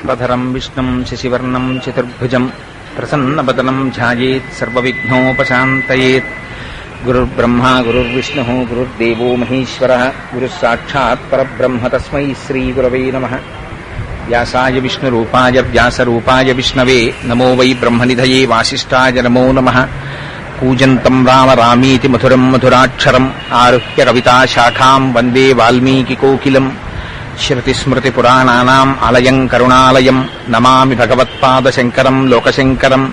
శుక్లాంబరధరం విష్ణుం శశివర్ణం చతుర్భుజం ప్రసన్నవదనం ధ్యాయేత్ సర్వవిఘ్నోపశాంతయేత్. గురుర్బ్రహ్మా గురుర్విష్ణుః గురుర్దేవో మహేశ్వరః గురుః సాక్షాత్ పరబ్రహ్మ తస్మై శ్రీగురవే నమః. వ్యాసాయ విష్ణురూపాయ వ్యాసరూపాయ విష్ణవే నమో వై బ్రహ్మనిధయే వాసిష్ఠాయ నమో నమః. కూజంతం రామ రామీతి మధురం మధురాక్షరం ఆరుహ్య కవితాశాఖాం వందే వాల్మీకికోకిలం. శ్రుతిస్మృతిపురాణానాం ఆలయం కరుణాలయం నమామి భగవత్పాదశంకరం లోకశంకరం.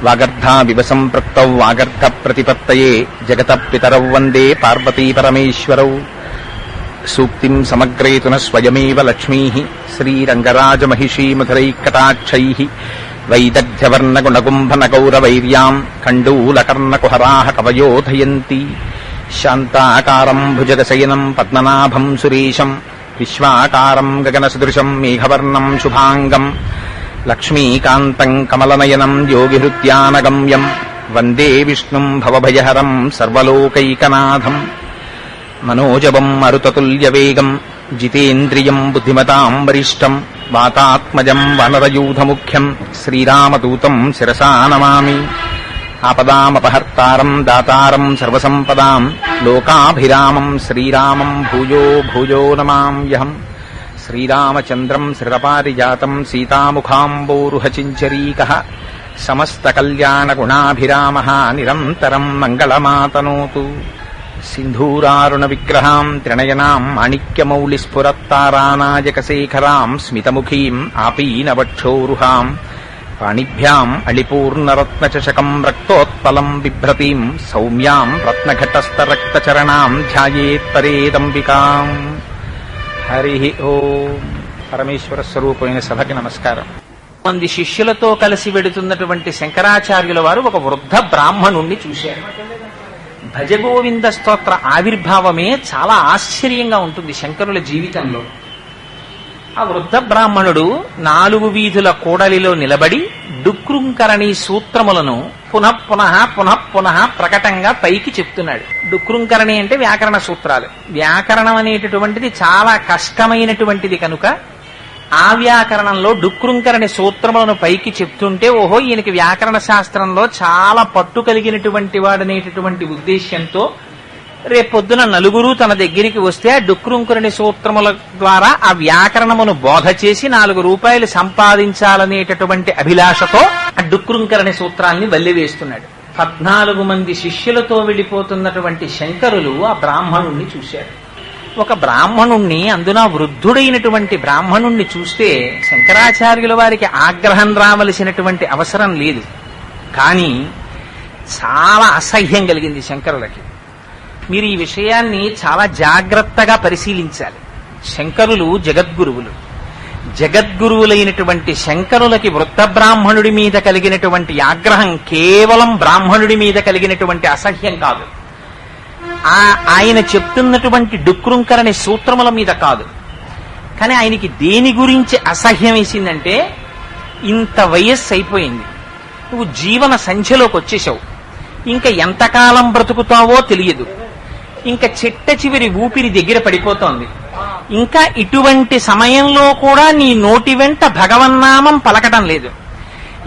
వాగర్ధావివ సంపృక్తౌ వాగర్ధ ప్రతిపత్తయే జగతః పితరౌ వందే పార్వతీపరమేశ్వరౌ. సూక్తిం సమగ్రేతున స్వయమేవ లక్ష్మీః శ్రీరంగరాజమహిషీ మధురైకటాక్షైః. వైదగ్ధ్యవర్ణగుణగుంభనగౌరవైర్యాం కండూలకర్ణకుహరాः కవయోధయంతి. శాంతాకారం భుజగశయనం పద్మనాభం సురేశం విశ్వాకారం గగనసదృశం మేఘవర్ణం శుభాంగం. లక్ష్మీకాంతం కమలనయనం యోగిహృత్యానగమ్యం వందే విష్ణుం భవభయహరం సర్వలోకైకనాథం. మనోజవం మరుతతుల్యవేగం జితేంద్రియం బుద్ధిమతాం వరిష్టం వాతాత్మజం వనరయూధముఖ్యం శ్రీరామదూతం శిరసా నమామి. ఆపదామపహర్తారం దాతారం సర్వసంపదాం లోకాభిరామం శ్రీరామం భూయో భూయో నమామ్యహం. శ్రీరామచంద్రం శ్రితపారిజాతం సీతాముఖాంబోరుహచించరీకః సమస్తకల్యాణగుణాభిరామः నిరంతరం మంగళమాతనోతు. సింధూరారుణ విగ్రహాం త్రినయనాం మాణిక్యమౌళిస్ఫురత్తారానాయకశేఖరాం స్మితముఖీం ఆపీనవక్షోరుహాం పాణిభ్యాం అళిపూర్ణరత్నచషకం రక్తోత్పలం బిభ్రతీం సౌమ్యాం రత్నఘటస్థరక్తచరణాం ధ్యాయేత్పరేదంబికాం. హరి ఓం. పరమేశ్వర స్వరూపమైన సభకి నమస్కారం. మంది శిష్యులతో కలిసి వెడుతున్నటువంటి శంకరాచార్యుల వారు ఒక వృద్ధ బ్రాహ్మణుణ్ణి చూశారు. భజగోవింద స్తోత్ర ఆవిర్భావమే చాలా ఆశ్చర్యంగా ఉంటుంది శంకరుల జీవితంలో. ఆ వృద్ధ బ్రాహ్మణుడు 4 వీధుల కూడలిలో నిలబడి డుక్రుంకరణి సూత్రములను పునః పునః ప్రకటంగా పైకి చెప్తున్నాడు. డుక్రుంకరణి అంటే వ్యాకరణ సూత్రాలు. వ్యాకరణం అనేటటువంటిది చాలా కష్టమైనటువంటిది కనుక ఆ వ్యాకరణంలో డుక్రుంకరణి సూత్రములను పైకి చెప్తుంటే ఓహో ఈయనకి వ్యాకరణ శాస్త్రంలో చాలా పట్టు కలిగినటువంటి వాడనేటటువంటి ఉద్దేశ్యంతో రేపొద్దున నలుగురు తన దగ్గరికి వస్తే ఆ డుక్రుంకరణి సూత్రముల ద్వారా ఆ వ్యాకరణమును బోధ చేసి 4 రూపాయలు సంపాదించాలనేటటువంటి అభిలాషతో ఆ డుక్రుంకరణి సూత్రాల్ని వల్లివేస్తున్నాడు. 14 మంది శిష్యులతో వెళ్లిపోతున్నటువంటి శంకరులు ఆ బ్రాహ్మణుణ్ణి చూశారు. ఒక బ్రాహ్మణుణ్ణి, అందున వృద్ధుడైనటువంటి బ్రాహ్మణుణ్ణి చూస్తే శంకరాచార్యుల వారికి ఆగ్రహం రావలసినటువంటి అవసరం లేదు. కానీ చాలా అసహ్యం కలిగింది శంకరులకి. మీరు ఈ విషయాన్ని చాలా జాగ్రత్తగా పరిశీలించాలి. శంకరులు జగద్గురువులు. జగద్గురువులైనటువంటి శంకరులకి వృద్ధ బ్రాహ్మణుడి మీద కలిగినటువంటి ఆగ్రహం కేవలం బ్రాహ్మణుడి మీద కలిగినటువంటి అసహ్యం కాదు, ఆయన చెప్తున్నటువంటి డుక్రుంకరణి సూత్రముల మీద కాదు. కానీ ఆయనకి దేని గురించి అసహ్యం వేసిందంటే, ఇంత వయస్సు అయిపోయింది, నువ్వు జీవన సంఖ్యలోకి వచ్చేసావు, ఇంకా ఎంతకాలం బ్రతుకుతావో తెలియదు, ఇంకా చిట్ట చివరి ఊపిరి దగ్గర పడిపోతోంది, ఇంకా ఇటువంటి సమయంలో కూడా నీ నోటి వెంట భగవన్నామం పలకటం లేదు,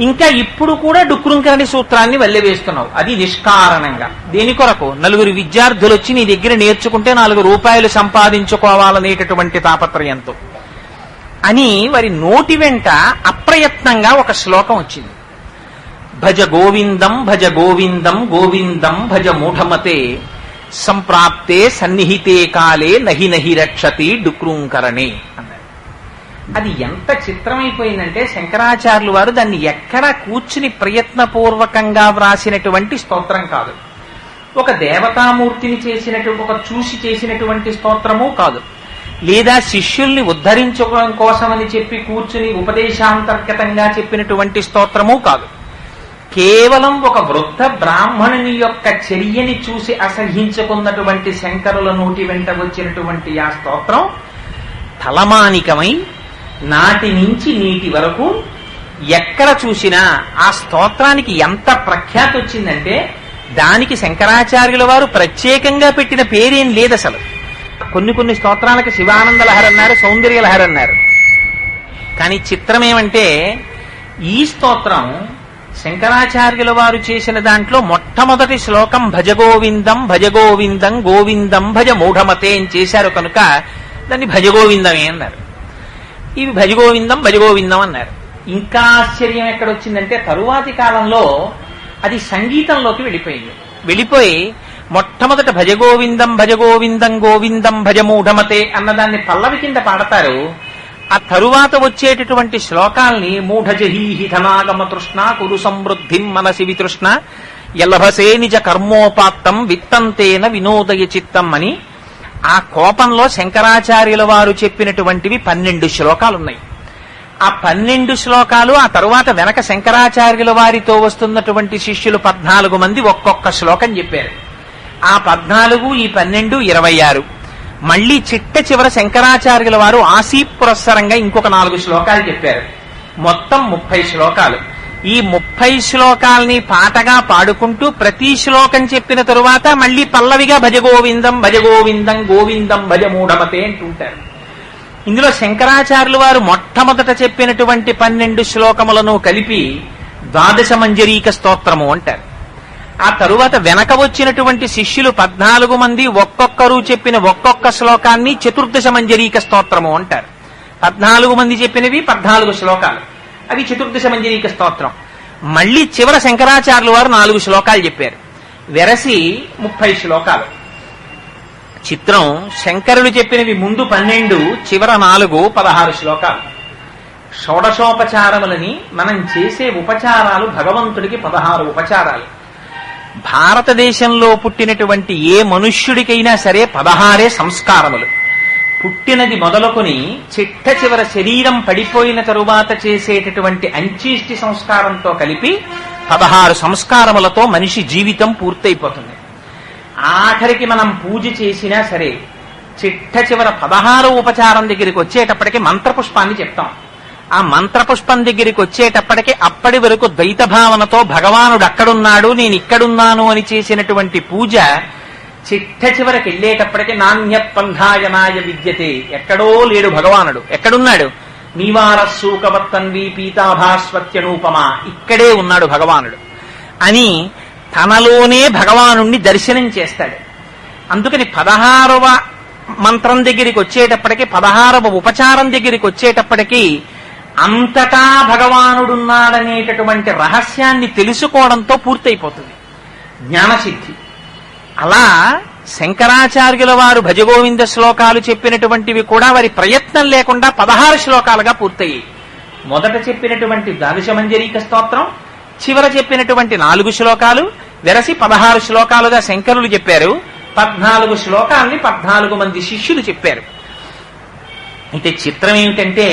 ఇంకా ఇప్పుడు కూడా డుక్రుంకరణి సూత్రాన్ని వల్లెవేస్తున్నావు, అది నిష్కారణంగా. దేని కొరకు? 4 విద్యార్థులు వచ్చి నీ దగ్గర నేర్చుకుంటే 4 రూపాయలు సంపాదించుకోవాలనేటటువంటి తాపత్రయంతో అని వారి నోటి వెంట అప్రయత్నంగా ఒక శ్లోకం వచ్చింది. భజ గోవిందం భజ గోవిందం గోవిందం భజ మూఢమతే సంప్రాప్తే సన్నిహితే కాలే నహి నహి రక్షతి డుక్రుంకరణే అన్నారు. అది ఎంత చిత్రమైపోయిందంటే శంకరాచార్యులు వారు దాన్ని ఎక్కడ కూర్చుని ప్రయత్నపూర్వకంగా వ్రాసినటువంటి స్తోత్రం కాదు, ఒక దేవతామూర్తిని ఒక చూసి చేసినటువంటి స్తోత్రము కాదు, లేదా శిష్యుల్ని ఉద్ధరించుకోవడం కోసమని చెప్పి కూర్చుని ఉపదేశాంతర్గతంగా చెప్పినటువంటి స్తోత్రము కాదు. కేవలం ఒక వృద్ధ బ్రాహ్మణుని యొక్క చర్యని చూసి అసహ్యించుకున్నటువంటి శంకరుల నోటి వెంట వచ్చినటువంటి ఆ స్తోత్రం తలమానికమై నాటి నుంచి నీటి వరకు ఎక్కడ చూసినా ఆ స్తోత్రానికి ఎంత ప్రఖ్యాతి వచ్చిందంటే, దానికి శంకరాచార్యుల వారు ప్రత్యేకంగా పెట్టిన పేరేం లేదు అసలు. కొన్ని స్తోత్రాలకు శివానంద లహరి అన్నారు, సౌందర్య లహరి అన్నారు. కానీ చిత్రం ఏమంటే ఈ స్తోత్రం శంకరాచార్యుల వారు చేసిన దాంట్లో మొట్టమొదటి శ్లోకం భజగోవిందం భజగోవిందం గోవిందం భజ మూఢమతే అని చేశారు కనుక దాన్ని భజగోవిందమే అన్నారు. ఇవి భజగోవిందం భజగోవిందం అన్నారు. ఇంకా ఆశ్చర్యం ఎక్కడొచ్చిందంటే తరువాతి కాలంలో అది సంగీతంలోకి వెళ్ళిపోయి మొట్టమొదట భజగోవిందం భజగోవిందం గోవిందం భజమూఢమతే అన్నదాన్ని పల్లవి కింద పాడతారు. ఆ తరువాత వచ్చేటటువంటి శ్లోకాల్ని మూఢజహీహి ధనాగమ తృష్ణ కురు సమృద్ధిం మనసి వితృష్ణ యలభసే నిజ కర్మోపాత్తం విత్తంతేన వినోదయ చిత్తం అని ఆ కోపంలో శంకరాచార్యుల వారు చెప్పినటువంటివి 12 శ్లోకాలున్నాయి. ఆ 12 శ్లోకాలు ఆ తరువాత వెనక శంకరాచార్యుల వారితో వస్తున్నటువంటి శిష్యులు 14 మంది ఒక్కొక్క శ్లోకం చెప్పారు. ఆ 14 ఈ 12 26. మళ్లీ చిట్ట చివర శంకరాచార్యుల వారు ఆసీ పురస్సరంగా ఇంకొక 4 శ్లోకాలు చెప్పారు. మొత్తం 30 శ్లోకాలు. ఈ 30 శ్లోకాల్ని పాటగా పాడుకుంటూ ప్రతి శ్లోకం చెప్పిన తరువాత మళ్లీ పల్లవిగా భజగోవిందం భజగోవిందం గోవిందం భజమూఢమతే అంటుంటారు. ఇందులో శంకరాచార్యుల వారు మొట్టమొదట చెప్పినటువంటి 12 శ్లోకములను కలిపి ద్వాదశ మంజరీక స్తోత్రము అంటారు. ఆ తరువాత వెనక వచ్చినటువంటి శిష్యులు 14 మంది ఒక్కొక్కరు చెప్పిన ఒక్కొక్క శ్లోకాన్ని చతుర్దశ మంజరీక స్తోత్రము అంటారు. 14 మంది చెప్పినవి 14 శ్లోకాలు, అవి చతుర్దశ మంజరీక స్తోత్రం. మళ్లీ చివర శంకరాచార్యుల వారు 4 శ్లోకాలు చెప్పారు. వెరసి 30 శ్లోకాలు. చిత్రం శంకరులు చెప్పినవి ముందు 12, చివర 4, 16 శ్లోకాలు. షోడశోపచారములని మనం చేసే ఉపచారాలు భగవంతుడికి 16 ఉపచారాలు. భారతదేశంలో పుట్టినటువంటి ఏ మనుష్యుడికైనా సరే 16 సంస్కారములు. పుట్టినది మొదలుకొని చిట్ట చివర శరీరం పడిపోయిన తరువాత చేసేటటువంటి అంచీష్టి సంస్కారంతో కలిపి 16 సంస్కారములతో మనిషి జీవితం పూర్తయిపోతుంది. ఆఖరికి మనం పూజ చేసినా సరే చిట్ట చివర 16 ఉపచారం దగ్గరికి వచ్చేటప్పటికి మంత్రపుష్పాన్ని చెప్తాం. ఆ మంత్రపుష్పం దగ్గరికి వచ్చేటప్పటికి అప్పటి వరకు ద్వైత భావనతో భగవానుడు అక్కడున్నాడు నేను ఇక్కడున్నాను అని చేసినటువంటి పూజ చిట్ట చివరికి వెళ్ళేటప్పటికి నాణ్య పంధాయనాయ విద్యతే, ఎక్కడో లేడు భగవానుడు, ఎక్కడున్నాడు? నీవారస్సూకవత్తన్వి పీతాభాస్వత్యనూపమా, ఇక్కడే ఉన్నాడు భగవానుడు అని తనలోనే భగవానుణ్ణి దర్శనం చేస్తాడు. అందుకని 16వ మంత్రం దగ్గరికి వచ్చేటప్పటికి 16వ ఉపచారం దగ్గరికి వచ్చేటప్పటికి అంతటా భగవానుడున్నాడనేటటువంటి రహస్యాన్ని తెలుసుకోవడంతో పూర్తయిపోతుంది జ్ఞానసిద్ధి. అలా శంకరాచార్యుల వారు భజగోవింద శ్లోకాలు చెప్పినటువంటివి కూడా వారి ప్రయత్నం లేకుండా 16 శ్లోకాలుగా పూర్తయ్యాయి. మొదట చెప్పినటువంటి ద్వాదశ మంజరీక స్తోత్రం, చివర చెప్పినటువంటి 4 శ్లోకాలు వెరసి 16 శ్లోకాలుగా శంకరులు చెప్పారు. 14 శ్లోకాల్ని 14 మంది శిష్యులు చెప్పారు. అయితే చిత్రం ఏమిటంటే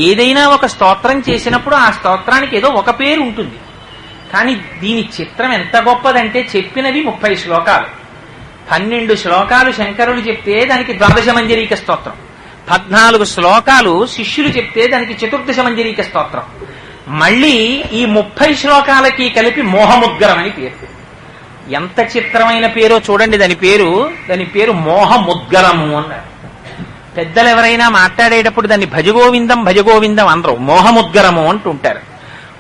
ఏదైనా ఒక స్తోత్రం చేసినప్పుడు ఆ స్తోత్రానికి ఏదో ఒక పేరు ఉంటుంది. కానీ దీని చిత్రం ఎంత గొప్పదంటే చెప్పినవి 30 శ్లోకాలు, 12 శ్లోకాలు శంకరులు చెప్తే దానికి ద్వాదశ మంజరీక స్తోత్రం, 14 శ్లోకాలు శిష్యులు చెప్తే దానికి చతుర్దశ మంజరీక స్తోత్రం. మళ్ళీ ఈ 30 శ్లోకాలకి కలిపి మోహముద్గరం అని పేరు. ఎంత చిత్రమైన పేరో చూడండి. దాని పేరు మోహముద్గరము అన్నారు. పెద్దలు ఎవరైనా మాట్లాడేటప్పుడు దాన్ని భజగోవిందం భజగోవిందం అనరు, మోహముద్గరము అంటుంటారు.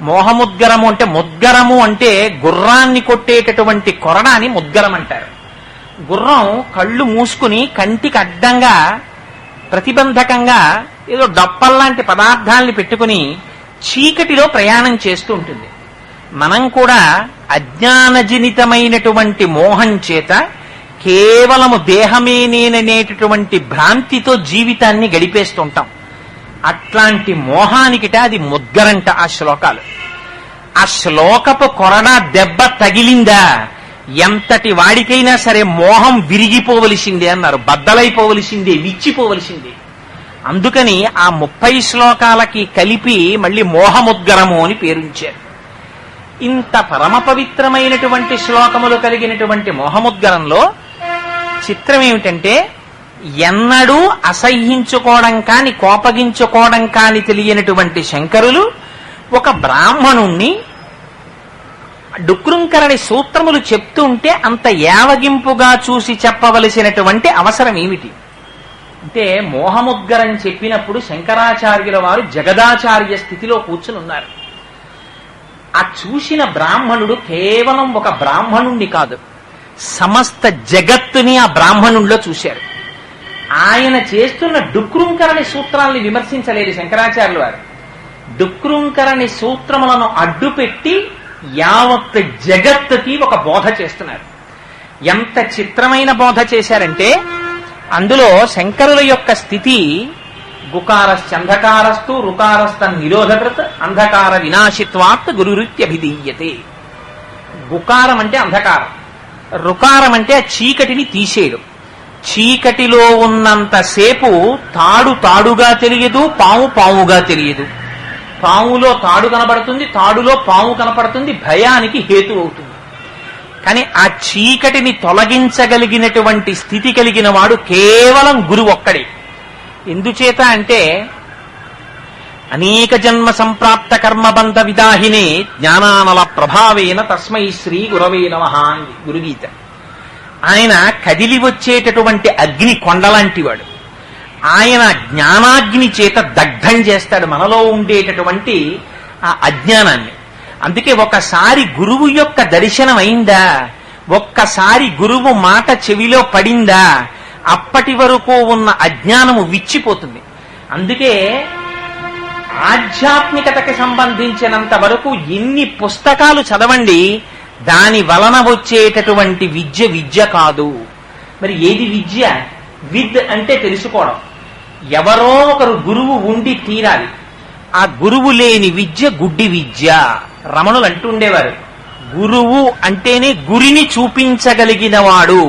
మోహముద్గరము అంటే ముద్గరము అంటే గుర్రాన్ని కొట్టేటటువంటి కొరడాని ముద్గరం అంటారు. గుర్రం కళ్ళు మూసుకుని కంటికి అడ్డంగా ప్రతిబంధకంగా ఏదో డప్పల్లాంటి పదార్థాలని పెట్టుకుని చీకటిలో ప్రయాణం చేస్తూ ఉంటుంది. మనం కూడా అజ్ఞానజనితమైనటువంటి మోహం చేత కేవలము దేహమే నేననేటటువంటి భ్రాంతితో జీవితాన్ని గడిపేస్తుంటాం. అట్లాంటి మోహానికిట అది ముద్గరంట. ఆ శ్లోకాలు, ఆ శ్లోకపు కొరడా దెబ్బ తగిలిందా ఎంతటి వాడికైనా సరే మోహం విరిగిపోవలసిందే అన్నారు, బద్దలైపోవలసిందే, విచ్చిపోవలసిందే. అందుకని ఆ 30 శ్లోకాలకి కలిపి మళ్ళీ మోహముద్గరము అని పేరుంచారు. ఇంత పరమ పవిత్రమైనటువంటి శ్లోకములు కలిగినటువంటి మోహముద్గరంలో చిత్రం ఏమిటంటే ఎన్నడూ అసహ్యించుకోవడం కాని కోపగించుకోవడం కాని తెలియనటువంటి శంకరులు ఒక బ్రాహ్మణుణ్ణి డుక్రుంకరణి సూత్రములు చెప్తూ ఉంటే అంత యావగింపుగా చూసి చెప్పవలసినటువంటి అవసరం ఏమిటి? అంటే మోహముద్గరం చెప్పినప్పుడు శంకరాచార్యుల వారు జగదాచార్య స్థితిలో కూర్చుని ఉన్నారు. ఆ చూసిన బ్రాహ్మణుడు కేవలం ఒక బ్రాహ్మణుణ్ణి కాదు, సమస్త జగత్తుని ఆ బ్రాహ్మణుడిలో చూశారు. ఆయన చేస్తున్న డుక్రుంకరణి సూత్రాల్ని విమర్శించలేదు శంకరాచార్యుల వారు. డుక్రుంకరణి సూత్రములను అడ్డుపెట్టి యావత్ జగత్తుకి ఒక బోధ చేస్తున్నారు. ఎంత చిత్రమైన బోధ చేశారంటే అందులో శంకరుల యొక్క స్థితి గుకారశ్చంధకారస్తు రుకారస్త నిరోధకృత్ అంధకార వినాశిత్వాత్ గురురుత్యభిధీయతే. గుకారం అంటే అంధకారం, రుకారం అంటే ఆ చీకటిని తీసేయడం. చీకటిలో ఉన్నంతసేపు తాడు తాడుగా తెలియదు, పాము పాముగా తెలియదు. పాములో తాడు కనబడుతుంది, తాడులో పాము కనపడుతుంది, భయానికి హేతు అవుతుంది. కానీ ఆ చీకటిని తొలగించగలిగినటువంటి స్థితి కలిగిన వాడు కేవలం గురువు ఒక్కడే. ఎందుచేత అంటే అనేక జన్మ సంప్రాప్త కర్మబంధ విదాహినే జ్ఞానానల ప్రభావేన తస్మై శ్రీ గురవే నమః అంది గురుగీత. ఆయన కదిలి వచ్చేటటువంటి అగ్ని కొండలాంటి వాడు. ఆయన జ్ఞానాగ్ని చేత దగ్ధం చేస్తాడు మనలో ఉండేటటువంటి ఆ అజ్ఞానాన్ని. అందుకే ఒకసారి గురువు యొక్క దర్శనం అయిందా, ఒక్కసారి గురువు మాట చెవిలో పడిందా, అప్పటి వరకు ఉన్న అజ్ఞానము విచ్చిపోతుంది. అందుకే ఆధ్యాత్మికతకి సంబంధించినంత వరకు ఎన్ని పుస్తకాలు చదవండి, దాని వలన వచ్చేటటువంటి విద్య కాదు. మరి ఏది విద్య? విద్ అంటే తెలుసుకోవడం. ఎవరో ఒకరు గురువు ఉండి తీరాలి. ఆ గురువు లేని విద్య గుడ్డి విద్య. రమణులు అంటుండేవారు, గురువు అంటేనే గురిని చూపించగలిగిన వాడు.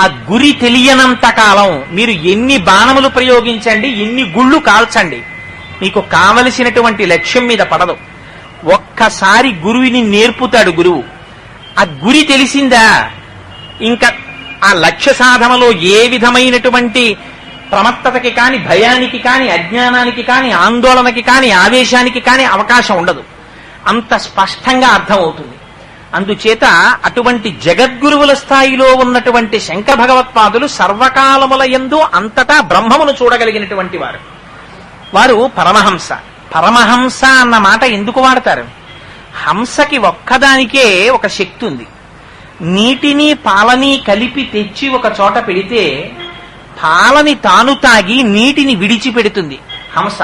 ఆ గురి తెలియనంత కాలం మీరు ఎన్ని బాణములు ప్రయోగించండి, ఎన్ని గుళ్ళు కాల్చండి, మీకు కావలసినటువంటి లక్ష్యం మీద పడదు. ఒక్కసారి గురువుని నేర్పుతాడు గురువు. ఆ గురి తెలిసిందా, ఇంకా ఆ లక్ష్య సాధనలో ఏ విధమైనటువంటి ప్రమత్తతకి కాని, భయానికి కాని, అజ్ఞానానికి కాని, ఆందోళనకి కాని, ఆవేశానికి కాని అవకాశం ఉండదు. అంత స్పష్టంగా అర్థమవుతుంది. అందుచేత అటువంటి జగద్గురువుల స్థాయిలో ఉన్నటువంటి శంకర భగవత్పాదులు సర్వకాలముల యందు అంతటా బ్రహ్మమును చూడగలిగినటువంటి వారు. వారు పరమహంస. పరమహంస అన్న మాట ఎందుకు వాడతారు? హంసకి ఒక్కదానికే ఒక శక్తి ఉంది. నీటిని పాలని కలిపి తెచ్చి ఒక చోట పెడితే పాలని తాను తాగి నీటిని విడిచిపెడుతుంది హంస.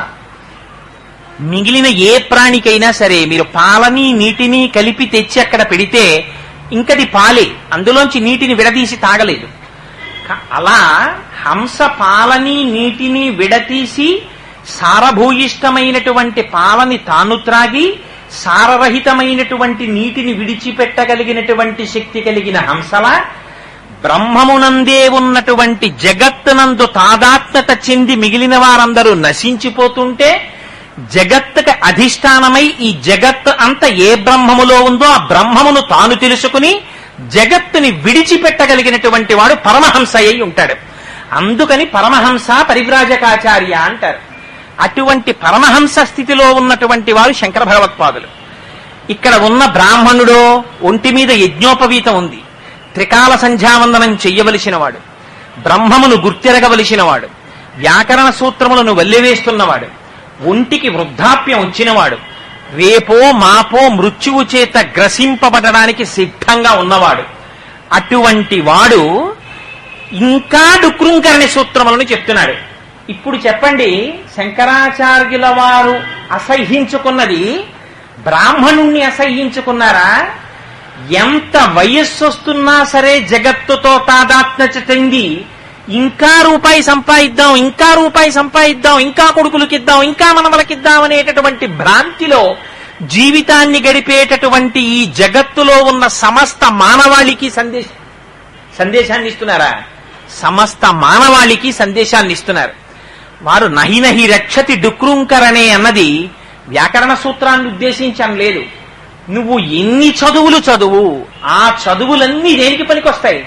మిగిలిన ఏ ప్రాణికైనా సరే మీరు పాలని నీటిని కలిపి తెచ్చి అక్కడ పెడితే ఇంకది పాలే, అందులోంచి నీటిని విడదీసి తాగలేదు. అలా హంస పాలని నీటిని విడతీసి సారభూయిష్టమైనటువంటి పాలని తాను త్రాగి సారరహితమైనటువంటి నీటిని విడిచిపెట్టగలిగినటువంటి శక్తి కలిగిన హంసలా బ్రహ్మమునందే ఉన్నటువంటి జగత్తునందు తాదాత్మ్యత చెంది మిగిలిన వారందరూ నశించిపోతుంటే జగత్తుకి అధిష్టానమై ఈ జగత్తు అంత ఏ బ్రహ్మములో ఉందో ఆ బ్రహ్మమును తాను తెలుసుకుని జగత్తుని విడిచిపెట్టగలిగినటువంటి వాడు పరమహంస అయి ఉంటాడు. అందుకని పరమహంస పరివ్రాజకాచార్య అంటారు. అటువంటి పరమహంస స్థితిలో ఉన్నటువంటి వారు శంకర భగవత్పాదులు. ఇక్కడ ఉన్న బ్రాహ్మణుడో ఒంటి మీద యజ్ఞోపవీతం ఉంది, త్రికాల సంధ్యావందనం చెయ్యవలసిన వాడు, బ్రహ్మమును గుర్తెరగవలసిన వాడు, వ్యాకరణ సూత్రములను వల్లెవేస్తున్నవాడు, ఒంటికి వృద్ధాప్యం వచ్చినవాడు, రేపో మాపో మృత్యువు చేత గ్రసింపబడడానికి సిద్ధంగా ఉన్నవాడు. అటువంటి వాడు ఇంకా డుక్రుంకరణి సూత్రములను చెప్తున్నాడు. ఇప్పుడు చెప్పండి, శంకరాచార్యుల వారు అసహ్యించుకున్నది బ్రాహ్మణుణ్ణి అసహ్యించుకున్నారా? ఎంత వయస్సు వస్తున్నా సరే జగత్తుతో తాదాత్మ్యత చెంది ఇంకా రూపాయి సంపాదిద్దాం, ఇంకా రూపాయి సంపాదిద్దాం, ఇంకా కొడుకులకిద్దాం, ఇంకా మనమలకిద్దాం అనేటటువంటి భ్రాంతిలో జీవితాన్ని గడిపేటటువంటి ఈ జగత్తులో ఉన్న సమస్త మానవాళికి సందేశాన్ని ఇస్తున్నారా? సమస్త మానవాళికి సందేశాన్ని ఇస్తున్నారు. వారు నహి నహి రక్షతి డుక్రుంకరణే అన్నది వ్యాకరణ సూత్రాన్ని ఉద్దేశించడం లేదు. నువ్వు ఎన్ని చదువులు చదువు, ఆ చదువులన్నీ దేనికి పనికొస్తాయి?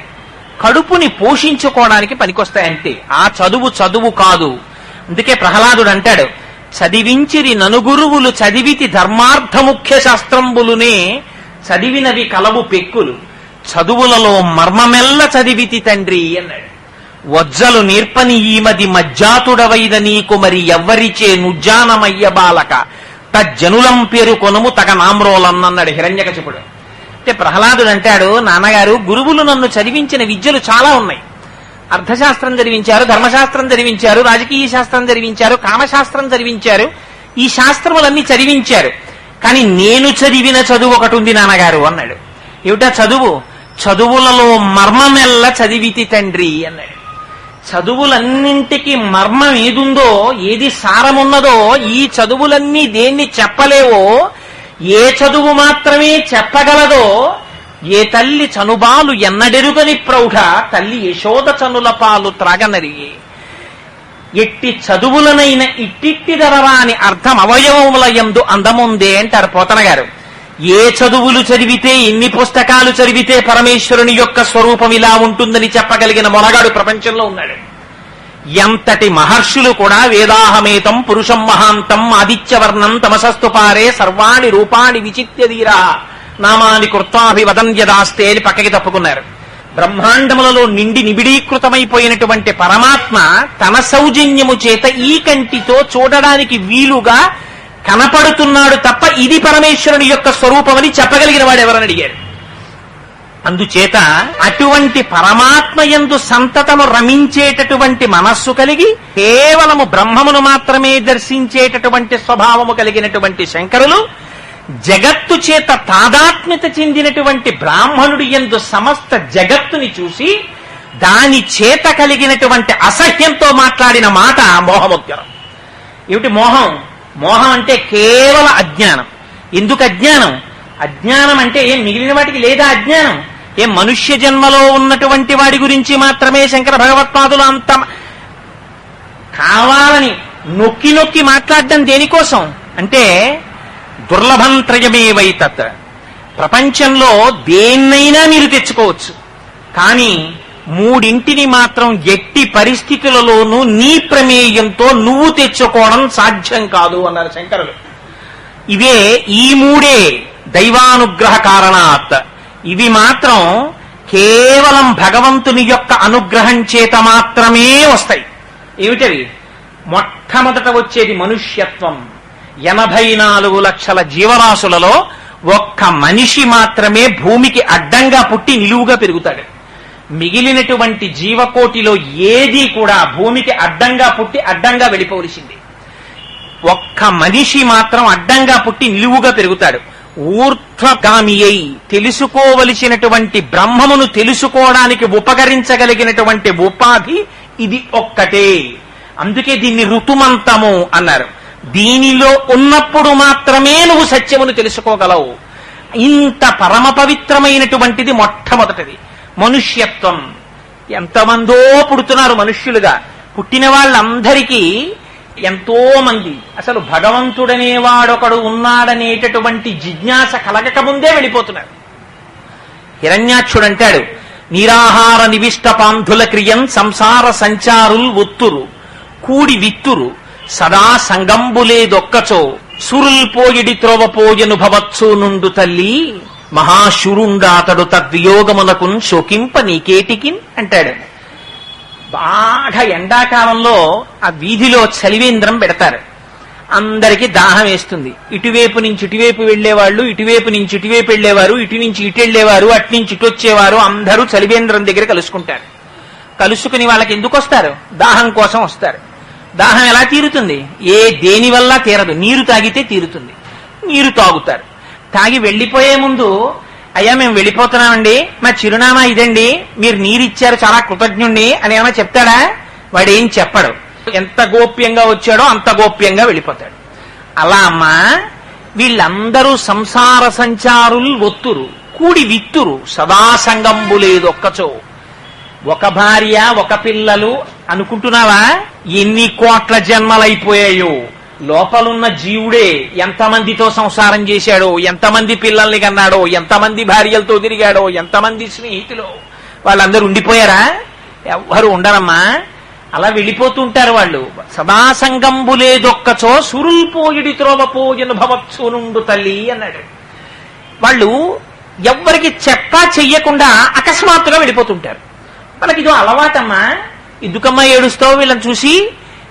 కడుపుని పోషించుకోవడానికి పనికొస్తాయంటే ఆ చదువు కాదు. అందుకే ప్రహ్లాదుడు అంటాడు, చదివించిరి ననుగురువులు చదివితి ధర్మార్థ ముఖ్య శాస్త్రంబులునే చదివినవి కలవు పెక్కులు చదువులలో మర్మమెల్ల చదివితి తండ్రి అన్నాడు. వజ్జలు నేర్పని ఈమది మజ్జాతుడవైద నీకు మరి ఎవ్వరిచే నుజ్జానమయ్య బాలక తజ్జనులం పేరు కొనుము తగ నామ్రోలన్నన్నాడు హిరణ్యకశిపుడు. అంటే ప్రహ్లాదుడు అంటాడు, నాన్నగారు గురువులు నన్ను చదివించిన విద్యలు చాలా ఉన్నాయి. అర్థశాస్త్రం చదివించారు, ధర్మశాస్త్రం చదివించారు, రాజకీయ శాస్త్రం చదివించారు, కామశాస్త్రం చదివించారు, ఈ శాస్త్రములన్నీ చదివించారు. కానీ నేను చదివిన చదువు ఒకటి ఉంది నాన్నగారు అన్నాడు. ఏమిటా చదువు? చదువులలో మర్మమెల్ల చదివితి తండ్రి అన్నాడు. చదువులన్నింటికి మర్మం ఏదుందో, ఏది సారమున్నదో, ఈ చదువులన్నీ దేన్ని చెప్పలేవో, ఏ చదువు మాత్రమే చెప్పగలదో, ఏ తల్లి చనుబాలు ఎన్నడెరుగని ప్రౌఢ తల్లి యశోద చనుల పాలు త్రాగనరిగే. ఎట్టి చదువులనైన ఇట్టిట్టిదరరా అని అర్థం అవయవముల యందు అందముందే అంటారు పోతన గారు. ఏ చదువులు చదివితే, ఎన్ని పుస్తకాలు చదివితే పరమేశ్వరుని యొక్క స్వరూపం ఇలా ఉంటుందని చెప్పగలిగిన మొనగాడు ప్రపంచంలో ఉన్నాడు. ఎంతటి మహర్షులు కూడా వేదాహమేతం పురుషం మహాంతం ఆదిత్యవర్ణం తమసస్తు పారే సర్వాణి రూపాణి విచిత్యధీరా నామాని కృత్వాభివదన్యదాస్తే అని పక్కకి తప్పుకున్నారు. బ్రహ్మాండములలో నిండి నిబిడీకృతమైపోయినటువంటి పరమాత్మ తన సౌజన్యము చేత ఈ కంటితో చూడడానికి వీలుగా కనపడుతున్నాడు తప్ప ఇది పరమేశ్వరుని యొక్క స్వరూపమని చెప్పగలిగిన వాడు ఎవరని అడిగారు. అందుచేత అటువంటి పరమాత్మ యందు సంతతము రమించేటటువంటి మనస్సు కలిగి కేవలము బ్రహ్మమును మాత్రమే దర్శించేటటువంటి స్వభావము కలిగినటువంటి శంకరులు జగత్తు చేత తాదాత్మ్యత చెందినటువంటి బ్రాహ్మణుడి యందు సమస్త జగత్తుని చూసి దాని చేత కలిగినటువంటి అసహ్యంతో మాట్లాడిన మాట మోహముద్గరం. ఏమిటి మోహం? మోహం అంటే కేవల అజ్ఞానం. ఎందుకు అజ్ఞానం? అజ్ఞానం అంటే ఏం మిగిలిన వాటికి లేదా అజ్ఞానం? ఏం మనుష్య జన్మలో ఉన్నటువంటి వాడి గురించి మాత్రమే శంకర భగవత్పాదులు అంత కావాలని నొక్కి నొక్కి మాట్లాడడం దేనికోసం అంటే దుర్లభం త్రయమే వైతత్. ప్రపంచంలో దేన్నైనా మీరు తెచ్చుకోవచ్చు, కానీ మూడింటిని మాత్రం ఎట్టి పరిస్థితులలోనూ నీ ప్రమేయంతో నువ్వు తెచ్చుకోవడం సాధ్యం కాదు అన్నారు శంకరులు. ఇవే ఈ మూడే దైవానుగ్రహ కారణాత్. ఇవి మాత్రం కేవలం భగవంతుని యొక్క అనుగ్రహం చేత మాత్రమే వస్తాయి. ఏమిటవి? మొట్టమొదట వచ్చేది మనుష్యత్వం. 84 లక్షల జీవరాశులలో ఒక్క మనిషి మాత్రమే భూమికి అడ్డంగా పుట్టి నిలువుగా పెరుగుతాడు. మిగిలినటువంటి జీవకోటిలో ఏది కూడా భూమికి అడ్డంగా పుట్టి అడ్డంగా వెళ్ళిపోవలసింది. ఒక్క మనిషి మాత్రం అడ్డంగా పుట్టి నిలువుగా పెరుగుతాడు. ఊర్ధ్వగామి అయి తెలుసుకోవలసినటువంటి బ్రహ్మమును తెలుసుకోవడానికి ఉపకరించగలిగినటువంటి ఉపాధి ఇది ఒక్కటే. అందుకే దీన్ని ఋతుమంతము అన్నారు. దీనిలో ఉన్నప్పుడు మాత్రమే నువ్వు సత్యమును తెలుసుకోగలవు. ఇంత పరమ పవిత్రమైనటువంటిది మొట్టమొదటిది మనుష్యత్వం. ఎంతమందో పుడుతున్నారు మనుష్యులుగా. పుట్టిన వాళ్ళందరికీ ఎంతో మంది అసలు భగవంతుడనేవాడొకడు ఉన్నాడనేటటువంటి జిజ్ఞాస కలగకముందే వెళ్ళిపోతున్నారు. హిరణ్యాక్షుడు అంటాడు, నిరాహార నివిష్ట పాంధుల క్రియం సంసార సంచారుల్ ఒత్తురు కూడి విత్తురు సదా సంగంబులేదొక్కచో సురుల్ పోయిడి త్రోవపోయను భవత్సు నుండు తల్లి మహాశురుండాతడు తద్వియోగమునకున్ శోకింప నీకేటికిన్ అంటాడు. బాగా ఎండాకాలంలో ఆ వీధిలో చలివేంద్రం పెడతారు. అందరికీ దాహం వేస్తుంది. ఇటువైపు నుంచి ఇటువైపు వెళ్లేవాళ్ళు, ఇటువైపు నుంచి ఇటువైపు వెళ్లేవారు, ఇటు నుంచి ఇటు వెళ్లేవారు, అటు నుంచి ఇటు వచ్చేవారు, అందరూ చలివేంద్రం దగ్గర కలుసుకుంటారు. కలుసుకుని వాళ్ళకి ఎందుకు వస్తారు? దాహం కోసం వస్తారు. దాహం ఎలా తీరుతుంది? దేని వల్ల తీరదు. నీరు తాగితే తీరుతుంది. నీరు తాగుతారు. తాగి వెళ్లిపోయే ముందు, అయ్యా మేము వెళ్ళిపోతున్నామండి, మా చిరునామా ఇదండి, మీరు నీరిచ్చారు, చాలా కృతజ్ఞుణ్ణి అని ఏమైనా చెప్తాడా? వాడేం చెప్పడు. ఎంత గోప్యంగా వచ్చాడో అంత గోప్యంగా వెళ్ళిపోతాడు. అలా అమ్మా వీళ్ళందరూ సంసార సంచారులు ఒత్తురు కూడి విత్తురు సదా సంగంబు లేదు ఒక్కచో. ఒక భార్య ఒక పిల్లలు అనుకుంటున్నావా? ఎన్ని కోట్ల జన్మలైపోయాయో. లోపలున్న జీవుడే ఎంతమందితో సంసారం చేశాడో, ఎంతమంది పిల్లల్ని కన్నాడో, ఎంతమంది భార్యలతో తిరిగాడో, ఎంతమంది స్నేహితులు. వాళ్ళందరూ ఉండిపోయారా? ఎవ్వరు ఉండరమ్మా. అలా వెళ్ళిపోతుంటారు వాళ్ళు. సదా సంగంబు లేదొక్కచో సురుల్ పోయిడి త్రోవపోయను భవత్సు నుండు తల్లి అన్నాడు. వాళ్ళు ఎవ్వరికి చెప్పా చెయ్యకుండా అకస్మాత్తుగా వెళ్ళిపోతుంటారు. మనకి ఇదో అలవాటమ్మా. ఎందుకమ్మా ఏడుస్తావు వీళ్ళని చూసి?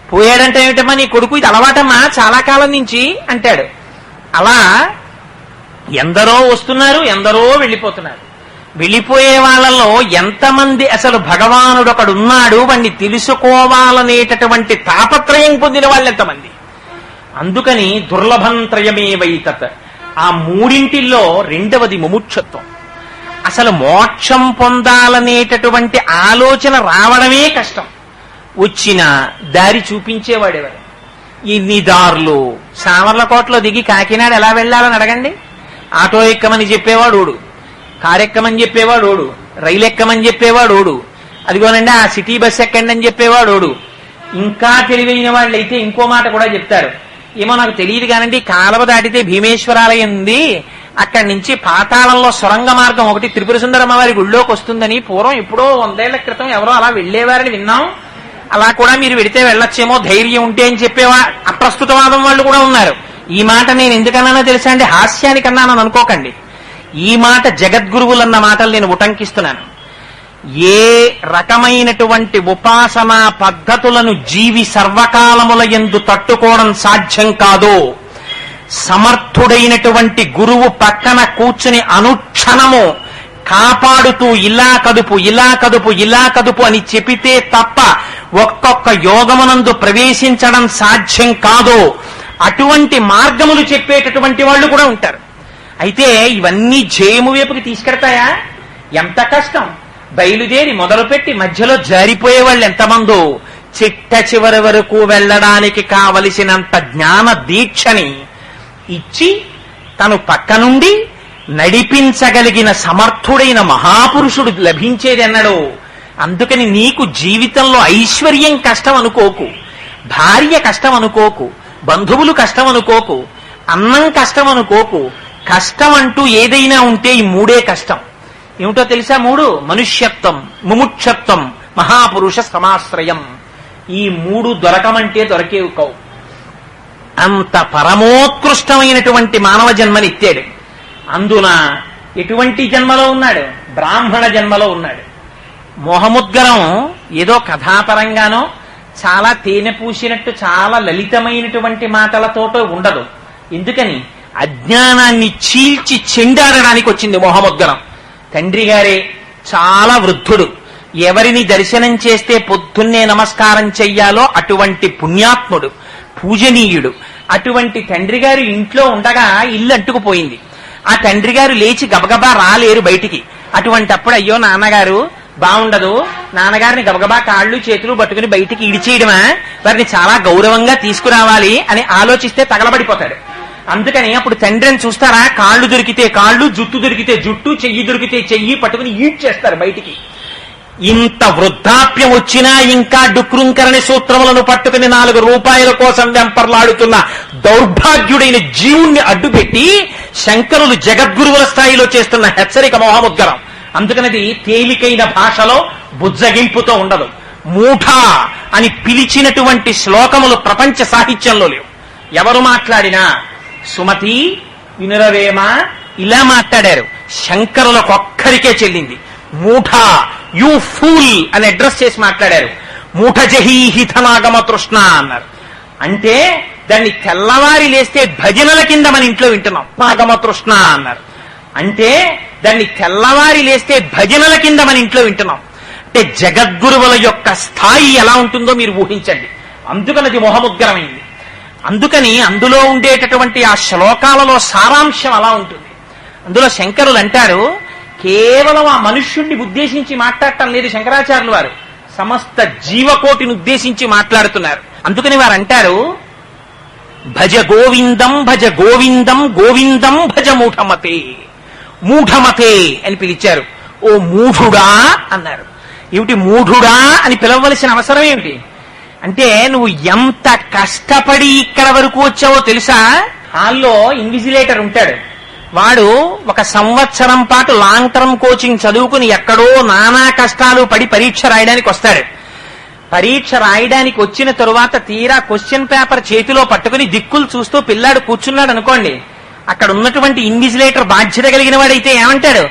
పోయాడంటే ఏమిటమ్మా నీ కొడుకు, ఇది అలవాటమ్మా చాలా కాలం నుంచి అంటాడు. అలా ఎందరో వస్తున్నారు, ఎందరో వెళ్ళిపోతున్నారు. వెళ్ళిపోయే వాళ్ళలో ఎంతమంది అసలు భగవానుడు ఒకడున్నాడు వాణ్ణి తెలుసుకోవాలనేటటువంటి తాపత్రయం పొందిన వాళ్ళు ఎంతమంది? అందుకని దుర్లభంత్రయమే వైతత్. ఆ మూడింటిల్లో రెండవది ముముక్షత్వం. అసలు మోక్షం పొందాలనేటటువంటి ఆలోచన రావడమే కష్టం. వచ్చిన దారి చూపించేవాడెవరు? ఇన్ని దారులు. సామర్లకోటలో దిగి కాకినాడ ఎలా వెళ్ళాలని అడగండి. ఆటో ఎక్కమని చెప్పేవాడు ఓడు, కారు ఎక్కమని చెప్పేవాడు ఓడు, రైలు ఎక్కమని చెప్పేవాడు ఓడు, అదిగోనండి ఆ సిటీ బస్ ఎక్కండి అని చెప్పేవాడు ఓడు. ఇంకా తెలివైన వాళ్ళు అయితే ఇంకో మాట కూడా చెప్తారు. ఏమో నాకు తెలియదు కానండి, కాలువ దాటితే భీమేశ్వరాలయం ఉంది, అక్కడి నుంచి పాతాళంలో సొరంగ మార్గం ఒకటి త్రిపుర సుందరమ్మ వారి గుళ్ళోకి వస్తుందని పూర్వం ఎప్పుడో 100 ఏళ్ల క్రితం ఎవరో అలా వెళ్లేవారని విన్నాం. అలా కూడా మీరు వెడితే వెళ్ళొచ్చేమో ధైర్యం ఉంటే అని చెప్పేవా అప్రస్తుతవాదం వాళ్ళు కూడా ఉన్నారు. ఈ మాట నేను ఎందుకన్నానో తెలుసా అండి? హాస్యానికన్నానని అనుకోకండి. ఈ మాట జగద్గురువులన్న మాటలు నేను ఉటంకిస్తున్నాను. ఏ రకమైనటువంటి ఉపాసనా పద్ధతులను జీవి సర్వకాలముల యందు తట్టుకోవడం సాధ్యం కాదో, సమర్థుడైనటువంటి గురువు పక్కన కూర్చుని అనుక్షణము కాపాడుతూ ఇలా కదుపు ఇలా కదుపు ఇలా కదుపు అని చెబితే తప్ప ఒక్కొక్క యోగమునందు ప్రవేశించడం సాధ్యం కాదో అటువంటి మార్గములు చెప్పేటటువంటి వాళ్ళు కూడా ఉంటారు. అయితే ఇవన్నీ జయము వైపుకి తీసుకెడతాయా? ఎంత కష్టం. బయలుదేరి మొదలుపెట్టి మధ్యలో జారిపోయే వాళ్ళు ఎంతమందో. చిట్ట చివరి వరకు వెళ్ళడానికి కావలసినంత జ్ఞాన దీక్షని ఇచ్చి తను పక్క నుండి నడిపించగలిగిన సమర్థుడైన మహాపురుషుడు లభించేదెన్నడో. అందుకని నీకు జీవితంలో ఐశ్వర్యం కష్టం అనుకోకు, భార్య కష్టం అనుకోకు, బంధువులు కష్టం అనుకోకు, అన్నం కష్టం అనుకోకు. కష్టం అంటూ ఏదైనా ఉంటే ఈ మూడే కష్టం. ఏమిటో తెలుసా? 3: మనుష్యత్వం, ముముక్షత్వం, మహాపురుష సమాశ్రయం. ఈ 3 దొరకమంటే దొరకేవు కావు. అంత పరమోత్కృష్టమైనటువంటి మానవ జన్మనిచ్చాడు. అందున ఎటువంటి జన్మలో ఉన్నాడు? బ్రాహ్మణ జన్మలో ఉన్నాడు. మోహముద్గరం ఏదో కథాపరంగానో చాలా తేనె పూసినట్టు చాలా లలితమైనటువంటి మాటలతోటో ఉండదు. ఎందుకని? అజ్ఞానాన్ని చీల్చి చెండాడడానికి వచ్చింది మోహముద్గరం. తండ్రి గారే చాలా వృద్ధుడు, ఎవరిని దర్శనం చేస్తే పొద్దున్నే నమస్కారం చెయ్యాలో అటువంటి పుణ్యాత్ముడు, పూజనీయుడు. అటువంటి తండ్రి గారు ఇంట్లో ఉండగా ఇల్లు అంటుకుపోయింది. ఆ తండ్రి గారు లేచి గబగబా రాలేరు బయటికి. అటువంటప్పుడు అయ్యో నాన్నగారు బాగుండదు, నాన్నగారిని గబగబా కాళ్ళు చేతులు పట్టుకుని బయటికి ఇడిచేయడమా, వారిని చాలా గౌరవంగా తీసుకురావాలి అని ఆలోచిస్తే తగలబడిపోతాడు. అందుకని అప్పుడు తండ్రిని చూస్తారా, కాళ్ళు దొరికితే కాళ్ళు, జుట్టు దొరికితే జుట్టు, చెయ్యి దొరికితే చెయ్యి పట్టుకుని ఈడ్చేస్తారు బయటికి. ఇంత వృద్ధాప్యం వచ్చినా ఇంకా డుక్రుంకరణి సూత్రములను పట్టుకుని 4 రూపాయల కోసం వెంపర్లాడుతున్న దౌర్భాగ్యుడైన జీవుణ్ణి అడ్డుపెట్టి శంకరులు జగద్గురువుల స్థాయిలో చేస్తున్న హెచ్చరిక మోహముద్గరం. అందుకనది తేలికైన భాషలో బుజ్జగింపుతో ఉండదు. మూఢ అని పిలిచినటువంటి శ్లోకములు ప్రపంచ సాహిత్యంలో లేవు. ఎవరు మాట్లాడినా సుమతి వినురవేమ ఇలా మాట్లాడారు. శంకరులకొక్కరికే చెల్లింది. మూఢ, యూ ఫూల్ అని అడ్రస్ చేసి మాట్లాడారు. మూఢ జహీహితనాగమ తృష్ణ అన్నారు. అంటే దాన్ని తెల్లవారి లేస్తే భజనల కింద మన ఇంట్లో వింటున్నాం. నాగమ తృష్ణ అన్నారు. అంటే దాన్ని తెల్లవారి లేస్తే భజనల కింద మన ఇంట్లో వింటున్నాం. అంటే జగద్గురువుల యొక్క స్థాయి ఎలా ఉంటుందో మీరు ఊహించండి. అందుకనది మోహముద్గరమైంది. అందుకని అందులో ఉండేటటువంటి ఆ శ్లోకాలలో సారాంశం అలా ఉంటుంది. అందులో శంకరులు అంటారు, కేవలం ఆ మనుష్యుణ్ణి ఉద్దేశించి మాట్లాడటం లేదు శంకరాచార్యులు వారు, సమస్త జీవకోటిని ఉద్దేశించి మాట్లాడుతున్నారు. అందుకని వారు అంటారు, భజ గోవిందం భజ గోవిందం గోవిందం భజ మూఢమతే. మూఢమతే అని పిలిచారు. ఓ మూఢుడా అన్నారు. ఏమిటి మూఢుడా అని పిలవవలసిన అవసరం ఏమిటి? అంటే నువ్వు ఎంత కష్టపడి ఇక్కడ వరకు వచ్చావో తెలుసా? హాల్లో ఇన్విజిలేటర్ ఉంటాడు. వాడు 1 సంవత్సరం పాటు లాంగ్ టర్మ్ కోచింగ్ చదువుకుని ఎక్కడో నానా కష్టాలు పడి పరీక్ష రాయడానికి వస్తాడు. పరీక్ష రాయడానికి వచ్చిన తరువాత తీరా క్వశ్చన్ పేపర్ చేతిలో పట్టుకుని దిక్కులు చూస్తూ పిల్లాడు కూర్చున్నాడు అనుకోండి. అక్కడ ఉన్నటువంటి ఇన్విజిలేటర్ బాధ్యత కలిగిన వాడైతే ఏమంటాడు?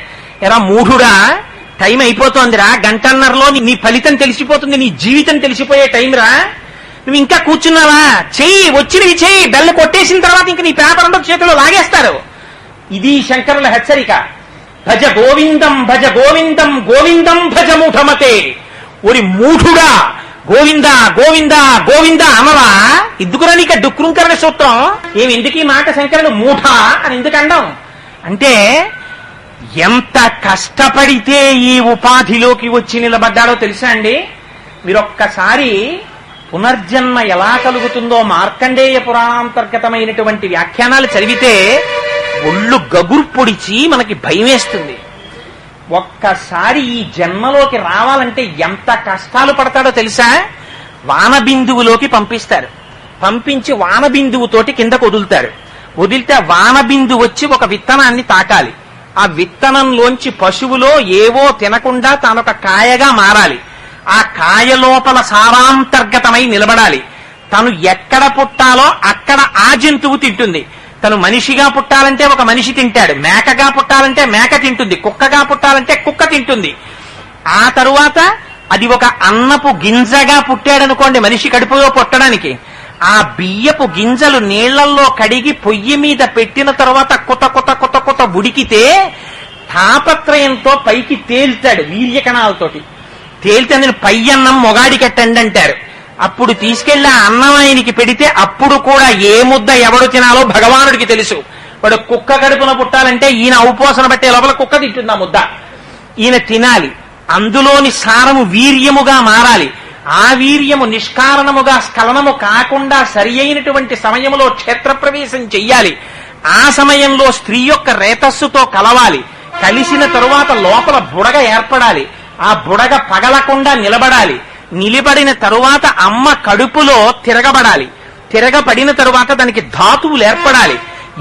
ఎరా మూఢుడా, టైం అయిపోతోందిరా, గంటన్నరలో నీ ఫలితం తెలిసిపోతుంది, నీ జీవితం తెలిసిపోయే టైం రా, నువ్వు ఇంకా కూర్చున్నావా, చెయ్యి, వచ్చినవి చెయ్యి, బెల్ల కొట్టేసిన తర్వాత ఇంక నీ పేపర్ అంతా చేతిలో లాగేస్తారు. ఇది శంకరుల హెచ్చరిక. భజ గోవిందం భజ గోవిందం గోవిందం భజ మూఢమతే. ఒరి మూఢుడా, గోవింద గోవింద గోవింద అనవా? ఎందుకురా నీకు డుక్రుంకరణ సూత్రం? ఎందుకు ఈ మాట శంకరుడు మూఢ అని ఎందుకు అండం అంటే, ఎంత కష్టపడితే ఈ ఉపాధిలోకి వచ్చి నిలబడ్డాడో తెలుసా అండి? మీరొక్కసారి పునర్జన్మ ఎలా కలుగుతుందో మార్కండేయ పురాణాంతర్గతమైనటువంటి వ్యాఖ్యానాలు చదివితే ఒళ్ళు గగురు పొడిచి మనకి భయం వేస్తుంది. ఒక్కసారి ఈ జన్మలోకి రావాలంటే ఎంత కష్టాలు పడతాడో తెలుసా? వానబిందువులోకి పంపిస్తారు, పంపించి వానబిందువుతోటి కిందకు వదులుతారు. వదిలితే వానబిందువు వచ్చి ఒక విత్తనాన్ని తాకాలి. ఆ విత్తనంలోంచి పశువులో ఏవో తినకుండా తానొక కాయగా మారాలి. ఆ కాయ లోపల సారాంతర్గతమై నిలబడాలి. తను ఎక్కడ పుట్టాలో అక్కడ ఆ జంతువు తింటుంది. తను మనిషిగా పుట్టాలంటే ఒక మనిషి తింటాడు, మేకగా పుట్టాలంటే మేక తింటుంది, కుక్కగా పుట్టాలంటే కుక్క తింటుంది. ఆ తరువాత అది ఒక అన్నపు గింజగా పుట్టాడనుకోండి మనిషి కడుపులో పుట్టడానికి, ఆ బియ్యపు గింజలు నీళ్లల్లో కడిగి పొయ్యి మీద పెట్టిన తర్వాత కొత్త కొత్త కొత్త కొత్త ఉడికితే తాపత్రయంతో పైకి తేల్తాడు వీర్యకణాలతోటి. తేలితే నేను పై అన్నం మొగాడి కట్టండి అంటారు. అప్పుడు తీసుకెళ్లి ఆ అన్నం ఆయనకి పెడితే అప్పుడు కూడా ఏ ముద్ద ఎవడు తినాలో భగవానుడికి తెలుసు. వాడు కుక్క కడుపున పుట్టాలంటే ఈయన ఔపోసన బట్టే లోపల కుక్క తింటుంది ఆ ముద్ద. ఈయన తినాలి, అందులోని సారము వీర్యముగా మారాలి. ఆ వీర్యము నిష్కారణముగా స్ఖలనము కాకుండా సరి అయినటువంటి సమయంలో క్షేత్రప్రవేశం చెయ్యాలి. ఆ సమయంలో స్త్రీ యొక్క రేతస్సుతో కలవాలి. కలిసిన తరువాత లోపల బుడగ ఏర్పడాలి. ఆ బుడగ పగలకుండా నిలబడాలి. నిలబడిన తరువాత అమ్మ కడుపులో తిరగబడాలి. తిరగబడిన తరువాత దానికి ధాతువులు ఏర్పడాలి,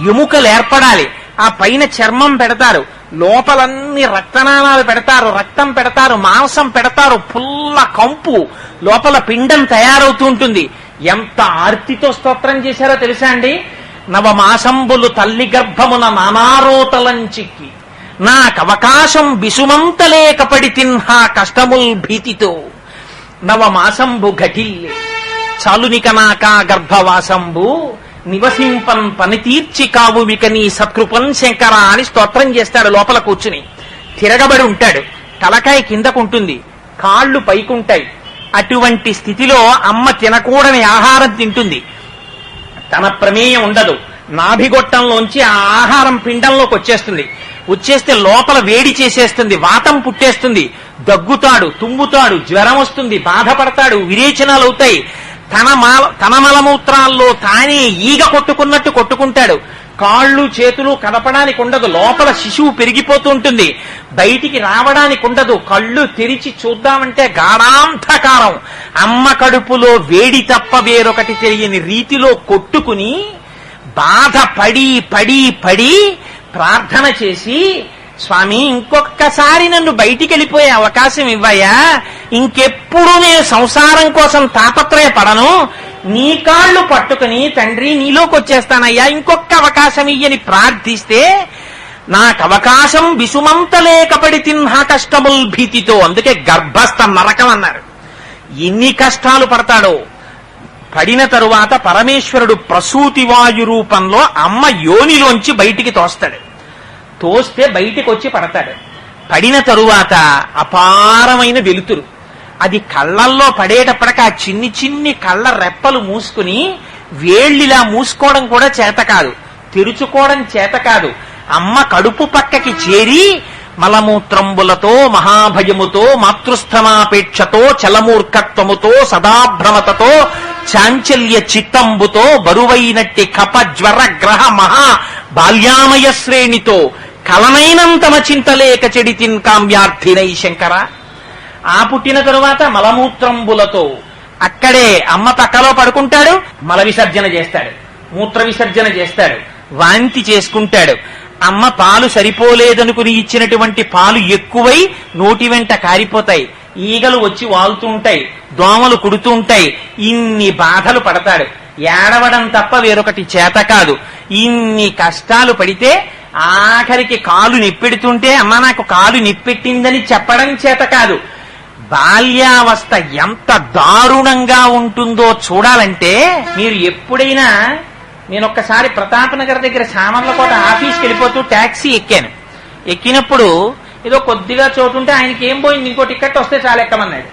ఎముకలు ఏర్పడాలి. ఆ పైన చర్మం పెడతారు, లోపలన్నీ రక్తనాళాలు పెడతారు, రక్తం పెడతారు, మాంసం పెడతారు, పుల్ల కంపు, లోపల పిండం తయారవుతూ ఉంటుంది. ఎంత ఆర్తితో స్తోత్రం చేశారో తెలుసా అండి? నవమాసంబులు తల్లి గర్భమున నానారోతలంచిక్కి నాకవకాశం బిసుమంతలేకపడి తిన్హా కష్టముల్ భీతితో నవమాసంబు ఘటిల్లే చాలునిక నాకా గర్భవాసంబు నివసింపన్ పనితీర్చి కావుమిక నీ సత్కృపన్ శంకర అని స్తోత్రం చేస్తాడు. లోపల కూర్చుని తిరగబడి ఉంటాడు, తలకాయ కిందకుంటుంది, కాళ్ళు పైకుంటాయి. అటువంటి స్థితిలో అమ్మ తినకూడని ఆహారం తింటుంది. తన ప్రమేయం ఉండదు. నాభిగొట్టంలోంచి ఆ ఆహారం పిండంలోకి వచ్చేస్తుంది. వచ్చేస్తే లోపల వేడి చేసేస్తుంది, వాతం పుట్టేస్తుంది, దగ్గుతాడు, తుమ్ముతాడు, జ్వరం వస్తుంది, బాధపడతాడు, విరేచనాలు అవుతాయి. తన మలమూత్రాల్లో తానే ఈగ కొట్టుకున్నట్టు కొట్టుకుంటాడు. కాళ్ళు చేతులు కదపడానికి ఉండదు, లోపల శిశువు పెరిగిపోతూ ఉంటుంది, బయటికి రావడానికి ఉండదు. కళ్ళు తెరిచి చూద్దామంటే గాఢాంధకారం. అమ్మ కడుపులో వేడి తప్ప వేరొకటి తెలియని రీతిలో కొట్టుకుని బాధ పడి పడి పడి ప్రార్థన చేసి, స్వామి ఇంకొక్కసారి నన్ను బయటికి వెళ్ళిపోయే అవకాశం ఇవ్వయా, ఇంకెప్పుడు నేను సంసారం కోసం తాపత్రయపడను, నీ కాళ్ళు పట్టుకుని తండ్రి నీలోకి వచ్చేస్తానయ్యా, ఇంకొక అవకాశం ఇయ్యని ప్రార్థిస్తే నాకు అవకాశం విసుమంతలేకపడి తిన్హా కష్టముల్ భీతితో. అందుకే గర్భస్థ నరకం అన్నారు. ఎన్ని కష్టాలు పడతాడో. పడిన తరువాత పరమేశ్వరుడు ప్రసూతి వాయు రూపంలో అమ్మ యోనిలోంచి బయటికి తోస్తాడు. తోస్తే బయటికి వచ్చి పడతాడు. పడిన తరువాత అపారమైన వెలుతురు. అది కళ్ళల్లో పడేటప్పటికి ఆ చిన్ని చిన్ని కళ్ళ రెప్పలు మూసుకుని వేళ్లిలా మూసుకోవడం కూడా చేత కాదు, తెరుచుకోవడం చేత కాదు. అమ్మ కడుపు పక్కకి చేరి మలమూత్రంబులతో మహాభయముతో మాతృస్థమాపేక్షతో చలమూర్ఖత్వముతో సదాభ్రమతతో చాంచల్య చిత్తంబుతో బరువైనట్టి కప జ్వర గ్రహ మహా బాల్యామయ శ్రేణితో కలనైనంతమ చింతలేక చెడితిన్ కామ్యార్థినై శంకర. ఆ పుట్టిన తరువాత మలమూత్రంబులతో అక్కడే అమ్మ పక్కలో పడుకుంటాడు, మల విసర్జన చేస్తాడు, మూత్ర విసర్జన చేస్తాడు, వాంతి చేసుకుంటాడు. అమ్మ పాలు సరిపోలేదనుకుని ఇచ్చినటువంటి పాలు ఎక్కువై నోటి వెంట కారిపోతాయి, ఈగలు వచ్చి వాలుతూ ఉంటాయి, దోమలు కుడుతూ ఉంటాయి. ఇన్ని బాధలు పడతాడు. ఏడవడం తప్ప వేరొకటి చేత కాదు. ఇన్ని కష్టాలు పడితే ఆఖరికి కాలు నిప్పెడుతుంటే అమ్మ నాకు కాలు నిప్పెట్టిందని చెప్పడం చేత కాదు, బాల్యావస్థ ఎంత దారుణంగా ఉంటుందో చూడాలంటే మీరు ఎప్పుడైనా, నేను ఒక్కసారి ప్రతాపనగర్ దగ్గర సామర్లకోట ఆఫీస్కి వెళ్ళిపోతూ ట్యాక్సీ ఎక్కాను. ఎక్కినప్పుడు ఏదో కొద్దిగా చోటు ఉంటే ఆయనకి ఏం పోయింది, ఇంకో టికెట్ వస్తే చాలా ఎక్కమన్నాడు.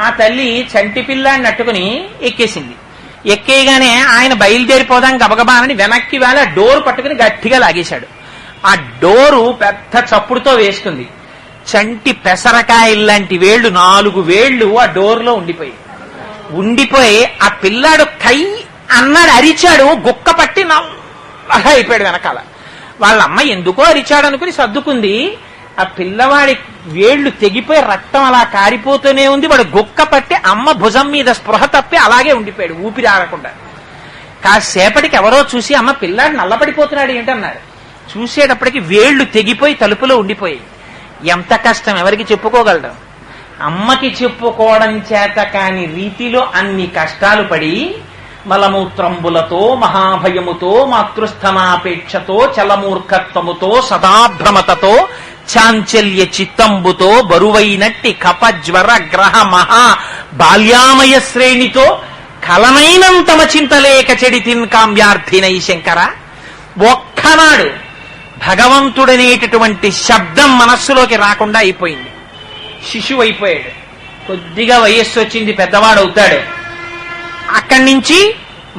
ఆ తల్లి చంటి పిల్లాన్ని అట్టుకుని ఎక్కేసింది. ఎక్కేయగానే ఆయన బయలుదేరిపోదాం గబగబానని వెనక్కి వేళ డోర్ పట్టుకుని గట్టిగా లాగేశాడు. ఆ డోరు పెద్ద చప్పుడుతో వేసుకుంది. చంటి పెసరకాయల్లాంటి వేళ్లు 4 వేళ్లు ఆ డోర్లో ఉండిపోయి ఆ పిల్లాడు కై అన్నాడు, అరిచాడు, గుక్క పట్టి నల్లగా అయిపోయాడు వెనకాల. వాళ్ళమ్మ ఎందుకో అరిచాడు అనుకుని సర్దుకుంది. ఆ పిల్లవాడి వేళ్లు తెగిపోయి రక్తం అలా కారిపోతూనే ఉంది. వాడు గుక్క పట్టి అమ్మ భుజం మీద స్పృహ తప్పి అలాగే ఉండిపోయాడు, ఊపిరి ఆడకుండా. కాసేపటికి ఎవరో చూసి అమ్మ పిల్లాడు నల్లబడిపోతున్నాడు ఏంటన్నారు. చూసేటప్పటికి వేళ్లు తెగిపోయి తలుపులో ఉండిపోయి. ఎంత కష్టం ఎవరికి చెప్పుకోగలరు? అమ్మకి చెప్పుకోవడం చేత కాని రీతిలో అన్ని కష్టాలు పడి మలమూత్రంబులతో మహాభయముతో మాతృస్థనాపేక్షతో చలమూర్ఖత్వముతో సదాభ్రమతతో చాంచల్య చిత్తంబుతో బరువైనట్టి కప జ్వర గ్రహ మహా బాల్యామయ శ్రేణితో కలనైనంతమ చింతలేక చెడితిన్ కామ్యార్థినై శంకర. ఒక్కనాడు భగవంతుడనేటటువంటి శబ్దం మనస్సులోకి రాకుండా అయిపోయింది. శిశువు అయిపోయాడు. కొద్దిగా వయస్సు వచ్చింది, పెద్దవాడవుతాడు. అక్కడి నుంచి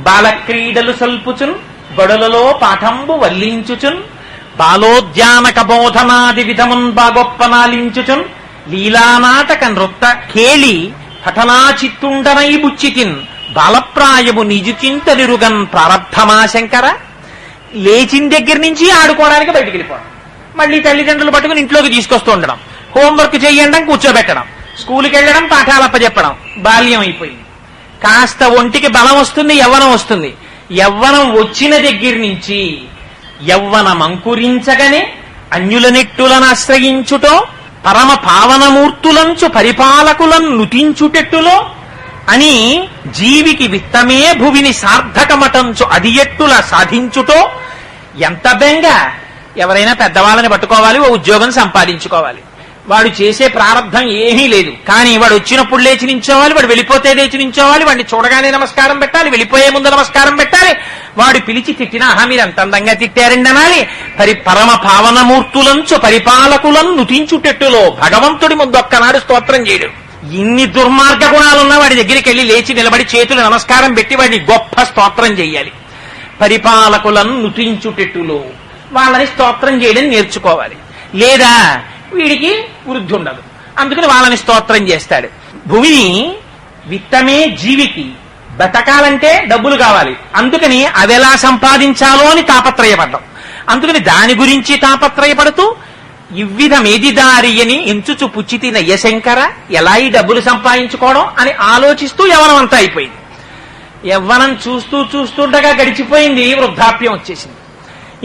బాలక్రీడలు సల్పుచున్ బడులలో పాఠంబు వల్లించుచున్ బాలోద్యానక బోధనాది విధమున్ బాగొప్పనాలించుచున్ లీలానాటక నృత్త కేళి పఠనా చిత్తుండనై బుచ్చితిన్ బాలప్రాయము నిజుచింతలిరుగన్ ప్రారబ్ధమా శంకర. లేచిన దగ్గర నుంచి ఆడుకోవడానికి బయటికి వెళ్ళిపోవడం, మళ్ళీ తల్లిదండ్రులు పట్టుకుని ఇంట్లోకి తీసుకొస్తూ ఉండడం, హోంవర్క్ చేయడం, కూర్చోబెట్టడం, స్కూల్కి వెళ్ళడం, పాఠాలప్పచెప్పడం. బాల్యం అయిపోయింది. కాస్త ఒంటికి బలం వస్తుంది, యవ్వనం వస్తుంది. యవ్వనం వచ్చిన దగ్గర నుంచి యవ్వనం అంకురించగానే అన్యుల నెట్టులను ఆశ్రయించుటో పరమ పావనమూర్తులంచు పరిపాలకులను నుతించుటెట్టులో అని జీవికి విత్తమే భువిని సార్థకమటంచు అది ఎట్టుల సాధించుటో. ఎంత బెంగ! ఎవరైనా పెద్దవాళ్ళని పట్టుకోవాలి, ఓ ఉద్యోగం సంపాదించుకోవాలి. వాడు చేసే ప్రారంభం ఏమీ లేదు. కానీ వాడు వచ్చినప్పుడు లేచి నించోవాలి, వాడు వెళ్ళిపోతే లేచి నించోవాలి, వాడిని చూడగానే నమస్కారం పెట్టాలి, వెళ్ళిపోయే ముందు నమస్కారం పెట్టాలి. వాడు పిలిచి తిట్టినా ఆహా మీరు ఎంత అందంగా తిట్టారండి అనాలి. పరమ పావనమూర్తులంచు పరిపాలకులను నుతించుటెట్టులో భగవంతుడి ముందు ఒక్కనాడు స్తోత్రం చేయడు. ఇన్ని దుర్మార్గ గుణాలున్నా వాడి దగ్గరికి వెళ్ళి లేచి నిలబడి చేతులు నమస్కారం పెట్టి వాడిని గొప్ప స్తోత్రం చేయాలి. పరిపాలకులను నుతించుటెట్టులో వాళ్ళని స్తోత్రం చేయడం నేర్చుకోవాలి. లేదా వీడికి వృద్ధి ఉండదు, అందుకని వాళ్ళని స్తోత్రం చేస్తాడు. భూమిని విత్తమే జీవికి. బతకాలంటే డబ్బులు కావాలి, అందుకని అవి ఎలా సంపాదించాలో అని తాపత్రయపడ్డాం. అందుకని దాని గురించి తాపత్రయపడుతూ ఇవ్విధమేది దారి అని ఎంచుచు పుచ్చితిన యశంకర. ఎలా ఈ డబ్బులు సంపాదించుకోవడం అని ఆలోచిస్తూ యవ్వనం అంతా అయిపోయింది. యవ్వనం చూస్తుండగా గడిచిపోయింది, వృద్ధాప్యం వచ్చేసింది.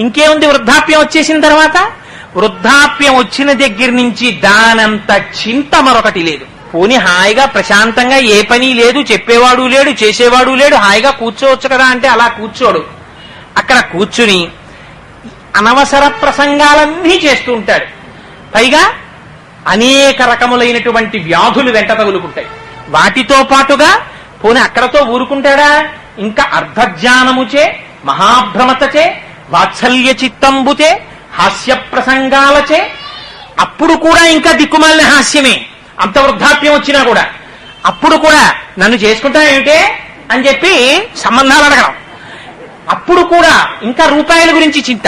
ఇంకేముంది, వృద్ధాప్యం వచ్చేసిన తర్వాత వృద్ధాప్యం వచ్చిన దగ్గర నుంచి దానంత చింత మరొకటి లేదు. పోని హాయిగా ప్రశాంతంగా ఏ పని లేదు, చెప్పేవాడు లేడు, చేసేవాడు లేడు, హాయిగా కూర్చోవచ్చు కదా అంటే అలా కూర్చోడు. అక్కడ కూర్చుని అనవసర ప్రసంగాలన్నీ చేస్తూ ఉంటాడు. పైగా అనేక రకములైనటువంటి వ్యాధులు వెంట తగులుకుంటాయి. వాటితో పాటుగా పోని అక్కడతో ఊరుకుంటాడా, ఇంకా అర్ధజ్ఞానముచే మహాభ్రమతచే వాత్సల్య చిత్తంబుచే హాస్య ప్రసంగాలచే అప్పుడు కూడా ఇంకా దిక్కుమాలిన హాస్యమే. అంత వృద్ధాప్యం వచ్చినా కూడా అప్పుడు కూడా నన్ను చేసుకుంటా ఏమిటే అని చెప్పి సంబంధాలు అడగడం. అప్పుడు కూడా ఇంకా రూపాయల గురించి చింత.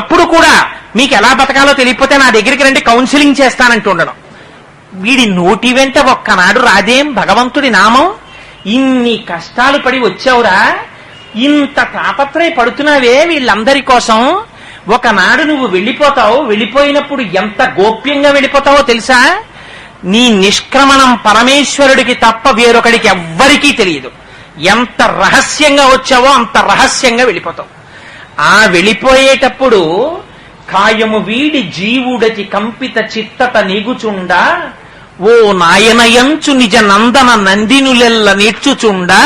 అప్పుడు కూడా మీకు ఎలా బతకాలో తెలియకపోతే నా దగ్గరికి రండి, కౌన్సిలింగ్ చేస్తానంటూ ఉండడం. వీడి నోటి వెంట ఒక్కనాడు రాదేం భగవంతుడి నామం. ఇన్ని కష్టాలు పడి వచ్చావురా, ఇంత తాపత్రయ పడుతున్నావే వీళ్ళందరి కోసం. ఒకనాడు నువ్వు వెళ్ళిపోతావు, వెళ్ళిపోయినప్పుడు ఎంత గోప్యంగా వెళ్ళిపోతావో తెలుసా? నీ నిష్క్రమణం పరమేశ్వరుడికి తప్ప వేరొకడికి ఎవ్వరికీ తెలియదు. ఎంత రహస్యంగా వచ్చావో అంత రహస్యంగా వెళ్ళిపోతావు. ఆ వెళ్ళిపోయేటప్పుడు కాయము వీడి జీవుడకి కంపిత చిత్తత నీగుచుండా ఓ నాయనయంచు నిజ నందన నందినులెల్ల నేర్చుచుండా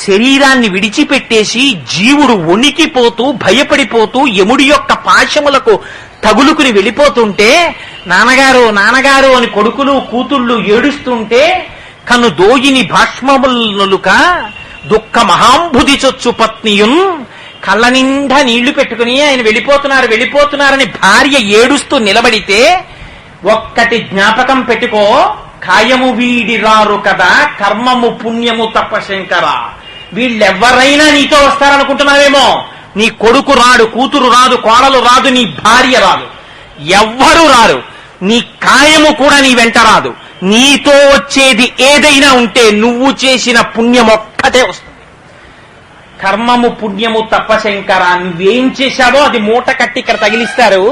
శరీరాన్ని విడిచిపెట్టేసి జీవుడు వణికిపోతూ భయపడిపోతూ యముడి యొక్క పాశములకు తగులుకుని వెళ్ళిపోతుంటే నాన్నగారు నాన్నగారు అని కొడుకులు కూతుళ్ళు ఏడుస్తుంటే కను దోయిని భాష్మములుక దుఃఖ మహాంభుది చొచ్చు పత్నియున్ కళ్ళ నిండా నీళ్లు పెట్టుకుని ఆయన వెళ్ళిపోతున్నారని భార్య ఏడుస్తూ నిలబడితే ఒక్కటి జ్ఞాపకం పెట్టుకో, కాయము వీడి రారు కదా కర్మము పుణ్యము తప్ప శంకర. వీళ్ళెవ్వరైనా నీతో వస్తారనుకుంటున్నావేమో, నీ కొడుకు రాడు, కూతురు రాదు, కోడలు రాదు, నీ భార్య రాదు, ఎవ్వరూ రారు. నీ కాయము కూడా నీ వెంట రాదు. నీతో వచ్చేది ఏదైనా ఉంటే నువ్వు చేసిన పుణ్యం ఒక్కటే వస్తుంది. కర్మము పుణ్యము తప్ప శంకర. నువ్వేం చేశావో అది మూట కట్టి ఇక్కడ తగిలిస్తారు,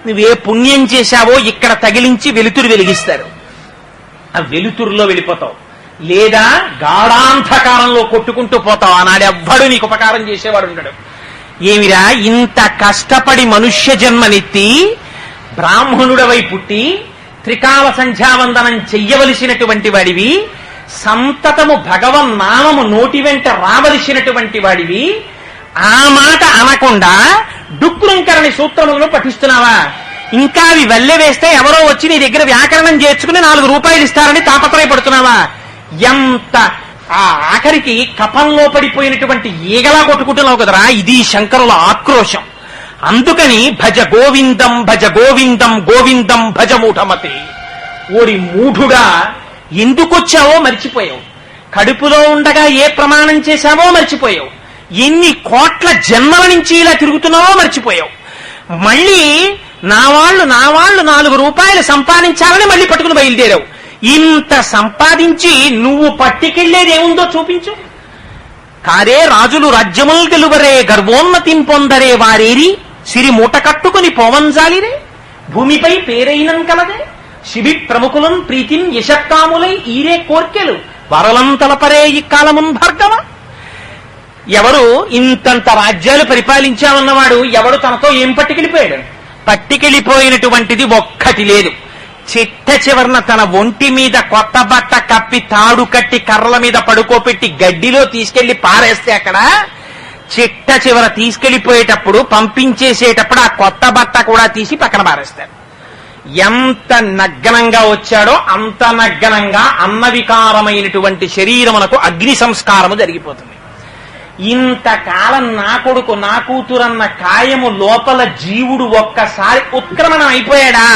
నువ్వే పుణ్యం చేశావో ఇక్కడ తగిలించి వెలుతురు వెలిగిస్తారు. ఆ వెలుతురులో వెళ్ళిపోతావు, లేదా గాఢాంధకారంలో కొట్టుకుంటూ పోతావు. ఆనాడెవ్వడు నీకు ఉపకారం చేసేవాడు ఉండడు. ఏమిరా ఇంత కష్టపడి మనుష్య జన్మనెత్తి బ్రాహ్మణుడవై పుట్టి త్రికాల సంధ్యావందనం చెయ్యవలసినటువంటి వాడివి, సంతతము భగవన్నామము నోటి వెంట రావలసినటువంటి వాడివి, ఆ మాట అనకుండా డుక్రుంకరణి సూత్రములను పఠిస్తున్నావా? ఇంకా అవి వల్లె వేస్తే ఎవరో వచ్చి నీ దగ్గర వ్యాకరణం చేర్చుకుని 4 రూపాయలు ఇస్తారని తాపత్రయపడుతున్నావా? ఎంత ఆ ఆఖరికి కపంలో పడిపోయినటువంటి ఈగలా కొట్టుకుంటున్నావు కదరా. ఇది శంకరుల ఆక్రోశం. అందుకని భజ గోవిందం భజ గోవిందం గోవిందం భజ మూఢమతే. ఓరి మూఢుడా, ఎందుకొచ్చావో మర్చిపోయావు. కడుపులో ఉండగా ఏ ప్రమాణం చేశావో మర్చిపోయావు. ఎన్ని కోట్ల జన్మల నుంచి ఇలా తిరుగుతున్నావో మర్చిపోయావు. మళ్ళీ నా వాళ్ళు 4 రూపాయలు సంపాదించాలని మళ్ళీ పట్టుకుని బయలుదేరావు. ఇంత సంపాదించి నువ్వు పట్టుకెళ్లేదేముందో చూపించు. కారే రాజులు రాజ్యములు గెలువరే గర్వోన్నతిం పొందరే వారేరి సిరి మూట కట్టుకుని పోవంజాలిరే భూమిపై పేరైనం కలదే శిబి ప్రముఖులం ప్రీతిం యశక్కాములై ఈరే కోర్కెలు వరలం తలపరే ఈ కాలమున్ భార్గవ. ఎవరు ఇంతంత రాజ్యాలు పరిపాలించామన్నవాడు ఎవడు తనతో ఏం పట్టుకెళ్ళిపోయాడు? పట్టుకెళ్ళిపోయినటువంటిది ఒక్కటి లేదు. చిట్ట చివరన తన ఒంటి మీద కొత్త బట్ట కప్పి తాడు కట్టి కర్రల మీద పడుకోపెట్టి గడ్డిలో తీసుకెళ్లి పారేస్తే అక్కడ చిట్ట చివర తీసుకెళ్లిపోయేటప్పుడు పంపించేసేటప్పుడు ఆ కొత్త బట్ట కూడా తీసి పక్కన పారేస్తారు. ఎంత నగ్నంగా వచ్చాడో అంత నగ్నంగా అన్నవికారమైనటువంటి శరీరమునకు అగ్ని సంస్కారము జరిగిపోతుంది. ఇంతకాలం నా కొడుకు నా కూతురన్న కాయము లోపల జీవుడు ఒక్కసారి ఉత్క్రమణం అయిపోయాడా?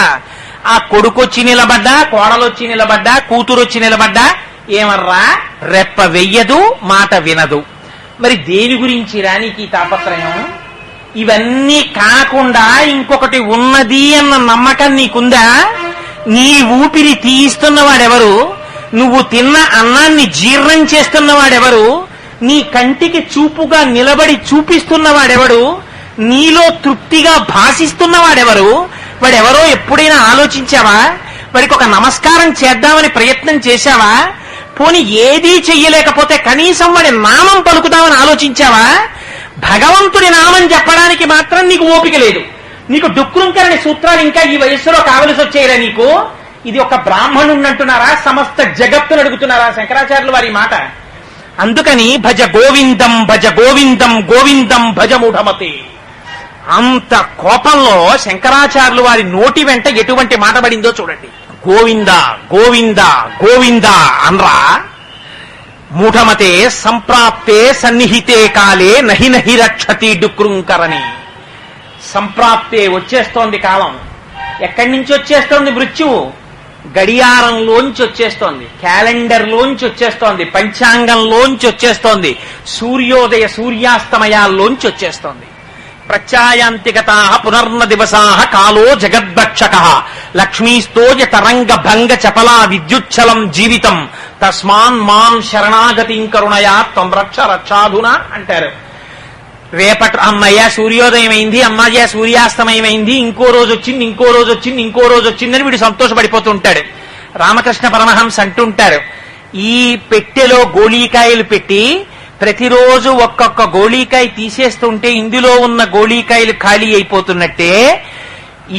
ఆ కొడుకొచ్చి నిలబడ్డా, కోడలొచ్చి నిలబడ్డా, కూతురొచ్చి నిలబడ్డా ఏమర్రా రెప్ప వెయ్యదు, మాట వినదు. మరి దేని గురించి రానికి తాపత్రయం? ఇవన్నీ కాకుండా ఇంకొకటి ఉన్నది అన్న నమ్మకం నీకుందా? నీ ఊపిరి తీయిస్తున్నవాడెవరు? నువ్వు తిన్న అన్నాన్ని జీర్ణం చేస్తున్నవాడెవరు? నీ కంటికి చూపుగా నిలబడి చూపిస్తున్నవాడెవడు? నీలో తృప్తిగా భాషిస్తున్నవాడెవరు? వాడెవరో ఎప్పుడైనా ఆలోచించావా? వాడికి ఒక నమస్కారం చేద్దామని ప్రయత్నం చేశావా? పోని ఏదీ చెయ్యలేకపోతే కనీసం వాడి నామం పలుకుదామని ఆలోచించావా? భగవంతుడి నామం చెప్పడానికి మాత్రం నీకు ఓపిక లేదు. నీకు డుక్రుంకరణి సూత్రాలు ఇంకా ఈ వయస్సులో కావలసి వచ్చేయరా నీకు? ఇది ఒక బ్రాహ్మణుణ్ణి అంటున్నారా? సమస్త జగత్తును అడుగుతున్నారా శంకరాచార్యులు వారి మాట? అందుకని భజ గోవిందం భజ గోవిందం గోవిందం భజ మూఢమతే. అంత కోపంలో శంకరాచార్యులు వారి నోటి వెంట ఎటువంటి మాట పడిందో చూడండి. గోవింద గోవింద గోవింద అన్రా మూఢమతే సంప్రాప్తే సన్నిహితే కాలే నహి నహి రక్షతి డుక్రుంకరణి. సంప్రాప్తే వచ్చేస్తోంది కాలం. ఎక్కడి నుంచి వచ్చేస్తోంది మృత్యువు? గడియారంలోంచి వచ్చేస్తోంది, క్యాలెండర్లోంచి వచ్చేస్తోంది, పంచాంగంలోంచి వచ్చేస్తోంది, సూర్యోదయ సూర్యాస్తమయాల్లోంచి వచ్చేస్తోంది. ప్రత్యాయాంతిగతా పునర్న దివసా కాలో జగద్భక్షక లక్ష్మీస్తోయ తరంగ భంగ చపలా విద్యుచ్చలం జీవితం తస్మాన్ మాం శరణాగతిం కరుణయా త్వం రక్ష రక్షాధునా అంటారు. రేపటి అమ్మయ్య సూర్యోదయం అయింది, అమ్మయ్య సూర్యాస్తమయమైంది, ఇంకో రోజు వచ్చింది, ఇంకో రోజు వచ్చింది, ఇంకో రోజు వచ్చిందని వీడు సంతోషపడిపోతూ ఉంటాడు. రామకృష్ణ పరమహంస అంటుంటారు, ఈ పెట్టెలో గోళీకాయలు పెట్టి ప్రతిరోజు ఒక్కొక్క గోళీకాయ తీసేస్తుంటే ఇందులో ఉన్న గోళీకాయలు ఖాళీ అయిపోతున్నట్టే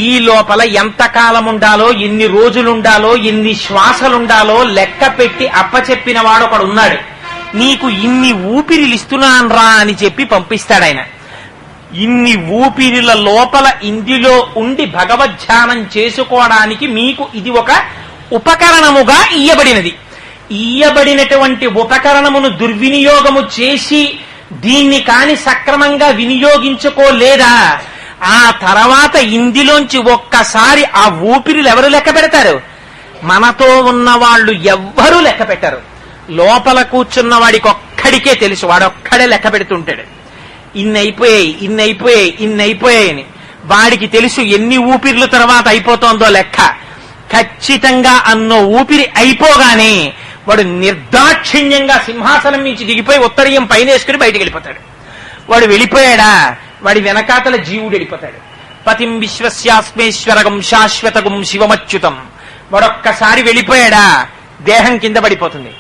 ఈ లోపల ఎంత కాలం ఉండాలో, ఎన్ని రోజులుండాలో, ఎన్ని శ్వాసలుండాలో లెక్క పెట్టి అప్పచెప్పిన వాడు ఒకడు ఉన్నాడు. నీకు ఇన్ని ఊపిరిలు ఇస్తున్నాన్రా అని చెప్పి పంపిస్తాడు ఆయన. ఇన్ని ఊపిరిల లోపల ఇందులో ఉండి భగవద్ధ్యానం చేసుకోవడానికి మీకు ఇది ఒక ఉపకరణముగా ఇయ్యబడినది. ఇయ్యబడినటువంటి ఉపకరణమును దుర్వినియోగము చేసి దీన్ని కాని సక్రమంగా వినియోగించుకోలేదా, ఆ తర్వాత ఇందులోంచి ఒక్కసారి ఆ ఊపిరిలు ఎవరు లెక్క పెడతారు? మనతో ఉన్న వాళ్ళు ఎవ్వరూ లెక్క పెట్టరు. లోపల కూర్చున్న వాడికి ఒక్కడికే తెలుసు, వాడొక్కడే లెక్క పెడుతుంటాడు. ఇన్నైపోయాయని వాడికి తెలుసు ఎన్ని ఊపిర్ల తర్వాత అయిపోతోందో లెక్క. ఖచ్చితంగా అన్నో ఊపిరి అయిపోగానే వాడు నిర్దాక్షిణ్యంగా సింహాసనం నుంచి దిగిపోయి ఉత్తరీయం పైన వేసుకుని బయటికి వెళ్ళిపోతాడు. వాడు వెళ్ళిపోయాడా, వాడి వెనకాతల జీవుడు వెళ్ళిపోతాడు. పతిం విశ్వస్యాస్మేశ్వరగం శాశ్వతగం శివమచ్యుతం. వాడొక్కసారి వెళ్ళిపోయాడా, దేహం కింద పడిపోతుంది.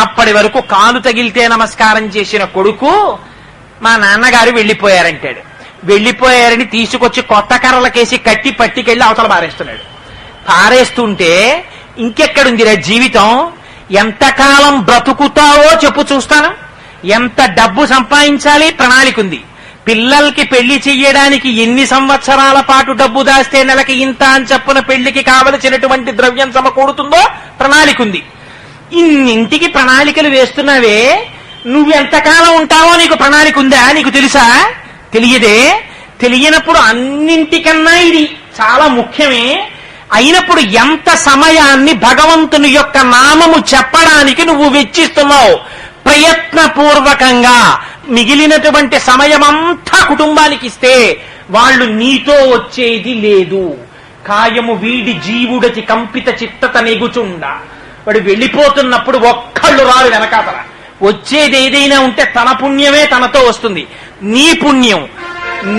అప్పటి వరకు కాలు తగిలితే నమస్కారం చేసిన కొడుకు మా నాన్నగారు వెళ్ళిపోయారంటాడు. వెళ్ళిపోయారని తీసుకొచ్చి కొత్త కర్రలకేసి కట్టి పట్టికెళ్ళి అవతల పారేస్తున్నాడు. పారేస్తుంటే ఇంకెక్కడుందిరా జీవితం? ఎంతకాలం బ్రతుకుతావో చెప్పు చూస్తాను. ఎంత డబ్బు సంపాదించాలి ప్రణాళిక ఉంది. పిల్లలకి పెళ్లి చెయ్యడానికి ఎన్ని సంవత్సరాల పాటు డబ్బు దాస్తే నెలకి ఇంత అని చెప్పున పెళ్లికి కావలసినటువంటి ద్రవ్యం సమకూడుతుందో ప్రణాళిక ఉంది. ఇన్నింటికి ప్రణాళికలు వేస్తున్నావే, నువ్వెంతకాలం ఉంటావో నీకు ప్రణాళిక ఉందా? నీకు తెలుసా? తెలియదే. తెలియనప్పుడు అన్నింటికన్నా ఇది చాలా ముఖ్యమే. అయినప్పుడు ఎంత సమయాన్ని భగవంతుని యొక్క నామము చెప్పడానికి నువ్వు వెచ్చిస్తున్నావు? ప్రయత్నపూర్వకంగా మిగిలినటువంటి సమయమంతా కుటుంబానికి ఇస్తే వాళ్ళు నీతో వచ్చేది లేదు. కాయము వీడి జీవుడతి కంపిత చిత్తత నెగుచుండ. వాడు వెళ్ళిపోతున్నప్పుడు ఒక్కళ్ళు రారు వెనకాతల. వచ్చేది ఏదైనా ఉంటే తన పుణ్యమే తనతో వస్తుంది. నీ పుణ్యం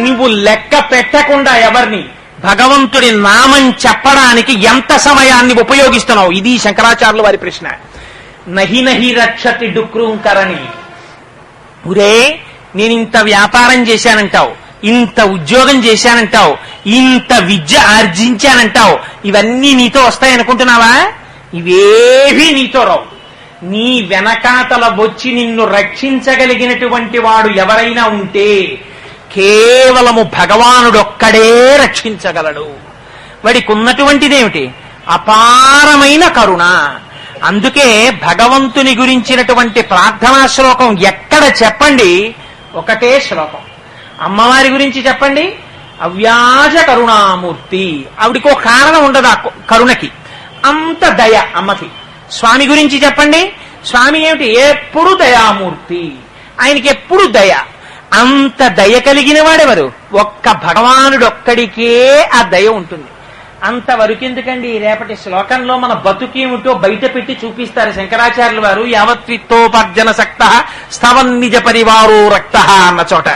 నువ్వు లెక్క పెట్టకుండా ఎవరిని భగవంతుడి నామం చెప్పడానికి ఎంత సమయాన్ని ఉపయోగిస్తున్నావు? ఇది శంకరాచార్యుల వారి ప్రశ్న. నహి నహి రక్షతి డుక్రూంకరణి. ఉరే, నేను ఇంత వ్యాపారం చేశానంటావు, ఇంత ఉద్యోగం చేశానంటావు, ఇంత విద్య ఆర్జించానంటావు, ఇవన్నీ నీతో వస్తాయనుకుంటున్నావా? ఇవేవీ నీతో రావు. నీ వెనకాతల వచ్చి నిన్ను రక్షించగలిగినటువంటి వాడు ఎవరైనా ఉంటే కేవలము భగవానుడొక్కడే రక్షించగలడు. వాడికి ఉన్నటువంటిదేమిటి? అపారమైన కరుణ. అందుకే భగవంతుని గురించినటువంటి ప్రార్థనా శ్లోకం ఎక్కడ చెప్పండి, ఒకటే శ్లోకం. అమ్మవారి గురించి చెప్పండి, అవ్యాజ కరుణామూర్తి. ఆవిడికో కారణం ఉండదు ఆ కరుణకి, అంత దయ అమ్మకి. స్వామి గురించి చెప్పండి, స్వామి ఏమిటి? ఎప్పుడు దయామూర్తి, ఆయనకి ఎప్పుడు దయ. అంత దయ కలిగిన వాడెవరు? ఒక్క భగవానుడొక్కడికే ఆ దయ ఉంటుంది. అంతవరకు ఎందుకండి? రేపటి శ్లోకంలో మన బతుకేమిటో బయట పెట్టి చూపిస్తారు శంకరాచార్యుల వారు. యావత్విత్తోపర్జన సక్త స్తవన్ నిజ పరివారో రక్త అన్న చోట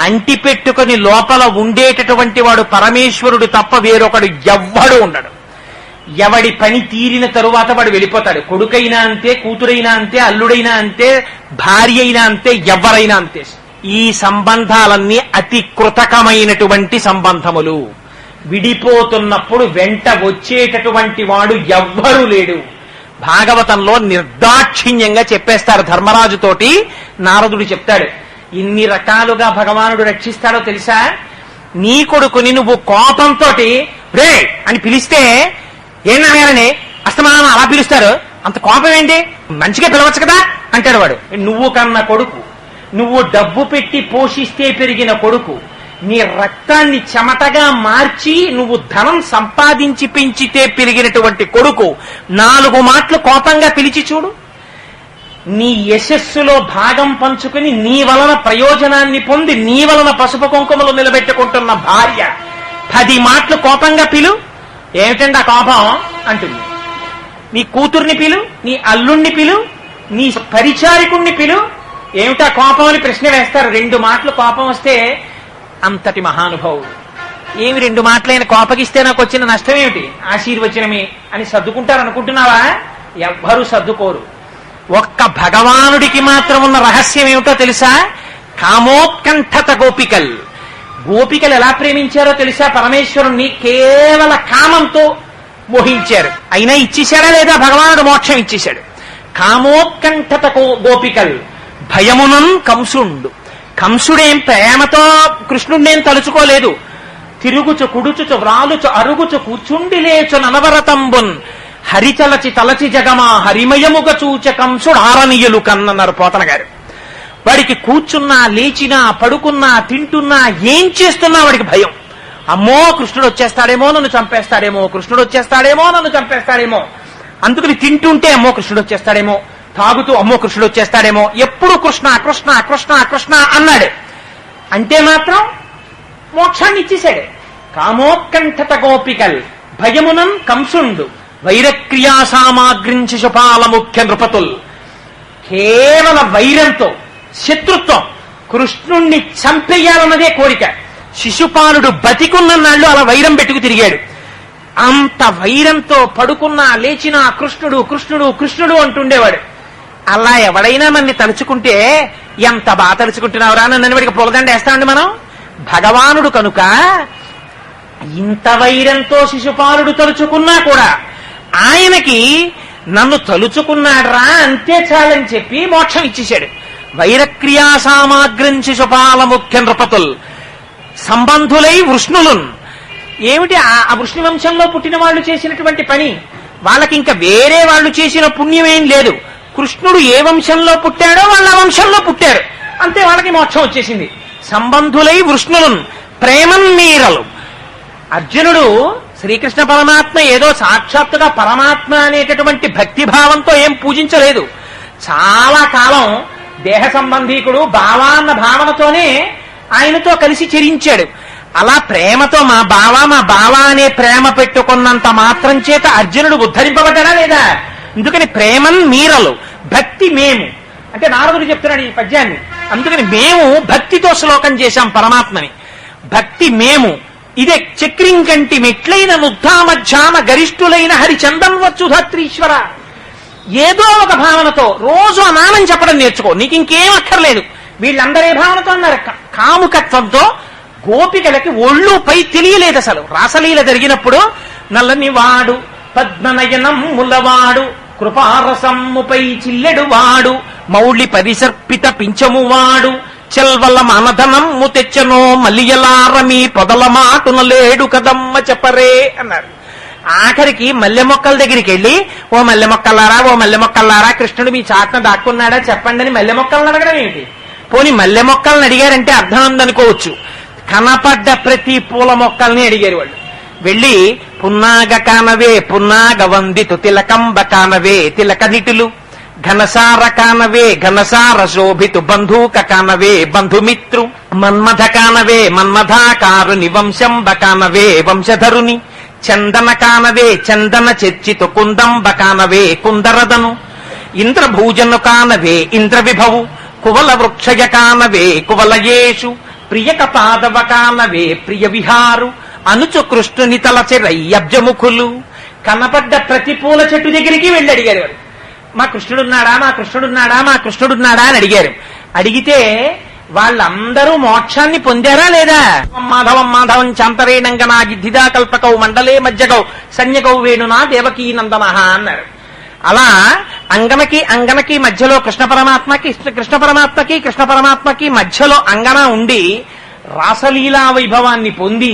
అంటి పెట్టుకుని లోపల ఉండేటటువంటి వాడు పరమేశ్వరుడు తప్ప వేరొకడు ఎవ్వడు ఉండడు. ఎవడి పని తీరిన తరువాత వాడు వెళ్ళిపోతాడు. కొడుకైనా అంతే, కూతురైనా అంతే, అల్లుడైనా అంతే, భార్య అయినా అంతే, ఎవరైనా అంతే. ఈ సంబంధాలన్నీ అతి కృతకమైనటువంటి సంబంధములు. విడిపోతున్నప్పుడు వెంట వచ్చేటటువంటి వాడు ఎవ్వరూ లేడు. భాగవతంలో నిర్దాక్షిణ్యంగా చెప్పేస్తారు. ధర్మరాజుతోటి నారదుడు చెప్తాడు, ఇన్ని రకాలుగా భగవానుడు రక్షిస్తాడో తెలుసా? నీ కొడుకుని నువ్వు కోపంతో రే అని పిలిస్తే ఏనాయనని అస్తమానం అలా పిలుస్తారు, అంత కోపం ఏంటి, మంచిగా పిలవచ్చు కదా అంటాడు వాడు. నువ్వు కన్న కొడుకు, నువ్వు డబ్బు పెట్టి పోషిస్తే పెరిగిన కొడుకు, నీ రక్తాన్ని చెమటగా మార్చి నువ్వు ధనం సంపాదించి పెంచితే పెరిగినటువంటి కొడుకు 4 మాటలు కోపంగా పిలిచి చూడు. నీ యశస్సులో భాగం పంచుకుని నీ వలన ప్రయోజనాన్ని పొంది నీ వలన పసుపు కుంకుమలు నిలబెట్టుకుంటున్న భార్య 10 మాటలు కోపంగా పిలు. ఏమిటండి ఆ కోపం అంటుంది. నీ కూతుర్ని పిలు, నీ అల్లుణ్ణి పిలు, నీ పరిచారికుణ్ణి పిలు. ఏమిటా కోపం అని ప్రశ్న వేస్తారు. 2 మాటలు కోపం వస్తే అంతటి మహానుభావుడు. ఏమి 2 మాటలైన కోపగిస్తే నాకు వచ్చిన నష్టం ఏమిటి, ఆశీర్వచనమే అని సర్దుకుంటారు అనుకుంటున్నావా? ఎవ్వరూ సర్దుకోరు. ఒక్క భగవానుడికి మాత్రం ఉన్న రహస్యం ఏమిటో తెలుసా? కామోత్కంఠత గోపికల్. గోపికలు ఎలా ప్రేమించారో తెలుసా? పరమేశ్వరుణ్ణి కేవల కామంతో మోహించారు. అయినా ఇచ్చేశాడా లేదా? భగవానుడు మోక్షం ఇచ్చేశాడు. కామోత్కంఠత గోపికల్ భయమునం కంసుండు. కంసుడేం ప్రేమతో కృష్ణుడినేం తలుచుకోలేదు. తిరుగుచు కుడుచుచు వ్రాలుచు అరుగుచు కూర్చుండి లేచు ననవరతంబున్ హరిచలచి తలచి జగమా హరిమయముగ చూచ కంసుడు ఆరనీయులు కన్నన్నారు పోతన గారు. వాడికి కూర్చున్నా, లేచినా, పడుకున్నా, తింటున్నా, ఏం చేస్తున్నా వాడికి భయం. అమ్మో కృష్ణుడు వచ్చేస్తాడేమో, నన్ను చంపేస్తాడేమో, కృష్ణుడు వచ్చేస్తాడేమో, నన్ను చంపేస్తాడేమో. అందుకని తింటుంటే అమ్మో కృష్ణుడు వచ్చేస్తాడేమో, తాగుతూ అమ్మో కృష్ణుడు వచ్చేస్తాడేమో, ఎప్పుడు కృష్ణ కృష్ణ కృష్ణ కృష్ణ అన్నాడు. అంటే మాత్రం మోక్షాన్ని ఇచ్చేశాడు. కామోత్కంఠత గోపికల్ భయమునం కంసుండు వైరక్రియా సామాగ్రించి శుపాల ముఖ్య నృపతుల్. కేవల వైరంతో, శత్రుత్వం, కృష్ణుణ్ణి చంపేయాలన్నదే కోరిక. శిశుపాలుడు బతికున్నన్నాళ్ళు అలా వైరం పెట్టుకు తిరిగాడు. అంత వైరంతో పడుకున్నా, లేచినా కృష్ణుడు కృష్ణుడు కృష్ణుడు అంటుండేవాడు. అలా ఎవడైనా మనని తలుచుకుంటే ఎంత బాగా తలుచుకుంటున్నావురా నన్ను వాడికి పొలదండ వేస్తామండి మనం. భగవానుడు కనుక ఇంత వైరంతో శిశుపాలుడు తలుచుకున్నా కూడా ఆయనకి నన్ను తలుచుకున్నాడ్రా అంతే చాలని చెప్పి మోక్షం ఇచ్చేశాడు. వైరక్రియా సామాగ్రం శిశుపాల ముఖ్య నృపతుల్ సంబంధులై వృష్ణులున్. ఏమిటి ఆ వృష్ణి వంశంలో పుట్టిన వాళ్ళు చేసినటువంటి పని? వాళ్ళకి ఇంకా వేరే వాళ్ళు చేసిన పుణ్యమేం లేదు. కృష్ణుడు ఏ వంశంలో పుట్టాడో వాళ్ళ వంశంలో పుట్టారు, అంతే వాళ్ళకి మోక్షం వచ్చేసింది. సంబంధులై వృష్ణులున్ ప్రేమన్మీరలు. అర్జునుడు శ్రీకృష్ణ పరమాత్మ ఏదో సాక్షాత్తుగా పరమాత్మ అనేటటువంటి భక్తిభావంతో ఏం పూజించలేదు. చాలా కాలం దేహ సంబంధీకుడు బావా అన్న భావనతోనే ఆయనతో కలిసి చెరించాడు. అలా ప్రేమతో మా బావ అనే ప్రేమ పెట్టుకున్నంత మాత్రం చేత అర్జునుడు ఉద్ధరింపబడ్డా లేదా? అందుకని ప్రేమన్ మీరలు భక్తి మేము అంటే నారదుడు చెప్తున్నాడు ఈ పద్యాన్ని. అందుకని మేము భక్తితో శ్లోకం చేశాం పరమాత్మని. భక్తి మేము ఇదే చక్రింకంటి మెట్లైన నుద్ధామధ్యాన గరిష్ఠులైన హరిచందన్ వచ్చుధత్రీశ్వర. ఏదో ఒక భావనతో రోజు ఆ నామం చెప్పడం నేర్చుకో, నీకు ఇంకేం అక్కర్లేదు. వీళ్ళందరే భావనతో అన్నారు. కాముకత్వంతో గోపికలకి ఒళ్ళు పై తెలియలేదు అసలు. రాసలీల జరిగినప్పుడు నల్లని వాడు పద్మనయనం ములవాడు కృపారసమ్ముపై చిల్లెడు వాడు మౌళి పరిసర్పిత పించమువాడు చెల్వల మానధనమ్ము తెచ్చనో మలియలారమి పొదల మాటున లేడు కదమ్మ చెప్పరే అన్నారు. ఆఖరికి మల్లె మొక్కల దగ్గరికి వెళ్ళి ఓ మల్లె మొక్కలారా కృష్ణుడు మీ చాట్న దాక్కున్నాడా చెప్పండి అని మల్లె మొక్కలను అడగడం ఏమిటి? పోనీ మల్లె మొక్కలను అడిగారంటే అర్థం ఉందనుకోవచ్చు. కనపడ్డ ప్రతి పూల మొక్కల్ని అడిగారు వాళ్ళు. వెళ్ళి పున్నాగ కానవే పున్నాగ వందితు తిలకంబ కానవే తిలక నిటులు ఘనసార కానవే ఘనసార శోభితు బంధూక కానవే బంధుమిత్రు మన్మథ కానవే మన్మథాకారుని వంశంబ కానవే వంశధరుని చందన కానవే చందన చర్చితు కుందంబ కానవే కుందరదను ఇంద్రభూజను కానవే ఇంద్ర విభవు కువల వృక్షయ కానవే కువలయేషు ప్రియక పాదవ కానవే ప్రియ విహారు అనుచు కృష్ణుని తలచెరయ్యబ్జముఖులు. కనపడ్డ ప్రతి పూల చెట్టు దగ్గరికి వెళ్ళి అడిగారు వారు. మా కృష్ణుడున్నాడా మా కృష్ణుడున్నాడా మా కృష్ణుడున్నాడా అని అడిగారు. అడిగితే వాళ్ళందరూ మోక్షాన్ని పొందారా లేదా? మాధవం మాధవం చాంతరేణంగనా గిద్ధిదా కల్పకౌ మండలే మధ్యగౌ సన్యగౌ వేణునా దేవకీ నందనః అన్నారు. అలా అంగనకి మధ్యలో కృష్ణ పరమాత్మకి మధ్యలో అంగన ఉండి రాసలీలా వైభవాన్ని పొంది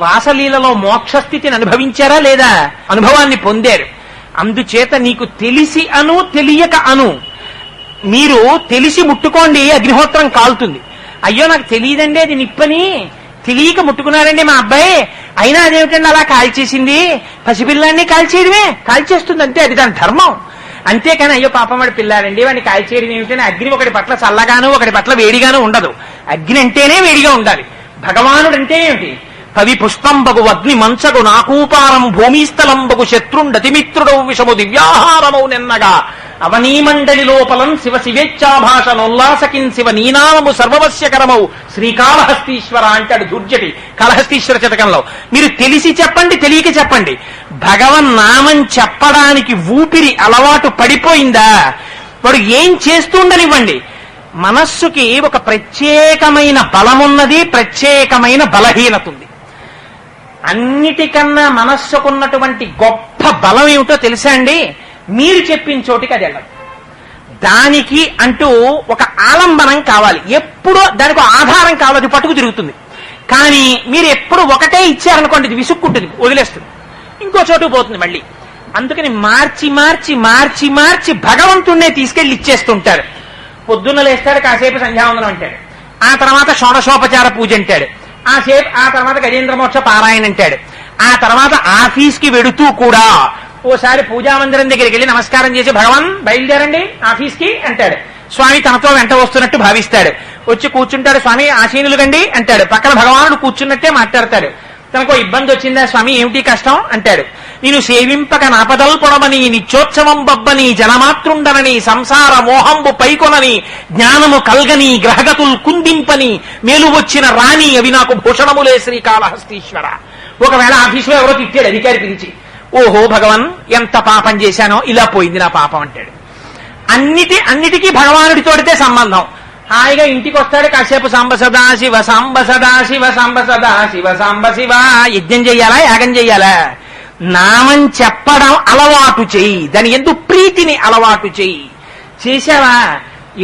రాసలీలలో మోక్షస్థితిని అనుభవించారా లేదా? అనుభవాన్ని పొందారు. అందుచేత నీకు తెలిసి అను తెలియక అను, మీరు తెలిసి ముట్టుకోండి అగ్నిహోత్రం కాలుతుంది. అయ్యో నాకు తెలియదండి అది నిప్పని, తెలియక ముట్టుకున్నారండి మా అబ్బాయి, అయినా అదేమిటండి అలా కాల్చేసింది, పసిపిల్లాన్ని కాల్చేయడమే, కాల్చేస్తుంది అంతే, అది దాని ధర్మం. అంతేకాని అయ్యో పాపం వాడి పిల్లాడండి వాడిని కాల్చేయడం ఏమిటని అగ్ని ఒకటి పట్ల చల్లగాను ఒకటి పట్ల వేడిగాను ఉండదు. అగ్ని అంటేనే వేడిగా ఉండాలి. భగవానుడు అంటే ఏమిటి? పవి పుష్పంబగు అగ్ని మంచగు నాకూపారం భూమిస్థలంబగు శత్రుండతిమిత్రుడౌ విషము దివ్యాహారమౌ నిన్నగా అవనీమండలి లోపలం శివ శివేచ్ఛాభాషణోల్లాసకిన్ శివ నీనామము సర్వవశ్యకరమౌ శ్రీకాళహస్తీశ్వర అంటాడు దుర్జటి కాళహస్తీశ్వర శతకంలో. మీరు తెలిసి చెప్పండి తెలియక చెప్పండి, భగవన్నామం చెప్పడానికి ఊపిరి అలవాటు పడిపోయిందా వాడు ఏం చేస్తుండనివ్వండి. మనస్సుకి ఒక ప్రత్యేకమైన బలమున్నది, ప్రత్యేకమైన బలహీనత ఉంది. అన్నిటికన్నా మనస్సుకున్నటువంటి గొప్ప బలం ఏమిటో తెలుసా అండి? మీరు చెప్పిన చోటికి అది వెళ్ళదు. దానికి అంటూ ఒక ఆలంబనం కావాలి, ఎప్పుడో దానికి ఆధారం కావాలి, అది పట్టుకు తిరుగుతుంది. కానీ మీరు ఎప్పుడు ఒకటే ఇచ్చారనుకోండి, ఇది విసుక్కుంటుంది, వదిలేస్తుంది, ఇంకో చోటు పోతుంది మళ్ళీ. అందుకని మార్చి మార్చి మార్చి మార్చి భగవంతుణ్ణే తీసుకెళ్లి ఇచ్చేస్తుంటారు. పొద్దున్న లేస్తాడు, కాసేపు సంధ్యావందనం అంటాడు, ఆ తర్వాత షోడశోపచార పూజ అంటాడు, ఆ తర్వాత గజేంద్ర మోక్ష పారాయణ అంటాడు, ఆ తర్వాత ఆఫీస్కి వెడుతూ కూడా ఓసారి పూజామందిరం దగ్గరికి వెళ్ళి నమస్కారం చేసి భగవాన్ బయలుదేరండి ఆఫీస్కి అంటాడు. స్వామి తనతో వెంట వస్తున్నట్టు భావిస్తాడు, వచ్చి కూర్చుంటాడు, స్వామి ఆశీనులు గండి అంటాడు, పక్కన భగవానుడు కూర్చున్నట్టే మాట్లాడతాడు. తనకు ఇబ్బంది వచ్చిందా, స్వామి ఏమిటి కష్టం అంటాడు. నేను సేవింపక నాపదల్పొడమని నిత్యోత్సవం బబ్బని జనమాతృండనని సంసార మోహంబు పైకొనని జ్ఞానము కల్గని గ్రహగతుల్ కుందింపని మేలు వచ్చిన రాణి అవి నాకు భూషణములే శ్రీకాళహస్తీశ్వర. ఒకవేళ ఆఫీసులో ఎవరో తిట్టాడు అధికారి పిలిచి, ఓహో భగవాన్ ఎంత పాపం చేశానో, ఇలా పోయింది నా పాపం అంటాడు. అన్నిటికీ భగవానుడితోడితే సంబంధం. హాయిగా ఇంటికి వస్తాడు, కాసేపు సాంబ సదా శివ సాంబ సదా శివ సాంబ సదా శివ సాంబ శివ. యజ్ఞం చెయ్యాలా, యాగం చెయ్యాలా? నామం చెప్పడం అలవాటు చెయ్యి, దాని ఎందుకు ప్రీతిని అలవాటు చెయ్యి. చేశావా,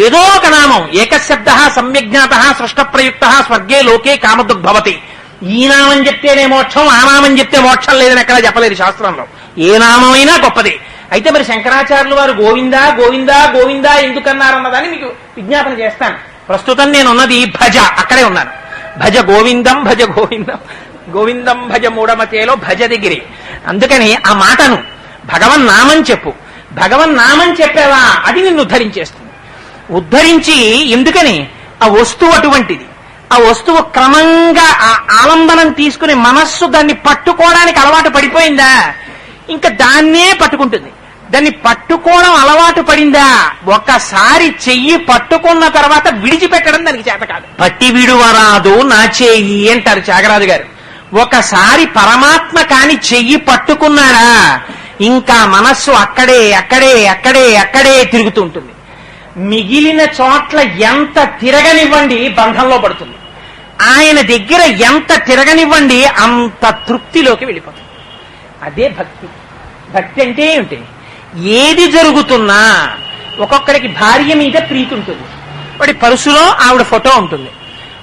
ఏదో ఒక నామం, ఏకశబ్ద సమ్యజ్ఞాత సృష్ట ప్రయుక్త స్వర్గే లోకే కామదుగ్భవతి. ఈ నామం చెప్తేనే మోక్షం, ఆ నామం చెప్తే మోక్షం లేదని ఎక్కడా చెప్పలేదు శాస్త్రంలో. ఏ నామమైనా గొప్పదే. అయితే మరి శంకరాచార్యులు వారు గోవిందా గోవిందా గోవిందా ఎందుకన్నారన్నదాన్ని మీకు విజ్ఞాపన చేస్తాను. ప్రస్తుతం నేనున్నది భజ, అక్కడే ఉన్నాను. భజ గోవిందం భజ గోవిందం గోవిందం భజ మూఢమతేలో భజ దగ్గరే. అందుకని ఆ మాటను భగవన్ నామం చెప్పు, భగవన్ నామం చెప్పావా అది నిన్ను ఉద్ధరించేస్తుంది. ఉద్ధరించి ఎందుకని ఆ వస్తువు అటువంటిది, ఆ వస్తువు క్రమంగా ఆ ఆలంబనం తీసుకుని మనస్సు దాన్ని పట్టుకోవడానికి అలవాటు పడిపోయిందా, ఇంకా దాన్నే పట్టుకుంటుంది. దాన్ని పట్టుకోవడం అలవాటు పడిందా, ఒకసారి చెయ్యి పట్టుకున్న తర్వాత విడిచిపెట్టడం దానికి చేత కాదు. పట్టి విడువరాదు నా చెయ్యి అంటారు త్యాగరాజు గారు. ఒకసారి పరమాత్మ కాని చెయ్యి పట్టుకున్నారా ఇంకా మనస్సు అక్కడే అక్కడే అక్కడే అక్కడే తిరుగుతూ ఉంటుంది. మిగిలిన చోట్ల ఎంత తిరగనివ్వండి బంధంలో పడుతుంది. ఆయన దగ్గర ఎంత తిరగనివ్వండి అంత తృప్తిలోకి వెళ్ళిపోతుంది. అదే భక్తి. భక్తి అంటే ఏమిటి, ఏది జరుగుతున్నా ఒక్కొక్కడికి భార్య మీద ప్రీతి ఉంటుంది, వాడి పరుసులో ఆవిడ ఫోటో ఉంటుంది,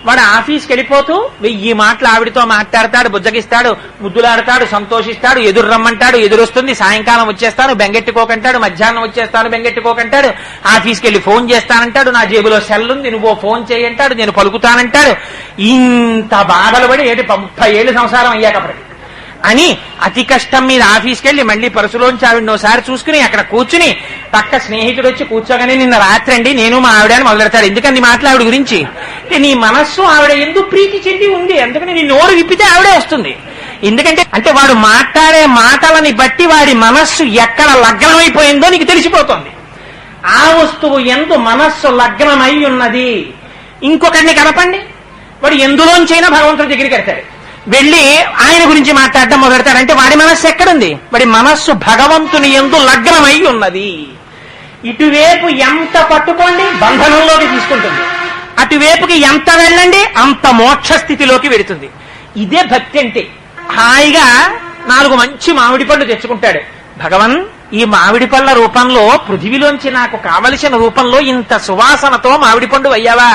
వాడు ఆఫీస్కి వెళ్ళిపోతూ 1000 మాటలు ఆవిడతో మాట్లాడతాడు, బుజ్జగిస్తాడు, ముద్దులాడతాడు, సంతోషిస్తాడు, ఎదురు రమ్మంటాడు, ఎదురొస్తుంది, సాయంకాలం వచ్చేస్తాను బెంగెట్టుకోకంటాడు, మధ్యాహ్నం వచ్చేస్తాను బెంగెట్టుకోకంటాడు, ఆఫీస్కి వెళ్ళి ఫోన్ చేస్తానంటాడు, నా జేబులో సెల్ ఉంది నువ్వు ఫోన్ చేయంటాడు, నేను పలుకుతానంటాడు. ఇంత బాధలు పడి 30 ఏళ్ళు సంసారం అయ్యాకప్పటికి అని అతి కష్టం మీద ఆఫీస్కి వెళ్ళి మళ్ళీ పరుసులోంచి ఆవిడనోసారి చూసుకుని అక్కడ కూర్చుని పక్క స్నేహితుడు వచ్చి కూర్చోగానే నిన్న రాత్రి అండి నేను మా ఆవిడ అని మొదలెడతాడు. ఎందుకని మాటలు ఆవిడ గురించి, నీ మనస్సు ఆవిడ ఎందుకు ప్రీతి చెంది ఉంది, అందుకని నీ నోరు విప్పితే ఆవిడే వస్తుంది. ఎందుకంటే వాడు మాట్లాడే మాటలని బట్టి వాడి మనస్సు ఎక్కడ లగ్నమైపోయిందో నీకు తెలిసిపోతుంది. ఆ వస్తువు ఎందు మనస్సు లగ్నమై ఉన్నది. ఇంకొకరిని కలపండి, వాడు ఎందులోంచైనా భగవంతుడి దగ్గరికి వెళ్తాడు, వెళ్ళి ఆయన గురించి మాట్లాడడం మొదలెడతాడు. అంటే వాడి మనస్సు ఎక్కడుంది, వాడి మనస్సు భగవంతుని యందు లగ్నమై ఉన్నది. ఇటువైపు ఎంత పట్టుకోండి బంధనంలోకి తీసుకుంటుంది, అటువైపుకి ఎంత వెళ్ళండి అంత మోక్ష స్థితిలోకి వెడుతుంది. ఇదే భక్తి అంటే. హాయిగా 4 మంచి మామిడి పళ్ళు తెచ్చుకుంటాడు. భగవన్ ఈ మామిడి పళ్ళ రూపంలో పృథివిలోంచి నాకు కావలసిన రూపంలో ఇంత సువాసనతో మామిడి పండు అయ్యావా,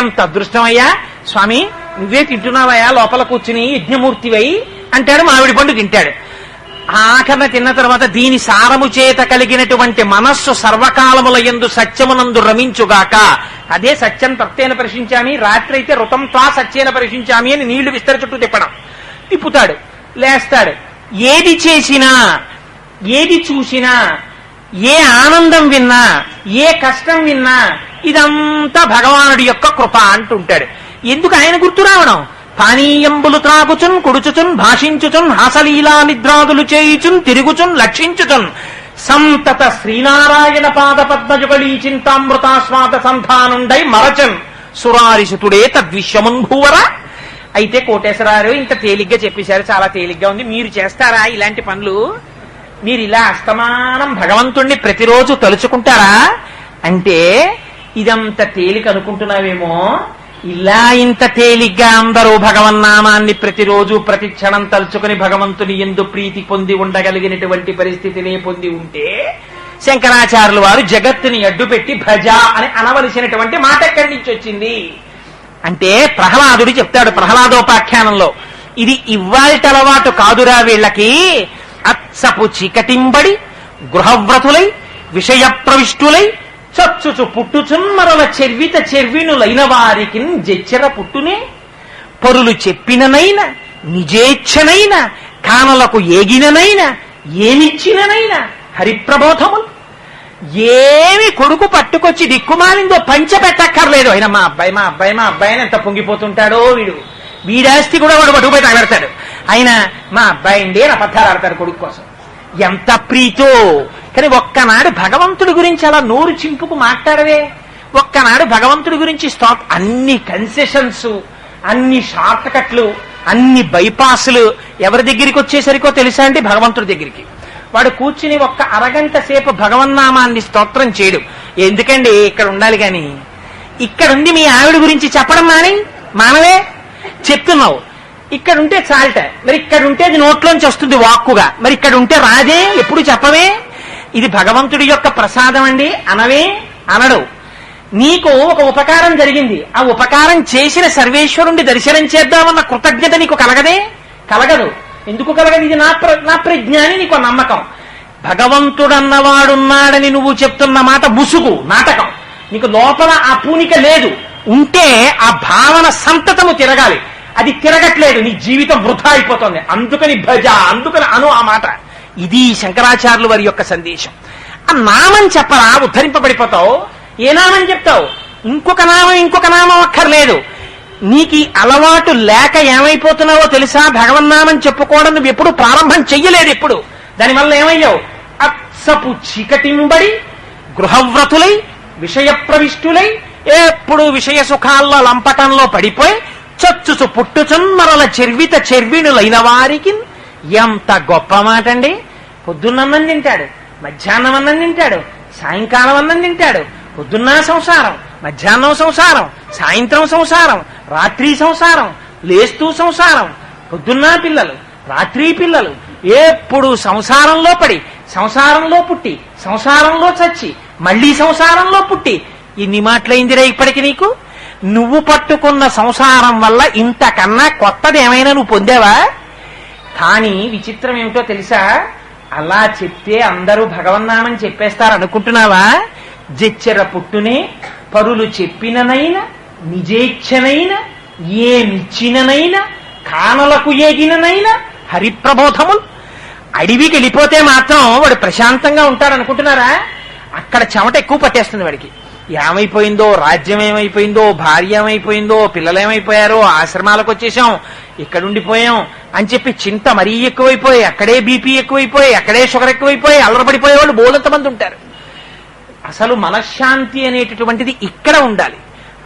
ఎంత అదృష్టమయ్యా స్వామి, నువ్వే తింటున్నావయ్యా లోపల కూర్చుని యజ్ఞమూర్తివై అంటాడు. మామిడి పండు తింటాడు. ఆఖరణ తిన్న తర్వాత దీని సారము చేత కలిగినటువంటి మనస్సు సర్వకాలముల యందు సత్యమునందు రమించుగాక. అదే సత్యం తత్తేన పరిశించామి, రాత్రి అయితే ఋతం త్వా సత్యేన పరిశించామి అని నీళ్లు విస్తరి చుట్టూ తిప్పుతాడు, లేస్తాడు. ఏది చేసినా ఏది చూసినా ఏ ఆనందం విన్నా ఏ కష్టం విన్నా ఇదంతా భగవానుడి యొక్క కృప అంటుంటాడు. ఎందుకు ఆయన గుర్తు రావడం, పానీయంబులు త్రాగుచున్ కుడుచుచున్ భాషించుచున్ హాసలీలా నిద్రాదులు చేయుచున్ తిరుగుచున్ లక్షించుచున్ సంతత శ్రీనారాయణ పాద పద్మజుగళీ చింతామృతాస్వాద సంధానుండై మరచన్ సురారిసుతుడే తద్విశ్వమున్ భూవర. అయితే కోటేశ్వరారు ఇంత తేలిగ్గా చెప్పేశారు, చాలా తేలిగ్గా ఉంది. మీరు చేస్తారా ఇలాంటి పనులు? మీరు ఇలా అస్తమానం భగవంతుణ్ణి ప్రతిరోజు తలుచుకుంటారా అంటే ఇదంత తేలిక అనుకుంటున్నావేమో. ఇలా ఇంత తేలిగ్గా అందరూ భగవన్నామాన్ని ప్రతిరోజు ప్రతి క్షణం తలుచుకుని భగవంతుని యందు ప్రీతి పొంది ఉండగలిగినటువంటి పరిస్థితిని పొంది ఉంటే శంకరాచార్యులు వారు జగత్తుని అడ్డుపెట్టి భజ అని అనవలసినటువంటి మాట ఎక్కడి నుంచి వచ్చింది అంటే ప్రహ్లాదుడు చెప్తాడు ప్రహ్లాదోపాఖ్యానంలో, ఇది ఇవ్వాల్టి అలవాటు కాదురా వీళ్ళకి, అత్సపు చీకటింబడి గృహవ్రతులై విషయ ప్రవిష్టులై చచ్చుచు పుట్టుచున్మరల చెర్విత చెర్వినులైన వారికి జెచ్చెర పుట్టునే, పరులు చెప్పిననైన నిజేచ్ఛనైన కానలకు ఏగిననైన ఏమిచ్చిననైనా హరిప్రబోధములు. ఏమి కొడుకు పట్టుకొచ్చి దిక్కుమాలిందో పంచపెట్టక్కర్లేదు. అయినా మా అబ్బాయి మా అబ్బాయి మా అబ్బాయి అని ఎంత పొంగిపోతుంటాడో వీడాస్తి కూడా వాడు పట్టుకుపోయి తగలెడతాడు. ఆయన మా అబ్బాయి అండి అని అబద్ధాలు ఆడతాడు కొడుకు కోసం. ఎంత ప్రీతో. కానీ ఒక్కనాడు భగవంతుడి గురించి అలా నోరు చింపుకు మాట్లాడవే, ఒక్కనాడు భగవంతుడి గురించి అన్ని కన్సెషన్స్, అన్ని షార్ట్ కట్లు, అన్ని బైపాసులు ఎవరి దగ్గరికి వచ్చేసరికో తెలుసా అండి? భగవంతుడి దగ్గరికి. వాడు కూర్చుని ఒక్క అరగంట సేపు భగవన్నామాన్ని స్తోత్రం చేయడు. ఎందుకండి ఇక్కడ ఉండాలి గాని, ఇక్కడుండి మీ ఆవిడ గురించి చెప్పడం మానవే చెప్తున్నావు. ఇక్కడ ఉంటే చాలట, మరి ఇక్కడ ఉంటే అది నోట్లోంచి వస్తుంది వాక్కుగా, మరి ఇక్కడ ఉంటే రాదే, ఎప్పుడు చెప్పవే. ఇది భగవంతుడి యొక్క ప్రసాదం అండి అనవే, అనడు. నీకు ఒక ఉపకారం జరిగింది, ఆ ఉపకారం చేసిన సర్వేశ్వరుణ్ణి దర్శనం చేద్దామన్న కృతజ్ఞత నీకు కలగదే? కలగదు. ఎందుకు కలగదు? ఇది నా ప్రజ్ఞ అని నీకు నమ్మకం. భగవంతుడన్నవాడున్నాడని నువ్వు చెప్తున్న మాట ముసుగు, నాటకం. నీకు లోపల ఆ పూనిక లేదు. ఉంటే ఆ భావన సంతతము తిరగాలి. అది తిరగట్లేదు, నీ జీవితం వృధా అయిపోతుంది. అందుకని భజ, అందుకని అను ఆ మాట. ఇది శంకరాచార్యుల వారి యొక్క సందేశం. ఆ నామం చెప్పరా, ఉద్ధరింపబడిపోతావు. ఏ నామం చెప్తావు? ఇంకొక నామం అక్కర్లేదు. నీకు అలవాటు లేక ఏమైపోతున్నావో తెలుసా? భగవన్నామం చెప్పుకోవడం నువ్వు ఎప్పుడు ప్రారంభం చెయ్యలేదు. ఎప్పుడు దానివల్ల ఏమయ్యావు? అత్సపు చీకటింబడి గృహవ్రతులై విషయ ప్రవిష్టులై ఎప్పుడు విషయ సుఖాల్లో లంపటంలో పడిపోయి చచ్చుచు పుట్టుచున్మరల చెర్విత చెర్విణులైన వారికి. ఎంత గొప్ప మాట అండి. పొద్దున్నన్నం తింటాడు, మధ్యాహ్నం అన్నం తింటాడు, సాయంకాలం అన్నం తింటాడు. పొద్దున్న సంసారం, మధ్యాహ్నం సంసారం, సాయంత్రం సంసారం, రాత్రి సంసారం, లేస్తూ సంసారం, పొద్దున్న పిల్లలు, రాత్రి పిల్లలు, ఎప్పుడు సంసారంలో పడి, సంసారంలో పుట్టి, సంసారంలో చచ్చి, మళ్లీ సంసారంలో పుట్టి. ఇన్ని మాటలైందిరా ఇప్పటికి నీకు? నువ్వు పట్టుకున్న సంసారం వల్ల ఇంతకన్నా కొత్తది ఏమైనా నువ్వు పొందావా? కానీ విచిత్రం ఏమిటో తెలుసా? అలా చెప్తే అందరూ భగవన్నామం చెప్పేస్తారు అనుకుంటున్నావా? జెచ్చెర పుట్టునే, పరులు చెప్పిననైనా నిజేచ్ఛనైనా ఏమిచ్చిననైనా కానలకు ఏగిననైనా హరిప్రబోధములు. అడవికి వెళ్ళిపోతే మాత్రం వాడు ప్రశాంతంగా ఉంటాడనుకుంటున్నారా? అక్కడ చెమట ఎక్కువ పట్టేస్తుంది వాడికి. ఏమైపోయిందో, రాజ్యం ఏమైపోయిందో, భార్య ఏమైపోయిందో, పిల్లలు ఏమైపోయారో, ఆశ్రమాలకు వచ్చేసాం, ఇక్కడుండిపోయాం అని చెప్పి చింత మరీ ఎక్కువైపోయి, అక్కడే బీపీ ఎక్కువైపోయి, అక్కడే షుగర్ ఎక్కువైపోయి అల్లరపడిపోయే వాళ్ళు బోలంతమంది ఉంటారు. అసలు మనశ్శాంతి అనేటటువంటిది ఇక్కడ ఉండాలి.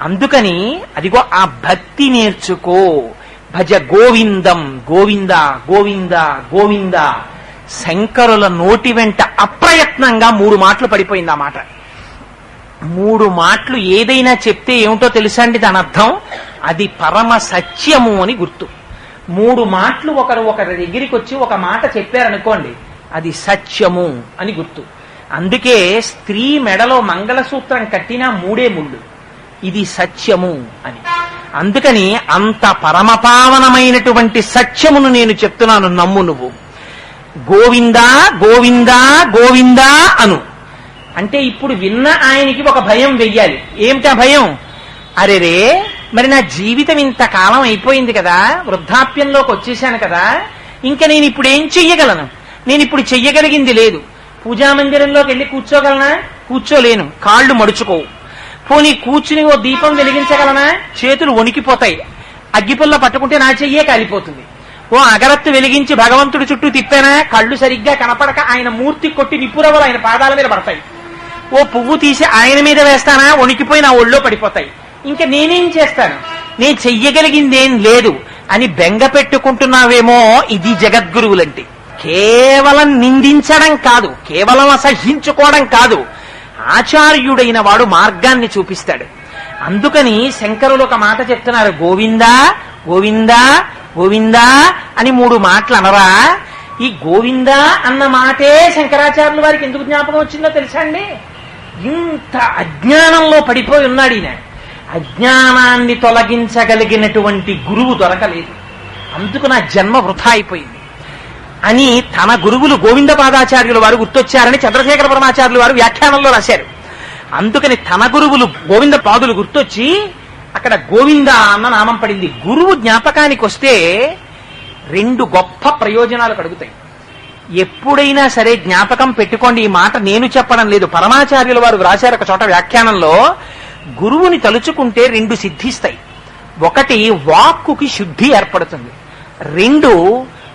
అందుకని అదిగో ఆ భక్తి నేర్చుకో. భజ గోవిందం, గోవింద గోవింద గోవింద. శంకరుల నోటి వెంట అప్రయత్నంగా 3 మాటలు పడిపోయింది. ఆ మాట 3 మాటలు ఏదైనా చెప్తే ఏమిటో తెలుసా అండి దాని అర్థం? అది పరమ సత్యము అని గుర్తు. 3 మాటలు ఒకరి దగ్గరికి వచ్చి ఒక మాట చెప్పారనుకోండి, అది సత్యము అని గుర్తు. అందుకే స్త్రీ మెడలో మంగళసూత్రం కట్టినా 3 ముళ్ళు, ఇది సత్యము అని. అందుకని అంత పరమపావనమైనటువంటి సత్యమును నేను చెప్తున్నాను, నమ్ము నువ్వు. గోవిందా గోవిందా గోవిందా అను. అంటే ఇప్పుడు విన్న ఆయనకి ఒక భయం వెయ్యాలి. ఏమిటా భయం? అరెరే, మరి నా జీవితం ఇంతకాలం అయిపోయింది కదా, వృద్ధాప్యంలోకి వచ్చేసాను కదా, ఇంకా నేను ఇప్పుడు ఏం చెయ్యగలను? నేను ఇప్పుడు చెయ్యగలిగింది లేదు. పూజామందిరంలోకి వెళ్ళి కూర్చోగలనా? కూర్చోలేను, కాళ్ళు మడుచుకోవు. పోనీ కూర్చుని ఓ దీపం వెలిగించగలనా? చేతులు వణికిపోతాయి. అగ్గిపుల్ల పట్టుకుంటే నా చెయ్యే కాలిపోతుంది. ఓ అగరత్తు వెలిగించి భగవంతుడి చుట్టూ తిప్పానా? కళ్ళు సరిగ్గా కనపడక ఆయన మూర్తి కొట్టి నిప్పురవలు ఆయన పాదాల మీద పడతాయి. ఓ పువ్వు తీసి ఆయన మీద వేస్తానా? వణికిపోయి నా ఒళ్ళో పడిపోతాయి. ఇంకా నేనేం చేస్తాను? నేను చెయ్యగలిగిందేం లేదు అని బెంగ పెట్టుకుంటున్నావేమో. ఇది జగద్గురువులంటే. కేవలం నిందించడం కాదు, కేవలం అసహించుకోవడం కాదు, ఆచార్యుడైన వాడు మార్గాన్ని చూపిస్తాడు. అందుకని శంకరులు ఒక మాట చెప్తున్నారు, గోవిందా గోవిందా గోవిందా అని 3 మాటలు అనరా. ఈ గోవింద అన్న మాటే శంకరాచార్యుల వారికి ఎందుకు జ్ఞాపకం వచ్చిందో తెలుసా అండి? ఇంత అజ్ఞానంలో పడిపోయి ఉన్నాడు ఈయన. అజ్ఞానాన్ని తొలగించగలిగినటువంటి గురువు దొరకలేదు, అందుకు నా జన్మ వృథా అయిపోయింది అని తన గురువులు గోవింద పాదాచార్యుల వారు గుర్తొచ్చారని చంద్రశేఖర పరమాచార్యుల వారు వ్యాఖ్యానంలో రాశారు. అందుకని తన గురువులు గోవింద పాదులు గుర్తొచ్చి అక్కడ గోవింద అన్న నామం పడింది. గురువు జ్ఞాపకానికి వస్తే రెండు గొప్ప ప్రయోజనాలు కలుగుతాయి. ఎప్పుడైనా సరే జ్ఞాపకం పెట్టుకోండి, ఈ మాట నేను చెప్పడం లేదు, పరమాచార్యుల వారు వ్రాశారు ఒక చోట వ్యాఖ్యానంలో. గురువుని తలుచుకుంటే రెండు సిద్ధిస్తాయి. ఒకటి వాక్కుకి శుద్ధి ఏర్పడుతుంది, రెండు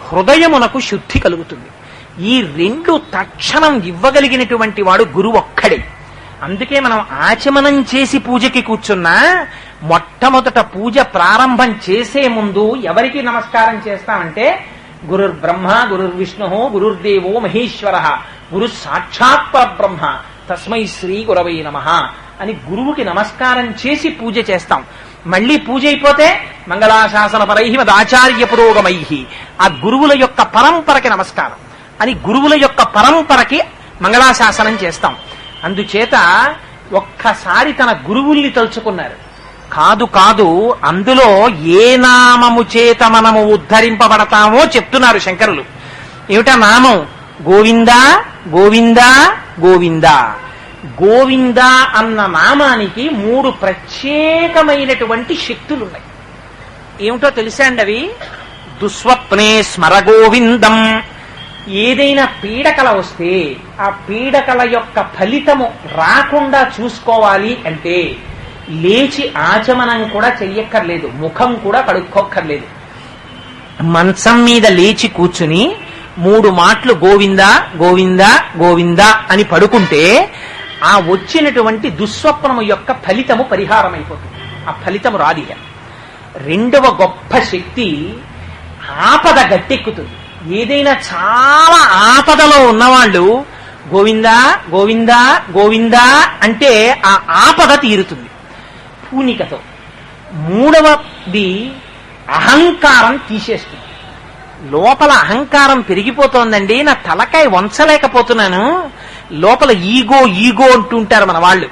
హృదయమునకు శుద్ధి కలుగుతుంది. ఈ రెండు తక్షణం ఇవ్వగలిగినటువంటి వాడు గురువు ఒక్కడే. అందుకే మనం ఆచమనం చేసి పూజకి కూర్చున్నా మొట్టమొదట పూజ ప్రారంభం చేసే ముందు ఎవరికి నమస్కారం చేస్తామంటే గురుర్ బ్రహ్మ గురుర్ విష్ణు గురుర్దేవో మహేశ్వర గురు సాక్షాత్ పరబ్రహ్మ తస్మై శ్రీ గురవై నమః అని గురువుకి నమస్కారం చేసి పూజ చేస్తాం. మళ్లీ పూజ అయిపోతే మంగళాశాసన పరై మదాచార్య పురోగమై, ఆ గురువుల యొక్క పరంపరకి నమస్కారం అని గురువుల యొక్క పరంపరకి మంగళాశాసనం చేస్తాం. అందుచేత ఒక్కసారి తన గురువుల్ని తలుచుకున్నారు. కాదు కాదు, అందులో ఏ నామము చేత మనము ఉద్ధరింపబడతామో చెప్తున్నారు శంకరులు. ఏమిటా నామం? గోవిందా గోవిందా గోవిందా. గోవింద అన్న నామానికి మూడు ప్రత్యేకమైనటువంటి శక్తులున్నాయి. ఏమిటో తెలుసా అండి అవి? దుస్వప్నే స్మర గోవిందం. ఏదైనా పీడకల వస్తే ఆ పీడకల యొక్క ఫలితము రాకుండా చూసుకోవాలి అంటే లేచి ఆచమనం కూడా చెయ్యక్కర్లేదు, ముఖం కూడా కడుక్కోక్కర్లేదు. మంచం మీద లేచి కూర్చుని 3 మాటలు గోవిందా గోవిందా గోవిందా అని పడుకుంటే ఆ వచ్చినటువంటి దుస్వప్నము యొక్క ఫలితము పరిహారం అయిపోతుంది. ఆ ఫలితము రాదిగ. రెండవ గొప్ప శక్తి ఆపద గట్టెక్కుతుంది. ఏదైనా చాలా ఆపదలో ఉన్నవాళ్ళు గోవిందా గోవిందా గోవిందా అంటే ఆ ఆపద తీరుతుంది పూనికతో. మూడవది అహంకారం తీసేస్తుంది. లోపల అహంకారం పెరిగిపోతోందండి, నా తలకాయ వంచలేకపోతున్నాను, లోపల ఈగో ఈగో అంటుంటారు మన వాళ్ళు.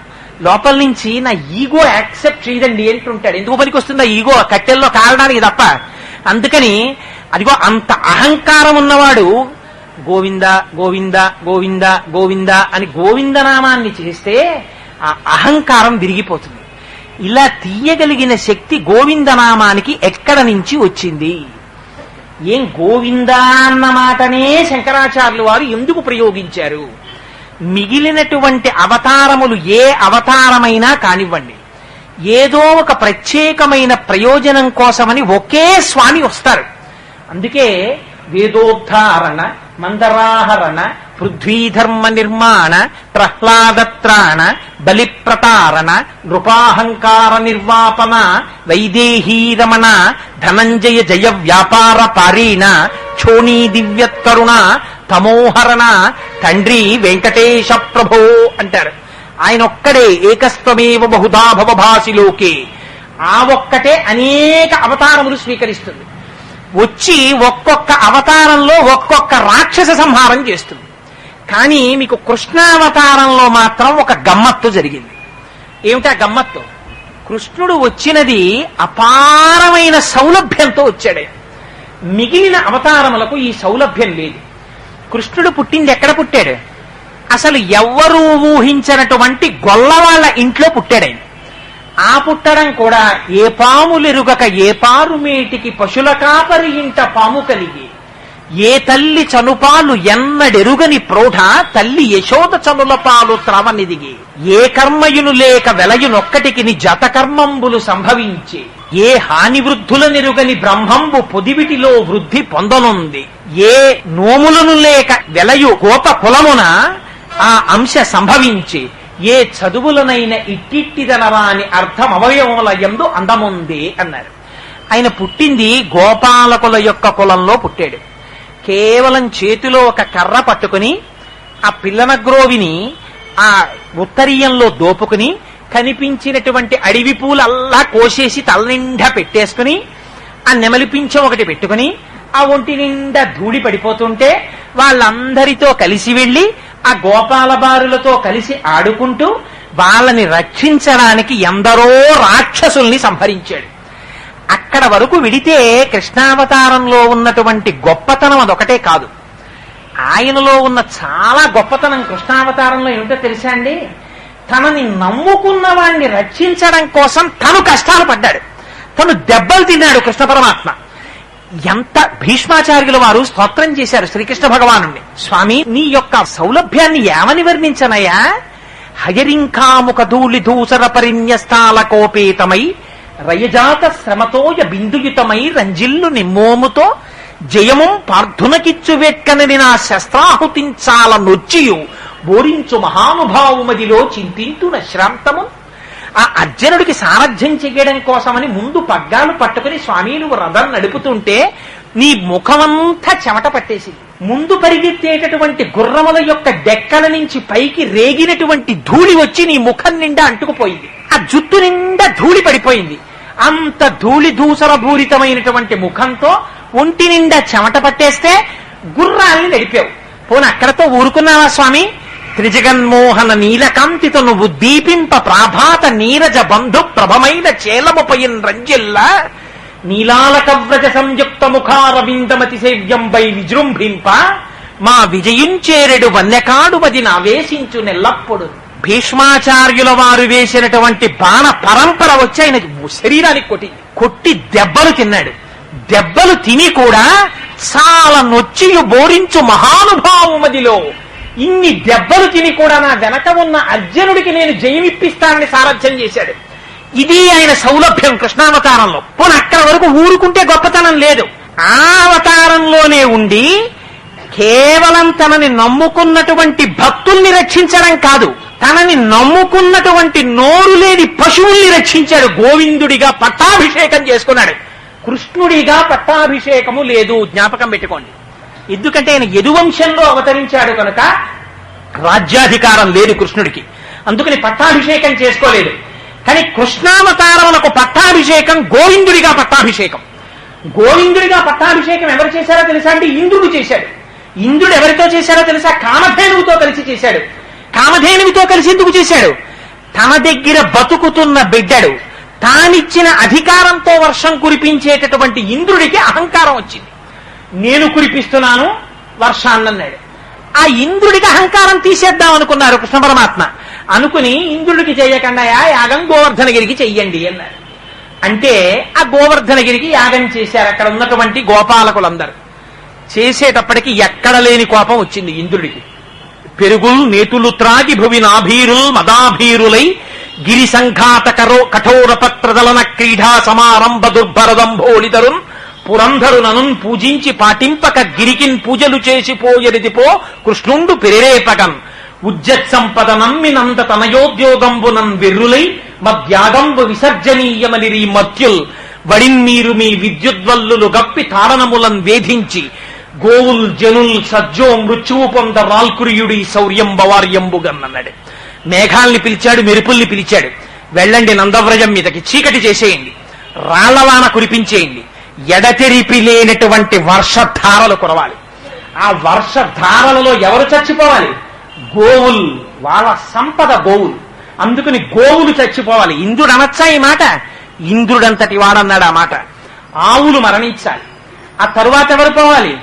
లోపల నుంచి నా ఈగో యాక్సెప్ట్ చేయదండి అంటుంటాడు. ఎందుకు పనికి వస్తుందా ఈగో? కట్టెల్లో కారడానికి తప్ప. అందుకని అదిగో అంత అహంకారం ఉన్నవాడు గోవింద గోవింద గోవింద గోవింద అని గోవిందనామాన్ని చేస్తే ఆ అహంకారం విరిగిపోతుంది. ఇలా తీయగలిగిన శక్తి గోవిందనామానికి ఎక్కడ నుంచి వచ్చింది? ఏం గోవిందా అన్న మాటనే శంకరాచార్యులు వారు ఎందుకు ప్రయోగించారు? మిగిలినటువంటి అవతారములు ఏ అవతారమైనా కానివ్వండి, ఏదో ఒక ప్రత్యేకమైన ప్రయోజనం కోసమని ఒకే స్వామి వస్తారు. అందుకే వేదోద్ధారణ, మందరాహరణ, పృథ్వీధర్మ నిర్మాణ, ప్రహ్లాదత్రాణ, బలిప్రతారణ, నృపాహంకార నిర్వాపన, వైదేహీరమణ, ధనంజయ జయ వ్యాపార పారీణ, క్షోణీ దివ్యత్కరుణ, తమోహరణ, తండ్రి వెంకటేశ ప్రభో అంటారు. ఆయన ఒక్కడే ఏకస్త్వమేవ బహుధా భవభాసిలోకే. ఆ ఒక్కటే అనేక అవతారములు స్వీకరిస్తుంది. వచ్చి ఒక్కొక్క అవతారంలో ఒక్కొక్క రాక్షస సంహారం చేస్తుంది. కానీ మీకు కృష్ణావతారంలో మాత్రం ఒక గమ్మత్తు జరిగింది. ఏమిటా గమ్మత్తు? కృష్ణుడు వచ్చినది అపారమైన సౌలభ్యంతో వచ్చాడే. మిగిలిన అవతారములకు ఈ సౌలభ్యం లేదు. కృష్ణుడు పుట్టింది ఎక్కడ పుట్టాడు? అసలు ఎవ్వరూ ఊహించినటువంటి గొల్లవాళ్ల ఇంట్లో పుట్టాడు. ఆ పుట్టడం కూడా ఏ పాములెరుగక ఏ పారుమేటికి పశుల కాపరి ఇంట పాము కలిగి, ఏ తల్లి చనుపాలు ఎన్నడెరుగని ప్రౌఢ తల్లి యశోద చనుల పాలు త్రవనిదిగి, ఏ కర్మయును లేక వెలయునొక్కటికి జత కర్మంబులు సంభవించి, ఏ హాని వృద్ధుల నెరుగని బ్రహ్మంబు పొదివిటిలో వృద్ధి పొందనుంది, ఏ నోములను లేక వెలయు గోప కులమున ఆ అంశ సంభవించి, ఏ చదువులనైన ఇట్టిట్టిదనరా అని అర్థం అవయవముల యందు అందముంది అన్నారు. ఆయన పుట్టింది గోపాలకుల యొక్క కులంలో పుట్టాడు. కేవలం చేతిలో ఒక కర్ర పట్టుకుని ఆ పిల్లనగ్రోవిని ఆ ఉత్తరీయంలో దోపుకుని కనిపించినటువంటి అడవి పూలల్లా కోసేసి తలనిండా పెట్టేసుకుని ఆ నెమలి పింఛం ఒకటి పెట్టుకుని ఆ ఒంటి నిండా ధూళి పడిపోతుంటే వాళ్ళందరితో కలిసి వెళ్లి ఆ గోపాల బారులతో కలిసి ఆడుకుంటూ వాళ్ళని రక్షించడానికి ఎందరో రాక్షసుల్ని సంహరించాడు. అక్కడ వరకు విడితే కృష్ణావతారంలో ఉన్నటువంటి గొప్పతనం అదొకటే కాదు, ఆయనలో ఉన్న చాలా గొప్పతనం కృష్ణావతారంలో ఏమిటో తెలుసా అండి? తనని నమ్ముకున్న వాణ్ణి రక్షించడం కోసం తను కష్టాలు పడ్డాడు, తను దెబ్బలు తిన్నాడు కృష్ణ పరమాత్మ. ఎంత భీష్మాచార్యుల వారు స్తోత్రం చేశారు శ్రీకృష్ణ భగవాను, స్వామి నీ యొక్క సౌలభ్యాన్ని ఏమని వర్ణించనయ్యా? హయరింకాముఖ ధూళి ధూసర పరిన్యస్తాల కోపేతమై రయజాత శ్రమతోయ బిందుయుతమై రంజిల్లు నిమ్మోముతో జయము పార్థునకిచ్చు వెక్కనని నా శస్త్రాహుతించాల నొచ్చియు బోరించు మహానుభావుమదిలో చింతింతున శ్రాంతము. ఆ అర్జునుడికి సారథ్యం చెయ్యడం కోసమని ముందు పగ్గాలు పట్టుకుని స్వామి నువ్వు రథం నడుపుతుంటే నీ ముఖమంతా చెమట పట్టేసింది. ముందు పరిగెత్తేటటువంటి గుర్రముల యొక్క డెక్కల నుంచి పైకి రేగినటువంటి ధూళి వచ్చి నీ ముఖం నిండా అంటుకుపోయింది, ఆ జుట్టు నిండా ధూళి పడిపోయింది. అంత ధూళి దూసర భూరితమైనటువంటి ముఖంతో ఒంటి నిండా చెమట పట్టేస్తే గుర్రాన్ని నడిపావు. పోను అక్కడతో ఊరుకున్నావా స్వామి? త్రిజగన్మోహన నీలకాంతితో నువ్వు దీపింప ప్రాభాత నీరజ బంధు ప్రభమైన చేలముపయిన్ రంజిల్ల నీలాలకవ్రజ సంయుక్త ముఖారవిందమతి సేవ్యంబై విజృంభింప మా విజయించేరెడు వన్యకాడు మది నావేశించు నెల్లప్పుడు. భీష్మాచార్యుల వారు వేసినటువంటి బాణ పరంపర వచ్చి ఆయన శరీరానికి కొట్టి దెబ్బలు తిన్నాడు. దెబ్బలు తిని కూడా చాలా నొచ్చియు బోరించు మహానుభావుమదిలో ఇన్ని దెబ్బలు తిని కూడా నా వెనక ఉన్న అర్జునుడికి నేను జయమిప్పిస్తానని సారథ్యం చేశాడు. ఇది ఆయన సౌలభ్యం కృష్ణావతారంలో. పోనీ అక్కడ వరకు ఊరుకుంటే గొప్పతనం లేదు. ఆ అవతారంలోనే ఉండి కేవలం తనని నమ్ముకున్నటువంటి భక్తుల్ని రక్షించడం కాదు, తనని నమ్ముకున్నటువంటి నోరు లేని పశువుల్ని రక్షించాడు. గోవిందుడిగా పట్టాభిషేకం చేసుకున్నాడు. కృష్ణుడిగా పట్టాభిషేకము లేదు, జ్ఞాపకం పెట్టుకోండి. ఎందుకంటే ఆయన యదువంశంలో అవతరించాడు కనుక రాజ్యాధికారం లేదు కృష్ణుడికి, అందుకని పట్టాభిషేకం చేసుకోలేదు. కానీ కృష్ణావతారములకు పట్టాభిషేకం గోవిందుడిగా పట్టాభిషేకం. గోవిందుడిగా పట్టాభిషేకం ఎవరు చేశారో తెలుసా అండి? ఇంద్రుడు చేశాడు. ఇంద్రుడు ఎవరితో చేశారో తెలుసా? కామధేనువుతో కలిసి చేశాడు. కామధేనువుతో కలిసి ఎందుకు చేశాడు? తన దగ్గర బతుకుతున్న బిడ్డడు తానిచ్చిన అధికారంతో వర్షం కురిపించేటటువంటి ఇంద్రుడికి అహంకారం వచ్చింది. నేను కురిపిస్తున్నాను వర్షాన్నన్నాడు. ఆ ఇంద్రుడికి అహంకారం తీసేద్దాం అనుకున్నారు కృష్ణ పరమాత్మ. అనుకుని ఇంద్రుడికి చేయకుండా యాగం గోవర్ధనగిరికి చెయ్యండి అన్నారు. అంటే ఆ గోవర్ధనగిరికి యాగం చేశారు అక్కడ ఉన్నటువంటి గోపాలకులందరూ. చేసేటప్పటికి ఎక్కడ లేని కోపం వచ్చింది ఇంద్రుడికి. పెరుగుల్ నేతులు త్రాగి భువి నాభీరుల్ మదాభీరులై గిరి సంఘాత కఠోర పత్రదలన క్రీడా సమారంభ దుర్భరదంభోళితరున్ పురంధరుననున్ పూజించి పాటింపక గిరికిన్ పూజలు చేసిపోయరిదిపో కృష్ణుండు పెరిరేపగన్ ఉజ్జత్ సంపద నమ్మినంత తనయోద్యోగంబునన్ వెర్రులై మధ్యాగంబు విసర్జనీయమనిరి మత్యుల్ వడిన్మీరు మీ విద్యుద్వల్లులు గప్పి తారణములన్ వేధించి గోవుల్ జనుల్ సజ్జో మృత్యువు పొంద రాల్కురియుడి శౌర్యం బవార్యంబుగన్నన్నాడు. మేఘాల్ని పిలిచాడు, మెరుపుల్ని పిలిచాడు. వెళ్ళండి నందవ్రజం మీదకి, చీకటి చేసేయండి, రాళ్లవాన కురిపించేయండి, ఎడతెరిపి లేనటువంటి వర్షధారలు కురవాలి. ఆ వర్షధారలలో ఎవరు చచ్చిపోవాలి? గోవులు, వాళ్ళ సంపద గోవులు. అందుకని గోవులు చచ్చిపోవాలి. ఇంద్రుడు అనొచ్చా ఈ మాట? ఇంద్రుడంతటి వాడన్నాడు ఆ మాట. ఆవులు మరణించాలి. ఆ తరువాత ఎవరు పోవాలి?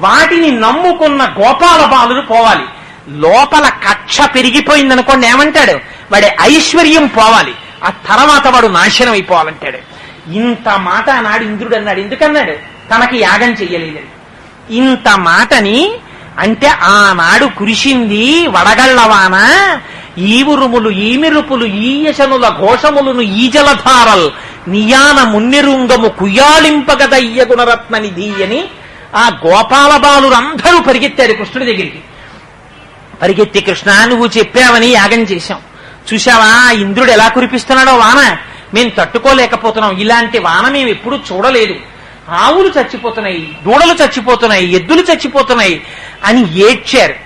వాటిని నమ్ముకున్న గోపాల బాలులు పోవాలి. లోపల కక్ష పెరిగిపోయిందనుకోండి ఏమంటాడు? వాడి ఐశ్వర్యం పోవాలి, ఆ తర్వాత వాడు నాశనం అయిపోవాలంటాడు. ఇంత మాట అన్నాడు ఇంద్రుడు. అన్నాడు ఎందుకన్నాడు? తనకి యాగం చెయ్యలేదని. ఇంత మాటని అంటే ఆనాడు కురిసింది వడగళ్లవాన, ఈ ఉరుములు ఈ మెరుపులు ఈ యశనుల ఘోషములను ఈ జలధారల్ నియాన మున్నెరుంగము కుయ్యాళింపగదయ్య గుణరత్న నిధి అని ఆ గోపాల బాలురందరూ పరిగెత్తారు కృష్ణుడి దగ్గరికి. పరిగెత్తి కృష్ణ నువ్వు చెప్పావని యాగం చేశాం, చూశావా ఇంద్రుడు ఎలా కురిపిస్తున్నాడో వాన, మేం తట్టుకోలేకపోతున్నాం, ఇలాంటి వాన మేము ఎప్పుడూ చూడలేదు, ఆవులు చచ్చిపోతున్నాయి, దూడలు చచ్చిపోతున్నాయి, ఎద్దులు చచ్చిపోతున్నాయి అని ఏడ్చారు.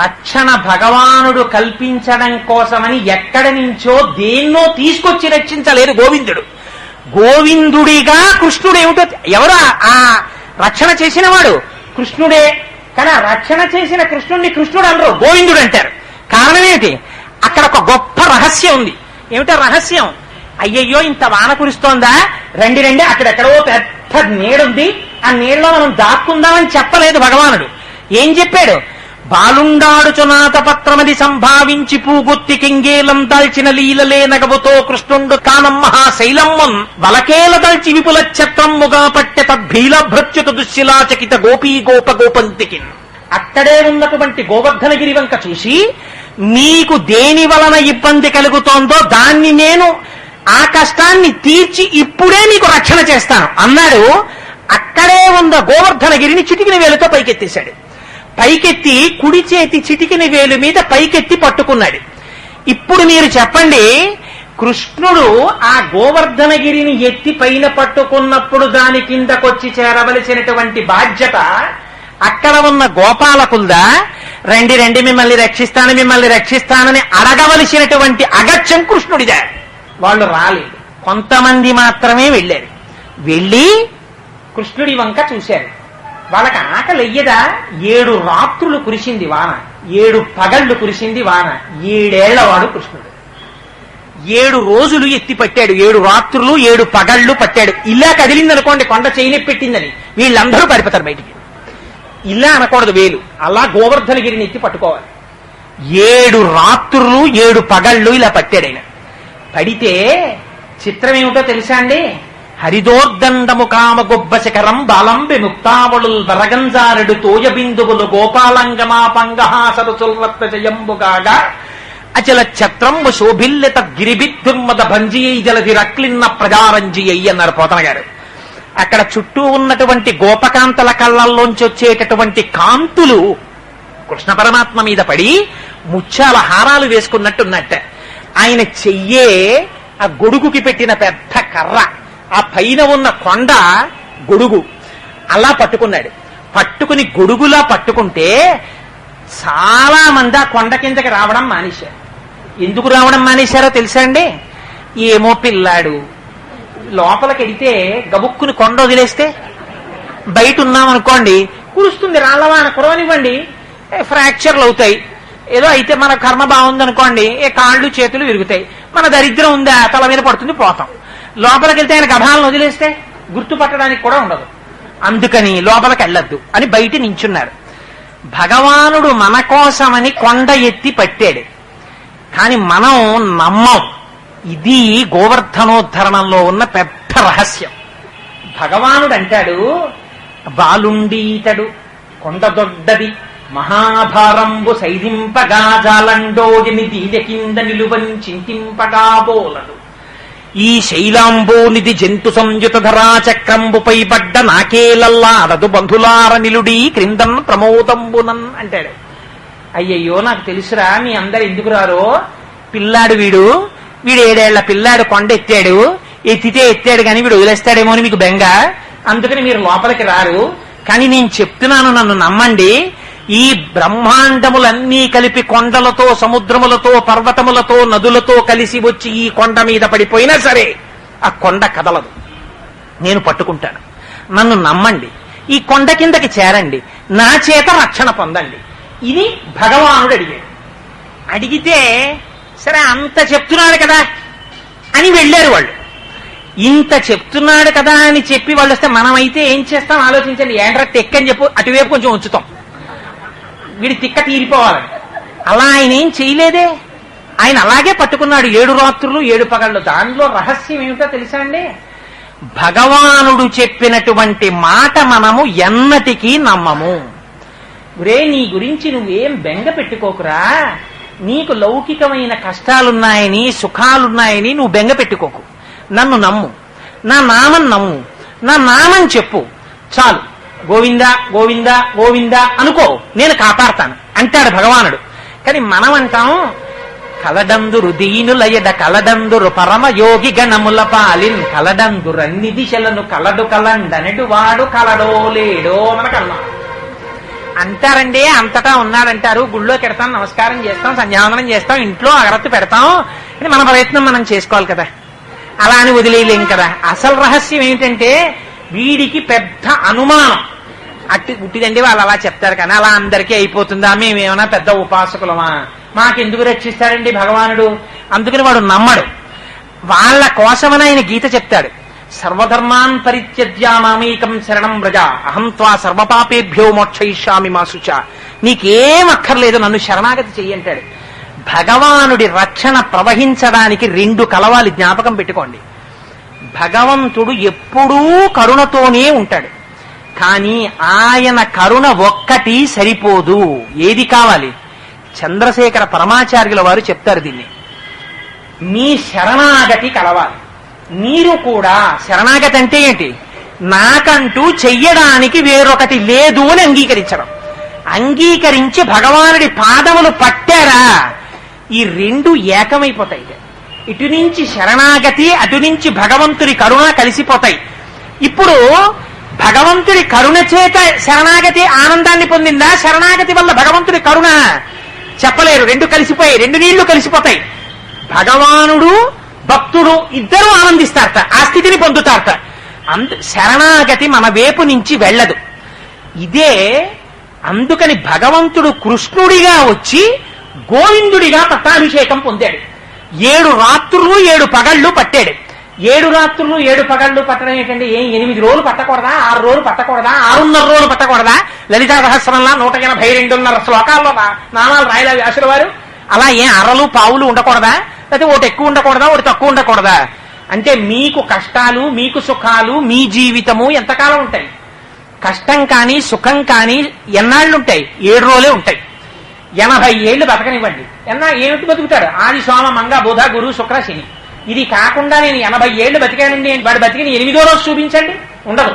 రక్షణ భగవానుడు కల్పించడం కోసమని ఎక్కడి నుంచో దేన్నో తీసుకొచ్చి రక్షించలేదు గోవిందుడు. గోవిందుడిగా కృష్ణుడు ఏమిటో ఎవరు రక్షణ చేసినవాడు కృష్ణుడే. కానీ ఆ రక్షణ చేసిన కృష్ణుడిని కృష్ణుడు అనరు, గోవిందుడు అంటారు. కారణం ఏమిటి? అక్కడ ఒక గొప్ప రహస్యం ఉంది. ఏమిటో రహస్యం? అయ్యయ్యో ఇంత వాన కురుస్తోందా, రండి రండి అక్కడెక్కడో పెద్ద నీడుంది, ఆ నీళ్ళలో మనం దాక్కుందామని చెప్పలేదు భగవానుడు. ఏం చెప్పాడు? బాలుండాడుచునాథ పత్రమది సంభావించి పూగుత్తి కింగేలం దాల్చిన లీలలే నగవుతో కృష్ణుండు కానం మహాశైలమ్మన్ వలకేల దల్చి విపుల ఛత్రమ్ముగా పట్టె తద్భీల భృత్యుత దుశ్శిలాచకిత గోపీ గోప గోపంతికి. అక్కడే ఉన్నటువంటి గోవర్ధనగిరి వంక చూసి, నీకు దేని వలన ఇబ్బంది కలుగుతోందో దాన్ని నేను ఆ కష్టాన్ని తీర్చి ఇప్పుడే నీకు రక్షణ చేస్తాను అన్నాడు. అక్కడే ఉన్న గోవర్ధనగిరిని చిటికిన వేలుతో పైకెత్తేశాడు. పైకెత్తి కుడి చేతి చిటికిన వేలు మీద పైకెత్తి పట్టుకున్నాడు. ఇప్పుడు మీరు చెప్పండి, కృష్ణుడు ఆ గోవర్ధనగిరిని ఎత్తి పైన పట్టుకున్నప్పుడు దాని కిందకొచ్చి చేరవలసినటువంటి బాధ్యత అక్కడ ఉన్న గోపాలకులదా? రండి రండి మిమ్మల్ని రక్షిస్తాను మిమ్మల్ని రక్షిస్తానని అడగవలసినటువంటి అగత్యం కృష్ణుడిదా? వాళ్ళు రాలేదు, కొంతమంది మాత్రమే వెళ్ళారు. వెళ్ళి కృష్ణుడి వంక చూశారు. వాళ్ళకి ఆకలి అయ్యదా? 7 రాత్రులు కురిసింది వాన, 7 పగళ్లు కురిసింది వాన. 7 ఏళ్లవాడు కృష్ణుడు. 7 రోజులు ఎత్తి పట్టాడు, 7 రాత్రులు 7 పగళ్లు పట్టాడు. ఇలా కదిలిందనుకోండి కొండ చేయనెప్పి పెట్టిందని వీళ్ళందరూ పారిపోతారు బయటికి. ఇలా అనకూడదు వేలు, అలా గోవర్ధనగిరిని ఎత్తి పట్టుకోవాలి. 7 రాత్రులు 7 పగళ్లు ఇలా పట్టాడు ఆయన. పడితే చిత్రం ఏమిటో తెలుసా అండి? హరిదోర్దండము కామ గొబ్బ శిఖరం బాలం విముక్తావళుల్ వరగంజారుడు తోయ బిందువులు గోపాలంగమాపంగహాసరసుల్రత్న జయంబుగాగా అచల ఛత్రంబు శోభిల్లిత గిరిబిద్దుర్మద భంజియై జలధి రక్లిన్న ప్రజారంజియై అన్నారు పోతన గారు. అక్కడ చుట్టూ ఉన్నటువంటి గోపకాంతల కళ్ళల్లోంచి వచ్చేటటువంటి కాంతులు కృష్ణ పరమాత్మ మీద పడి ముత్యాల హారాలు వేసుకున్నట్టున్నట్ట. ఆయన చెయ్యే ఆ గొడుగుకి పెట్టిన పెద్ద కర్ర, ఆ పైన ఉన్న కొండ గొడుగు అలా పట్టుకున్నాడు. పట్టుకుని గొడుగులా పట్టుకుంటే చాలా మంది ఆ కొండ కిందకి రావడం మానేశారు. ఎందుకు రావడం మానేశారో తెలుసా అండి? ఏమో పిల్లాడు లోపలికి వెడితే గబుక్కుని కొండ వదిలేస్తే, బయట ఉన్నామనుకోండి కురుస్తుంది రాళ్లవాన కురవనివ్వండి, ఫ్రాక్చర్లు అవుతాయి, ఏదో అయితే మన కర్మ బాగుందనుకోండి కాళ్ళు చేతులు విరుగుతాయి, మన దరిద్రం ఉందా తల మీద పడుతుంది పోతాం. లోపలికి వెళ్తే ఆయన గభాలను వదిలేస్తే గుర్తుపట్టడానికి కూడా ఉండదు. అందుకని లోపలికి వెళ్ళొద్దు అని బయట నించున్నారు. భగవానుడు మన కోసమని కొండ ఎత్తి పట్టాడు, కాని మనం నమ్మం. ఇది గోవర్ధనోద్ధరణంలో ఉన్న పెద్ద రహస్యం. భగవానుడు అంటాడు, బాలుండీతడు కొండ దొడ్డది మహాభారంబు సైదింపగా జాలండోజని దీల కింద నిలువంచింతింపగా బోలడు ఈ శైలాంబోనిధి జంతు సంయుత ధరాచక్రంబుపై పడ్డ నాకేలల్లాడదు బంధులార నిలుడి క్రిందన్ ప్రమోదంబునన్ అంటాడు. అయ్యయ్యో నాకు తెలుసురా మీ అందరు ఎందుకు రారో, పిల్లాడు వీడు 7 ఏళ్ల పిల్లాడు కొండ ఎత్తాడు, ఎత్తితే ఎత్తాడు కానీ వీడు వదిలేస్తాడేమో అని మీకు బెంగ, అందుకని మీరు లోపలికి రారు. కానీ నేను చెప్తున్నాను, నన్ను నమ్మండి. ఈ బ్రహ్మాండములన్నీ కలిపి కొండలతో సముద్రములతో పర్వతములతో నదులతో కలిసి వచ్చి ఈ కొండ మీద పడిపోయినా సరే ఆ కొండ కదలదు, నేను పట్టుకుంటాను. నన్ను నమ్మండి, ఈ కొండ కిందకి చేరండి, నా చేత రక్షణ పొందండి. ఇది భగవానుడు అడిగాడు. అడిగితే సరే అంత చెప్తున్నాడు కదా అని వెళ్ళారు వాళ్ళు. ఇంత చెప్తున్నాడు కదా అని చెప్పి వాళ్ళు వస్తే మనమైతే ఏం చేస్తాం ఆలోచించండి. ఏంట్రా తెక్కని చెప్పు అటువైపు కొంచెం ఉంచుతాం, వీడి తిక్క తీరిపోవాలని. అలా ఆయన ఏం చేయలేదే, ఆయన అలాగే పట్టుకున్నాడు 7 రాత్రులు 7 పగళ్ళు. దానిలో రహస్యం ఏమిటో తెలుసా అండి? భగవానుడు చెప్పినటువంటి మాట మనము ఎన్నటికీ నమ్మము. గురే నీ గురించి నువ్వేం బెంగ పెట్టుకోకురా, నీకు లౌకికమైన కష్టాలున్నాయని సుఖాలున్నాయని నువ్వు బెంగ పెట్టుకోకు, నన్ను నమ్ము, నా నామం నమ్ము, నా నామం చెప్పు చాలు, గోవింద గోవింద గోవింద అనుకో, నేను కాపాడతాను అంటాడు భగవానుడు. కానీ మనం అంటాం కలడందురు దీనులయడ కలడందురు పరమ యోగి గణముల పాలిన్ కలడందురన్ని దిశలను కలడు కలండనడు వాడు కలడో లేడో మనకన్నా అంటారండి. అంతటా ఉన్నాడంటారు, గుళ్ళోకి వెడతాం, నమస్కారం చేస్తాం, సంధ్యావందనం చేస్తాం, ఇంట్లో అగరత్తు పెడతాం, ఇది మన ప్రయత్నం మనం చేసుకోవాలి కదా, అలా అని వదిలేయలేం కదా. అసలు రహస్యం ఏమిటంటే వీడికి పెద్ద అనుమానం. ఉట్టిదండి వాళ్ళు అలా చెప్తారు కానీ అలా అందరికీ అయిపోతుందా, మేమేమైనా పెద్ద ఉపాసకులమా, మాకెందుకు రక్షిస్తాడండి భగవానుడు, అందుకని వాడు నమ్మడు. వాళ్ళ కోసమని ఆయన గీత చెప్తాడు, సర్వధర్మాన్ పరిత్యజ్య మామేకం శరణం వ్రజ అహం త్వా సర్వపాపేభ్యో మోక్షయిష్యామి మా శుచ. నీకేం అక్కర్లేదు, నన్ను శరణాగతి చెయ్యంటాడు. భగవానుడి రక్షణ ప్రవహించడానికి రెండు కలవాలి, జ్ఞాపకం పెట్టుకోండి. భగవంతుడు ఎప్పుడూ కరుణతోనే ఉంటాడు, కానీ ఆయన కరుణ ఒక్కటి సరిపోదు, ఏది కావాలి? చంద్రశేఖర పరమాచార్యుల వారు చెప్తారు దీన్ని, మీ శరణాగతి కలవాలి. మీరు కూడా శరణాగతి అంటే ఏంటి? నాకంటూ చెయ్యడానికి వేరొకటి లేదు అని అంగీకరించడం. అంగీకరించి భగవానుడి పాదములు పట్టారా, ఈ రెండు ఏకమైపోతాయి. ఇటు నుంచి శరణాగతి, అటు నుంచి భగవంతుడి కరుణ కలిసిపోతాయి. ఇప్పుడు భగవంతుడి కరుణ చేత శరణాగతి ఆనందాన్ని పొందిందా, శరణాగతి వల్ల భగవంతుడి కరుణ? చెప్పలేరు, రెండు కలిసిపోయాయి, రెండు నీళ్లు కలిసిపోతాయి. భగవానుడు భక్తుడు ఇద్దరూ ఆనందిస్తారట, ఆ స్థితిని పొందుతారట. శరణాగతి మన వైపు నుంచి వెళ్ళదు. ఇదే అందుకని భగవంతుడు కృష్ణుడిగా వచ్చి గోవిందుడిగా పట్టాభిషేకం పొందాడు. 7 రాత్రులు 7 పగళ్ళు పట్టాడు. 7 రాత్రులు 7 పగళ్ళు పట్టడం ఏంటంటే, 8 రోజులు పట్టకూడదా, 6 రోజులు పట్టకూడదా, 6.5 రోజులు పట్టకూడదా? లలితా సహస్రంలా 182 శ్లోకాల్లో నామాలు రాయలా వ్యాసుల వారు. అలా అరలు పావులు ఉండకూడదా, లేకపోతే ఒకటి ఎక్కువ ఉండకూడదా, ఒకటి తక్కువ ఉండకూడదా? అంటే మీకు కష్టాలు, మీకు సుఖాలు, మీ జీవితము ఎంతకాలం ఉంటాయి? కష్టం కానీ సుఖం కానీ ఎన్నాళ్ళు ఉంటాయి? 7 రోజులే ఉంటాయి. 80 ఏళ్ళు బతకనివ్వండి, ఏమిటి బతుకుతాడు? ఆది సోమ మంగ బుధ గురు శుక్ర శని. ఇది కాకుండా నేను 80 ఏళ్ళు బతికానండి, వాడు బతికిన 8వ రోజు చూపించండి, ఉండదు.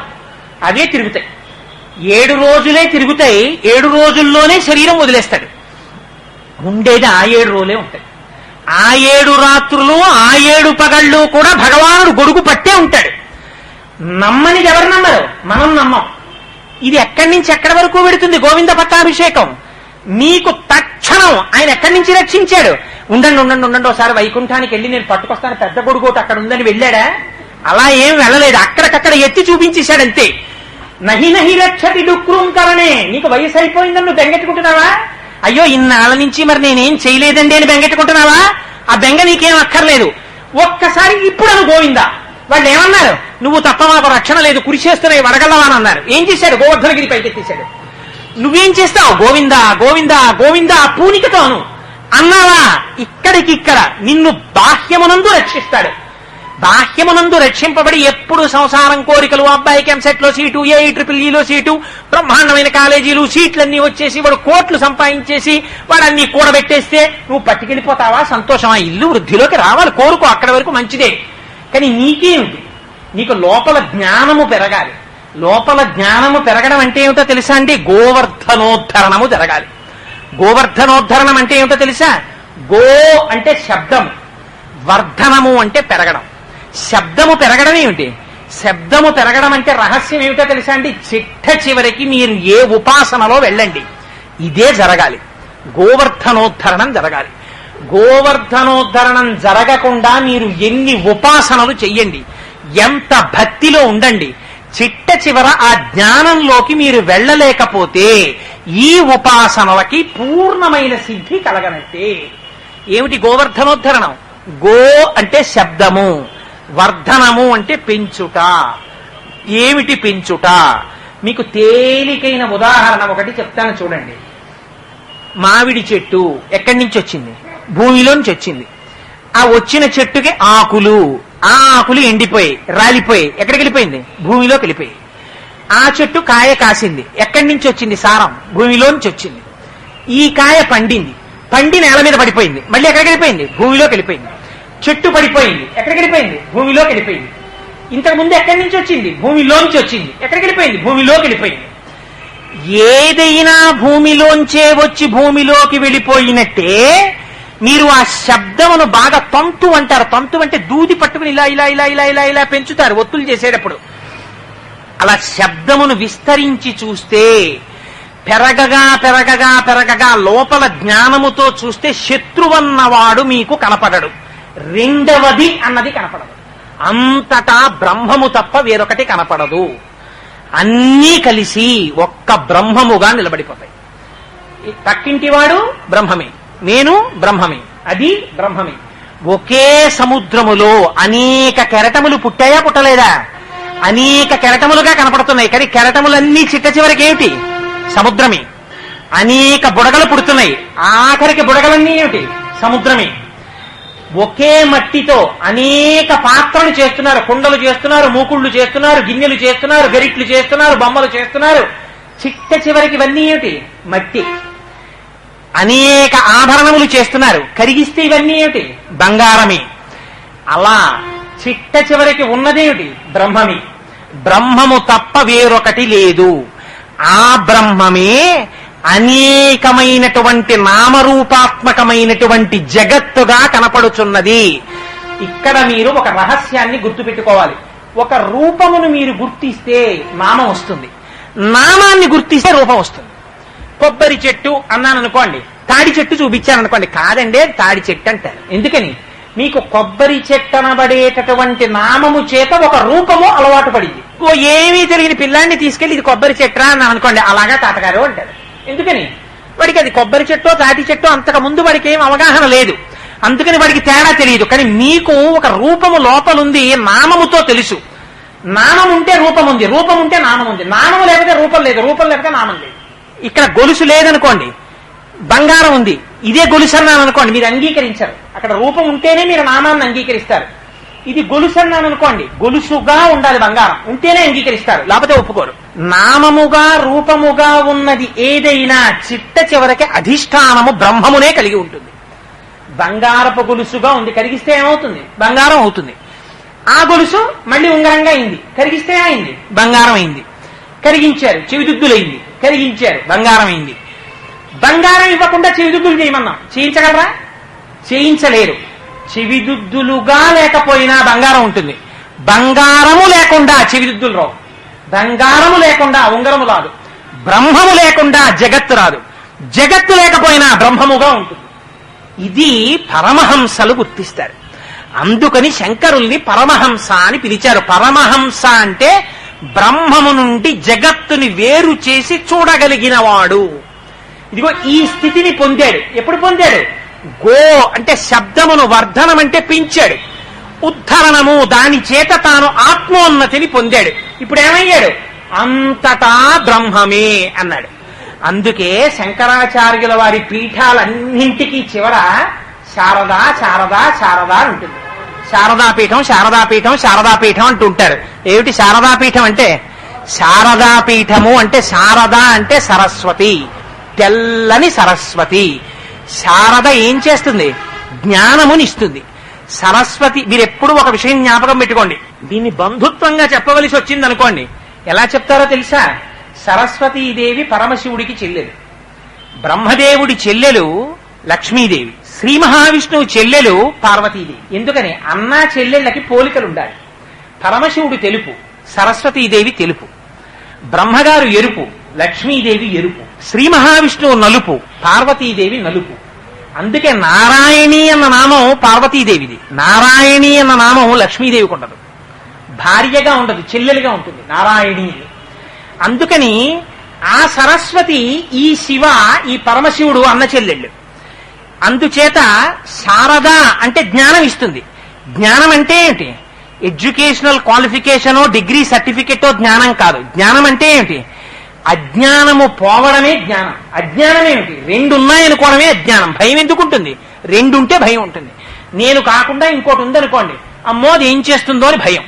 అదే తిరుగుతాయి, 7 రోజులే తిరుగుతాయి. 7 రోజుల్లోనే శరీరం వదిలేస్తాడు. ఉండేది ఆ 7 రోజులే ఉంటాయి. ఆ 7 రాత్రులు ఆ 7 పగళ్ళు కూడా భగవానుడు గొడుగు పట్టే ఉంటాడు. నమ్మనిది ఎవరు నమ్మరు? మనం నమ్మం. ఇది ఎక్కడి నుంచి ఎక్కడి వరకు వెడుతుంది గోవింద పట్టాభిషేకం? మీకు తక్షణం ఆయన ఎక్కడి నుంచి రక్షించాడు? ఉండండి ఉండండి ఉండండి, ఒకసారి వైకుంఠానికి వెళ్ళి నేను పట్టుకొస్తాను, పెద్ద గొడుగోటు అక్కడ ఉందని వెళ్ళాడా? అలా ఏం వెళ్ళలేదు, అక్కడికక్కడ ఎత్తి చూపించేశాడంతే. నహి నహి రక్షతి డుక్రూంకరణే. నీకు వయసు అయిపోయిందని నువ్వు బెంగెట్టుకుంటున్నావా? అయ్యో ఇన్నాళ్ళ నుంచి మరి నేనేం చేయలేదండి అని బెంగెట్టుకుంటున్నావా? ఆ బెంగ నీకేం అక్కర్లేదు. ఒక్కసారి ఇప్పుడు అను గోవిందా. వాళ్ళు ఏమన్నారు? నువ్వు తప్ప మాకు రక్షణ లేదు, కురిచేస్తున్నాయి వడగళ్ళవా అని అన్నారు. ఏం చేశాడు? గోవర్ధనగిరి పైకెత్తేశాడు. నువ్వేం చేస్తావు? గోవిందా గోవిందా గోవిందా పూనికతోను అన్నావా? ఇక్కడికిక్కడ నిన్ను బాహ్యమునందు రక్షిస్తాడు. బాహ్యమునందు రక్షింపబడి ఎప్పుడు సంసారం కోరికలు, అబ్బాయికి ఎంసెట్ లో సీటు, AEEEలో సీటు, బ్రహ్మాండమైన కాలేజీలు, సీట్లన్నీ వచ్చేసి వాడు కోట్లు సంపాదించేసి వాడు అన్ని కూడబెట్టేస్తే నువ్వు పట్టుకెళ్ళిపోతావా? సంతోషమా? ఇల్లు వృద్ధిలోకి రావాలి, కోరుకో, అక్కడి వరకు మంచిదే. కానీ నీకేమిటి? నీకు లోపల జ్ఞానము పెరగాలి. లోపల జ్ఞానము పెరగడం అంటే ఏమిటో తెలుసా అండి? గోవర్ధనోద్ధరణము జరగాలి. గోవర్ధనోద్ధరణం అంటే ఏమిటో తెలుసా? గో అంటే శబ్దము, వర్ధనము అంటే పెరగడం. శబ్దము పెరగడం ఏమిటి? శబ్దము పెరగడం అంటే రహస్యం ఏమిటో తెలుసా అండి? చిట్ట చివరికి మీరు ఏ ఉపాసనలో వెళ్ళండి, ఇదే జరగాలి. గోవర్ధనోద్ధరణం జరగాలి. గోవర్ధనోద్ధరణం జరగకుండా మీరు ఎన్ని ఉపాసనలు చెయ్యండి, ఎంత భక్తిలో ఉండండి, చిట్ట చివర ఆ జ్ఞానంలోకి మీరు వెళ్ళలేకపోతే ఈ ఉపాసనలకి పూర్ణమైన సిద్ధి కలగనట్టే. ఏమిటి గోవర్ధనోద్ధరణం? గో అంటే శబ్దము, వర్ధనము అంటే పెంచుట. ఏమిటి పెంచుట? మీకు తేలికైన ఉదాహరణ ఒకటి చెప్తాను చూడండి. మామిడి చెట్టు ఎక్కడి నుంచి వచ్చింది? భూమిలోంచి వచ్చింది. ఆ వచ్చిన చెట్టుకి ఆకులు, ఆ ఆకులు ఎండిపోయి రాలిపోయి ఎక్కడికి వెళ్ళిపోయింది? భూమిలోకి వెళ్ళిపోయి. ఆ చెట్టు కాయ కాసింది, ఎక్కడి నుంచి వచ్చింది? సారం, భూమిలోంచి వచ్చింది. ఈ కాయ పండింది, పండి నేల మీద పడిపోయింది, మళ్ళీ ఎక్కడికి వెళ్ళిపోయింది? భూమిలోకి వెళ్ళిపోయింది. చెట్టు పడిపోయింది, ఎక్కడికి వెళ్ళిపోయింది? భూమిలోకి వెళ్ళిపోయింది. ఇంతకు ముందు ఎక్కడి నుంచి వచ్చింది? భూమిలోంచి వచ్చింది, ఎక్కడికి వెళ్ళిపోయింది? భూమిలోకి వెళ్ళిపోయింది. ఏదైనా భూమిలోంచే వచ్చి భూమిలోకి వెళ్ళిపోయినట్టే మీరు ఆ శబ్దమును బాగా తంతు అంటారు. తంతు అంటే దూది పట్టుకుని ఇలా ఇలా ఇలా ఇలా ఇలా ఇలా పెంచుతారు ఒత్తులు చేసేటప్పుడు. అలా శబ్దమును విస్తరించి చూస్తే పెరగగా పెరగగా పెరగగా లోపల జ్ఞానముతో చూస్తే శత్రువన్నవాడు మీకు కనపడడు, రెండవది అన్నది కనపడదు. అంతటా బ్రహ్మము తప్ప వేరొకటి కనపడదు. అన్నీ కలిసి ఒక్క బ్రహ్మముగా నిలబడిపోతాయి. పక్కింటివాడు బ్రహ్మమే, నేను బ్రహ్మమే, అది బ్రహ్మమే. ఒకే సముద్రములో అనేక కెరటములు పుట్టాయా పుట్టలేదా? అనేక కెరటములుగా కనపడుతున్నాయి. కానీ కెరటములన్నీ చిట్ట చివరికి ఏమిటి? సముద్రమే. అనేక బుడగలు పుడుతున్నాయి, ఆఖరికి బుడగలన్నీ ఏమిటి? సముద్రమే. ఒకే మట్టితో అనేక పాత్రలు చేస్తున్నారు, కుండలు చేస్తున్నారు, మూకుళ్ళు చేస్తున్నారు, గిన్నెలు చేస్తున్నారు, గరిట్లు చేస్తున్నారు, బొమ్మలు చేస్తున్నారు. చిట్ట చివరికి ఇవన్నీ ఏమిటి? మట్టి. అనేక ఆభరణములు చేస్తున్నారు, కరిగిస్తే ఇవన్నీ ఏమిటి? బంగారమే. అలా చిట్ట చివరికి ఉన్నదేమిటి? బ్రహ్మమే. బ్రహ్మము తప్ప వేరొకటి లేదు. ఆ బ్రహ్మమే అనేకమైనటువంటి నామరూపాత్మకమైనటువంటి జగత్తుగా కనపడుచున్నది. ఇక్కడ మీరు ఒక రహస్యాన్ని గుర్తుపెట్టుకోవాలి. ఒక రూపమును మీరు గుర్తిస్తే నామం వస్తుంది, నామాన్ని గుర్తిస్తే రూపం వస్తుంది. కొబ్బరి చెట్టు అన్నాను అనుకోండి, తాడి చెట్టు చూపించాను అనుకోండి, కాదండి తాడి చెట్టు అంటారు. ఎందుకని? మీకు కొబ్బరి చెట్టు అనబడేటటువంటి నామము చేత ఒక రూపము అలవాటు పడింది. ఏమీ తెలియని పిల్లాన్ని తీసుకెళ్లి ఇది కొబ్బరి చెట్టురా అన్నాను అనుకోండి, అలాగా తాతగారు అంటారు. ఎందుకని? వాడికి అది కొబ్బరి చెట్టో తాటి చెట్టో అంతకు ముందు వాడికి ఏం అవగాహన లేదు, అందుకని వాడికి తేడా తెలియదు. కానీ మీకు ఒక రూపము లోపలుంది, నామముతో తెలుసు. నామం ఉంటే రూపం ఉంది, రూపం ఉంటే నామం ఉంది, నామము లేకపోతే రూపం లేదు, రూపం లేకపోతే నామం లేదు. ఇక్కడ గొలుసు లేదనుకోండి, బంగారం ఉంది, ఇదే గొలుసు అన్నాను అనుకోండి, మీరు అంగీకరించారు. అక్కడ రూపం ఉంటేనే మీరు నామాన్ని అంగీకరిస్తారు. ఇది గొలుసు అన్నాను అనుకోండి, గొలుసుగా ఉండాలి, బంగారం ఉంటేనే అంగీకరిస్తారు, లేకపోతే ఒప్పుకోరు. నామముగా రూపముగా ఉన్నది ఏదైనా చిట్ట చివరికి అధిష్టానము బ్రహ్మమునే కలిగి ఉంటుంది. బంగారపు గొలుసుగా ఉంది, కరిగిస్తే ఏమవుతుంది? బంగారం అవుతుంది. ఆ గొలుసు మళ్ళీ ఉంగరంగా అయింది, కరిగిస్తే అయింది, బంగారం అయింది. కరిగించారు, చెవిదిద్దులైంది, కరిగించారు, బంగారం అయింది. బంగారం ఇవ్వకుండా చెవిదిద్దులు చేయమన్నాం, చేయించగలరా? చేయించలేరు. చెవిదిద్దులుగా లేకపోయినా బంగారం ఉంటుంది, బంగారము లేకుండా చెవిదిద్దులు రావు, బంగారము లేకుండా ఉంగరము రాదు, బ్రహ్మము లేకుండా జగత్తు రాదు, జగత్తు లేకపోయినా బ్రహ్మముగా ఉంటుంది. ఇది పరమహంసలు గుర్తిస్తారు. అందుకని శంకరుల్ని పరమహంస అని పిలిచారు. పరమహంస అంటే బ్రహ్మము నుండి జగత్తుని వేరు చేసి చూడగలిగినవాడు. ఇదిగో ఈ స్థితిని పొందాడు. ఎప్పుడు పొందాడు? గో అంటే శబ్దమును, వర్ధనం అంటే పెంచాడు, ఉద్ధరణము దాని చేత తాను ఆత్మోన్నతిని పొందాడు. ఇప్పుడు ఏమయ్యాడు? అంతటా బ్రహ్మమే అన్నాడు. అందుకే శంకరాచార్యుల వారి పీఠాలన్నింటికీ చివర శారదా శారదా శారదా ఉంటుంది. శారదాపీఠం శారదాపీఠం శారదాపీఠం అంటూ ఉంటారు. ఏమిటి శారదాపీఠం అంటే? శారదాపీఠము అంటే శారద అంటే సరస్వతి, తెల్లని సరస్వతి. శారద ఏం చేస్తుంది? జ్ఞానమునిస్తుంది. సరస్వతి, మీరు ఎప్పుడు ఒక విషయం జ్ఞాపకం పెట్టుకోండి, దీన్ని బంధుత్వంగా చెప్పవలసి వచ్చింది అనుకోండి, ఎలా చెప్తారో తెలుసా? సరస్వతీదేవి పరమశివుడికి చెల్లెలు, బ్రహ్మదేవుడి చెల్లెలు లక్ష్మీదేవి, శ్రీ మహావిష్ణువు చెల్లెలు పార్వతీదేవి. ఎందుకని? అన్నా చెల్లెళ్ళకి పోలికలు ఉండాలి. పరమశివుడు తెలుపు, సరస్వతీదేవి తెలుపు, బ్రహ్మగారు ఎరుపు, లక్ష్మీదేవి ఎరుపు, శ్రీ మహావిష్ణువు నలుపు, పార్వతీదేవి నలుపు. అందుకే నారాయణి అన్న నామం పార్వతీదేవిది, నారాయణి అన్న నామం లక్ష్మీదేవికి ఉండదు. భార్యగా ఉండదు, చెల్లెలుగా ఉంటుంది నారాయణి. అందుకని ఆ సరస్వతి ఈ శివ, ఈ పరమశివుడు అన్న చెల్లెళ్ళు. అందుచేత శారద అంటే జ్ఞానం ఇస్తుంది. జ్ఞానం అంటే ఏంటి? ఎడ్యుకేషనల్ క్వాలిఫికేషనో డిగ్రీ సర్టిఫికెటో జ్ఞానం కాదు. జ్ఞానం అంటే ఏమిటి? అజ్ఞానము పోవడమే జ్ఞానం. అజ్ఞానం ఏమిటి? రెండు ఉన్నాయనుకోవడమే అజ్ఞానం. భయం ఎందుకు ఉంటుంది? రెండు ఉంటే భయం ఉంటుంది. నేను కాకుండా ఇంకోటి ఉందనుకోండి, అమ్మో అది ఏం చేస్తుందో అని భయం.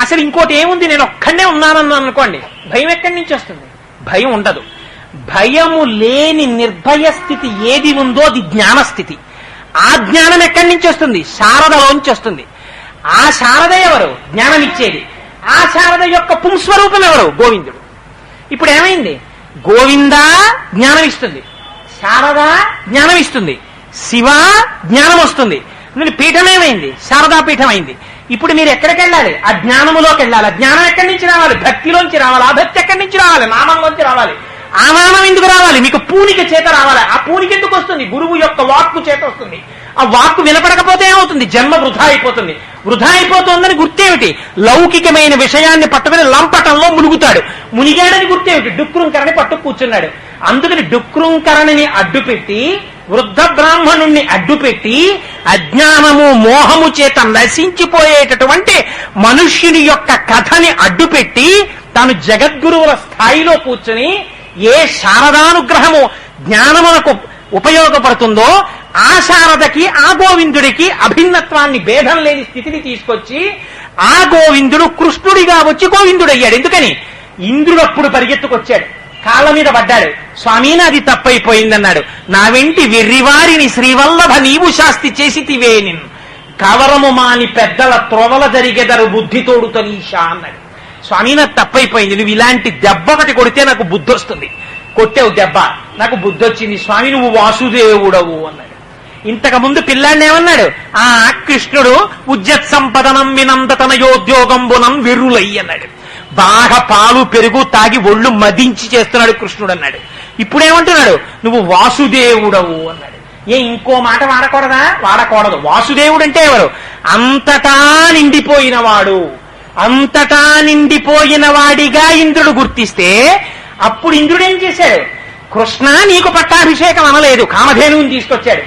అసలు ఇంకోటి ఏముంది, నేను ఒక్కడే ఉన్నానన్నాను అనుకోండి, భయం ఎక్కడి నుంచి వస్తుంది? భయం ఉండదు. భయము లేని నిర్భయ స్థితి ఏది ఉందో అది జ్ఞానస్థితి. ఆ జ్ఞానం ఎక్కడి నుంచి వస్తుంది? శారదలోంచి వస్తుంది. ఆ శారద ఎవరు? జ్ఞానం ఇచ్చేది. ఆ శారద యొక్క పుంస్వరూపం ఎవరు? గోవిందుడు. ఇప్పుడు ఏమైంది? గోవింద జ్ఞానం ఇస్తుంది, శారద జ్ఞానం ఇస్తుంది, శివ జ్ఞానం వస్తుంది. పీఠం ఏమైంది? శారదా పీఠం అయింది. ఇప్పుడు మీరు ఎక్కడికి వెళ్ళాలి? ఆ జ్ఞానములోకి వెళ్ళాలి. ఆ జ్ఞానం ఎక్కడి నుంచి రావాలి? భక్తిలోంచి రావాలి. ఆ భక్తి ఎక్కడి నుంచి రావాలి? నామంలోంచి రావాలి. ఆ నామం ఎందుకు రావాలి? మీకు పూనిక చేత రావాలి. ఆ పూనిక ఎందుకు వస్తుంది? గురువు యొక్క వాక్కు చేత వస్తుంది. ఆ వాక్కు వినపడకపోతే ఏమవుతుంది? జన్మ వృధా అయిపోతుంది. వృధా అయిపోతోందని గుర్తేమిటి? లౌకికమైన విషయాన్ని పట్టుకుని లంపటంలో మునుగుతాడు. మునిగాడని గుర్తేమిటి? డుక్రుంకరని పట్టు కూర్చున్నాడు. అందుకని డుక్రుంకరణని అడ్డుపెట్టి, వృద్ధ బ్రాహ్మణుణ్ణి అడ్డుపెట్టి, అజ్ఞానము మోహము చేత నశించిపోయేటటువంటి మనుష్యుని యొక్క కథని అడ్డుపెట్టి, తాను జగద్గురువుల స్థాయిలో కూర్చుని ఏ శారదానుగ్రహము జ్ఞానమునకు ఉపయోగపడుతుందో ఆ శారదకి, ఆ గోవిందుడికి అభిన్నత్వాన్ని, భేదం లేని స్థితిని తీసుకొచ్చి ఆ గోవిందుడు కృష్ణుడిగా వచ్చి గోవిందుడయ్యాడు. ఎందుకని? ఇంద్రుడు అప్పుడు పరిగెత్తుకొచ్చాడు, కాళ్ళ మీద పడ్డాడు. స్వామి నాది తప్పైపోయిందన్నాడు. నా వెంటి వెర్రివారిని శ్రీవల్లభ నీవు శాస్తి చేసితివే, నిన్ను కవరము మాని పెద్దల త్రోవల జరిగెదరు బుద్ధి తోడుతనీషా అన్నాడు. స్వామి నాకు తప్పైపోయింది, నువ్వు ఇలాంటి దెబ్బ ఒకటి కొడితే నాకు బుద్ధి వస్తుంది. కొట్టావు దెబ్బ, నాకు బుద్ధి వచ్చింది. స్వామి నువ్వు వాసుదేవుడవు అన్నాడు. ఇంతకు ముందు పిల్లాడిని ఏమన్నాడు? ఆ కృష్ణుడు ఉజ్జత్ సంపదనం వినందతనయోద్యోగంబునం వెర్రులయ్యి అన్నాడు. బాగా పాలు పెరుగు తాగి ఒళ్ళు మదించి చేస్తున్నాడు కృష్ణుడు అన్నాడు. ఇప్పుడేమంటున్నాడు? నువ్వు వాసుదేవుడవు అన్నాడు. ఇంకో మాట వాడకూడదా? వాడకూడదు. వాసుదేవుడు అంటే ఎవరు? అంతటా నిండిపోయినవాడు. అంతటా నిండిపోయిన వాడిగా ఇంద్రుడు గుర్తిస్తే అప్పుడు ఇంద్రుడు ఏం చేశాడు? కృష్ణ నీకు పట్టాభిషేకం అనలేదు, కామధేనువుని తీసుకొచ్చాడు.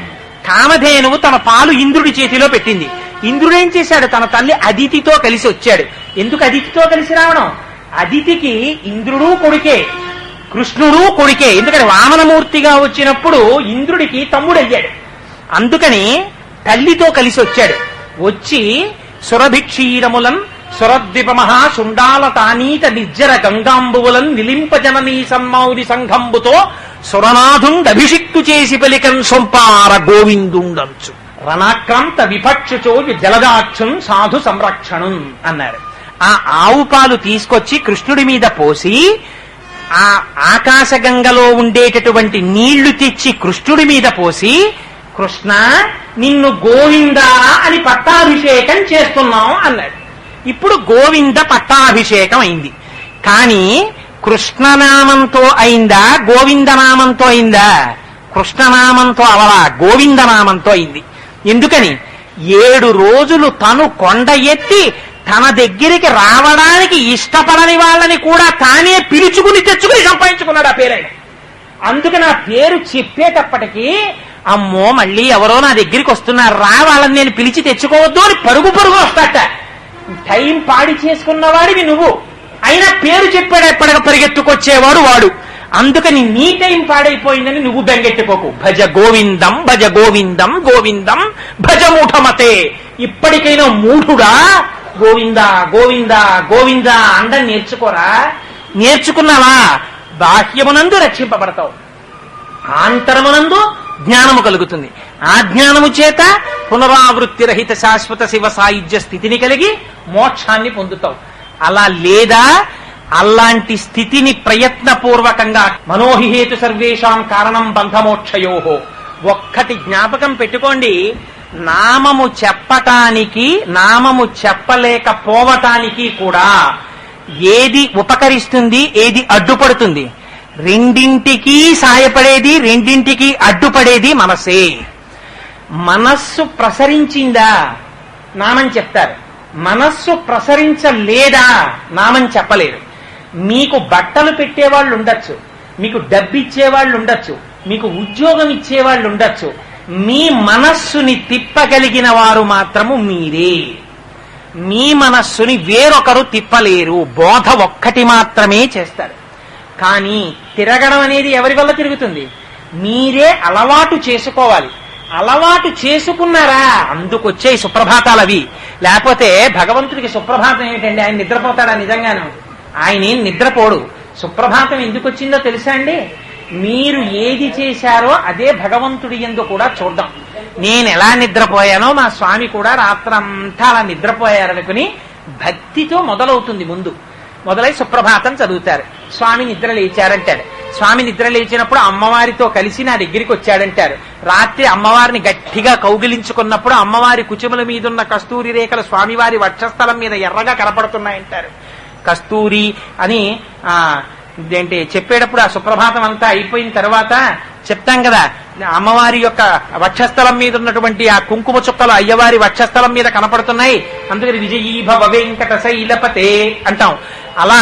కామధేనువు తన పాలు ఇంద్రుడి చేతిలో పెట్టింది. ఇంద్రుడు ఏం చేశాడు? తన తల్లి అదితితో కలిసి వచ్చాడు. ఎందుకు అదితితో కలిసి రావడం? అదితికి ఇంద్రుడు కొడుకే, కృష్ణుడు కొడుకే. ఎందుకని? వామనమూర్తిగా వచ్చినప్పుడు ఇంద్రుడికి తమ్ముడయ్యాడు. అందుకని తల్లితో కలిసి వచ్చాడు. వచ్చి సురభిక్షీరములన్ సురద్విపమహా శుండాల తానీత నిర్జర గంగాంబువులన్ నిలింపజననీ సన్మౌది సంఘంబుతో సురనాథుండభిషిక్తు చేసి పలికన్ సొంపార గోవిందుండంచు రణాక్రాంత విపక్షుచో జలదాక్షున్ సాధు సంరక్షణం అన్నారు. ఆ ఆవు పాలు తీసుకొచ్చి కృష్ణుడి మీద పోసి, ఆ ఆకాశగంగలో ఉండేటటువంటి నీళ్లు తెచ్చి కృష్ణుడి మీద పోసి, కృష్ణ నిన్ను గోవిందా అని పట్టాభిషేకం చేస్తున్నాం అన్నాడు. ఇప్పుడు గోవింద పట్టాభిషేకం అయింది. కానీ కృష్ణనామంతో అయిందా, గోవిందనామంతో అయిందా? కృష్ణనామంతో అవలా, గోవిందనామంతో అయింది. ఎందుకని? 7 రోజులు తను కొండ ఎత్తి తన దగ్గరికి రావడానికి ఇష్టపడని వాళ్ళని కూడా తానే పిలుచుకుని తెచ్చుకుని సంపాదించుకున్నాడు ఆ పేరైన. అందుకని ఆ పేరు చెప్పేటప్పటికీ అమ్మో మళ్ళీ ఎవరో నా దగ్గరికి వస్తున్నారు రా, వాళ్ళని నేను పిలిచి తెచ్చుకోవద్దు అని పరుగు పరుగు వస్తాట. టైం పాడి చేసుకున్నవాడివి నువ్వు, అయినా పేరు చెప్పాడు ఎప్పటిక పరిగెత్తుకొచ్చేవాడు వాడు. అందుకని నీ టైం పాడైపోయిందని నువ్వు బెంగెట్టుకోకు. భజ గోవిందం భజ గోవిందం గోవిందం భజ మూఢమతే. ఇప్పటికైనా మూఢుడా గోవిందా గోవిందా గోవిందా అండం నేర్చుకోరా. నేర్చుకున్నావా బాహ్యమునందు రక్షింపబడతావు, ఆంతరమునందు జ్ఞానము కలుగుతుంది. ఆ జ్ఞానము చేత పునరావృత్తి రహిత శాశ్వత శివ సాయుధ్య స్థితిని కలిగి మోక్షాన్ని పొందుతావు. అలా లేదా? అలాంటి స్థితిని ప్రయత్నపూర్వకంగా మనోహిహేతు సర్వేషాం కారణం బంధమోక్షయోహో. ఒక్కటి జ్ఞాపకం పెట్టుకోండి, నామము చెప్పటానికి నామము చెప్పలేకపోవటానికి కూడా ఏది ఉపకరిస్తుంది, ఏది అడ్డుపడుతుంది? రెండింటికి సాయపడేది, రెండింటికి అడ్డుపడేది మనసే. మనస్సు ప్రసరించిందా నామం చెప్తారు, మనస్సు ప్రసరించలేదా నామం చెప్పలేరు. మీకు బట్టలు పెట్టేవాళ్ళు ఉండొచ్చు, మీకు డబ్బిచ్చేవాళ్ళు ఉండొచ్చు, మీకు ఉద్యోగం ఇచ్చేవాళ్ళు ఉండొచ్చు, మీ మనస్సుని తిప్పగలిగిన వారు మాత్రము మీరే. మీ మనస్సుని వేరొకరు తిప్పలేరు. బోధ ఒక్కటి మాత్రమే చేస్తారు. కానీ తిరగడం అనేది ఎవరి వల్ల తిరుగుతుంది? మీరే అలవాటు చేసుకోవాలి. అలవాటు చేసుకున్నారా? అందుకొచ్చే సుప్రభాతాలు అవి. లేకపోతే భగవంతుడికి సుప్రభాతం ఏమిటండి? ఆయన నిద్రపోతాడా? నిజంగాను ఆయన ఏం నిద్రపోడు. సుప్రభాతం ఎందుకు వచ్చిందో తెలుసా అండి? మీరు ఏది చేశారో అదే భగవంతుడి యందు కూడా చూద్దాం. నేను ఎలా నిద్రపోయానో మా స్వామి కూడా రాత్రంతా అలా నిద్రపోయారనుకుని భక్తితో మొదలవుతుంది. ముందు మొదలై సుప్రభాతం చదువుతారు. స్వామి నిద్ర లేచారంటాడు. స్వామి నిద్ర లేచినప్పుడు అమ్మవారితో కలిసి నా దగ్గరికి వచ్చాడంటారు. రాత్రి అమ్మవారిని గట్టిగా కౌగిలించుకున్నప్పుడు అమ్మవారి కుచముల మీదున్న కస్తూరి రేఖలు స్వామివారి వక్షస్థలం మీద ఎర్రగా కనపడుతున్నాయంటారు. కస్తూరి అని ఏంటి చెప్పేటప్పుడు ఆ సుప్రభాతం అంతా అయిపోయిన తర్వాత చెప్తాం కదా, అమ్మవారి యొక్క వక్షస్థలం మీద ఉన్నటువంటి ఆ కుంకుమ చుక్కలు అయ్యవారి వక్షస్థలం మీద కనపడుతున్నాయి. అందుకని విజయీభవ వెంకట శైలపతే అంటాం. అలా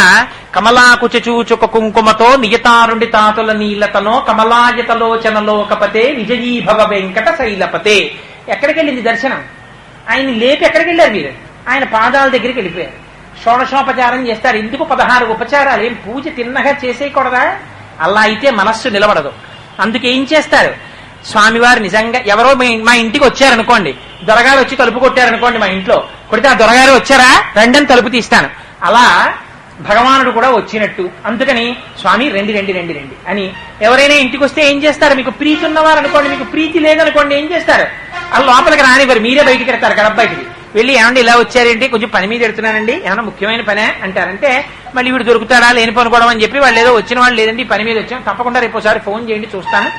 కమలాకుచూచుక కుంకుమతో నియతారుండి తాతుల నీలతనో కమలాయతలోచనలోకపతే విజయీభవ వెంకట శైలపతే. ఎక్కడికి వెళ్ళింది దర్శనం? ఆయన్ని లేపి ఎక్కడికి వెళ్ళారు మీరు? ఆయన పాదాల దగ్గరికి వెళ్ళిపోయారు. షోడశోపచారం చేస్తారు. ఎందుకు 16 ఉపచారాలు? ఏం పూజ తిన్నగా చేసేయకూడదా? అలా అయితే మనస్సు నిలబడదు. అందుకేం చేస్తారు? స్వామివారు నిజంగా ఎవరో మా ఇంటికి వచ్చారనుకోండి, దొరగారు వచ్చి తలుపు కొట్టారనుకోండి, మా ఇంట్లో కొడితే ఆ దొరగారు వచ్చారా రండి తలుపు తీస్తాను. అలా భగవానుడు కూడా వచ్చినట్టు. అందుకని స్వామి రండి రండి రండి రండి అని ఎవరైనా ఇంటికి వస్తే ఏం చేస్తారు? మీకు ప్రీతి ఉన్నవారు అనుకోండి, మీకు ప్రీతి లేదనుకోండి, ఏం చేస్తారు? వాళ్ళు లోపలికి రానివ్వరు, మీరే బయటికి వెళ్తారు. గడప బయటికి వెళ్ళి ఏమండి ఇలా వచ్చారేంటి, కొంచెం పని మీద ఎడుతున్నానండి, ఏమన్నా ముఖ్యమైన పనే అంటారంటే మళ్ళీ వీడు దొరుకుతాడా లేని పనుకోవడం అని చెప్పి వాళ్ళు ఏదో వచ్చిన వాళ్ళు లేదండి పని మీద వచ్చాం, తప్పకుండా రేపు ఒకసారి ఫోన్ చేయండి చూస్తాను,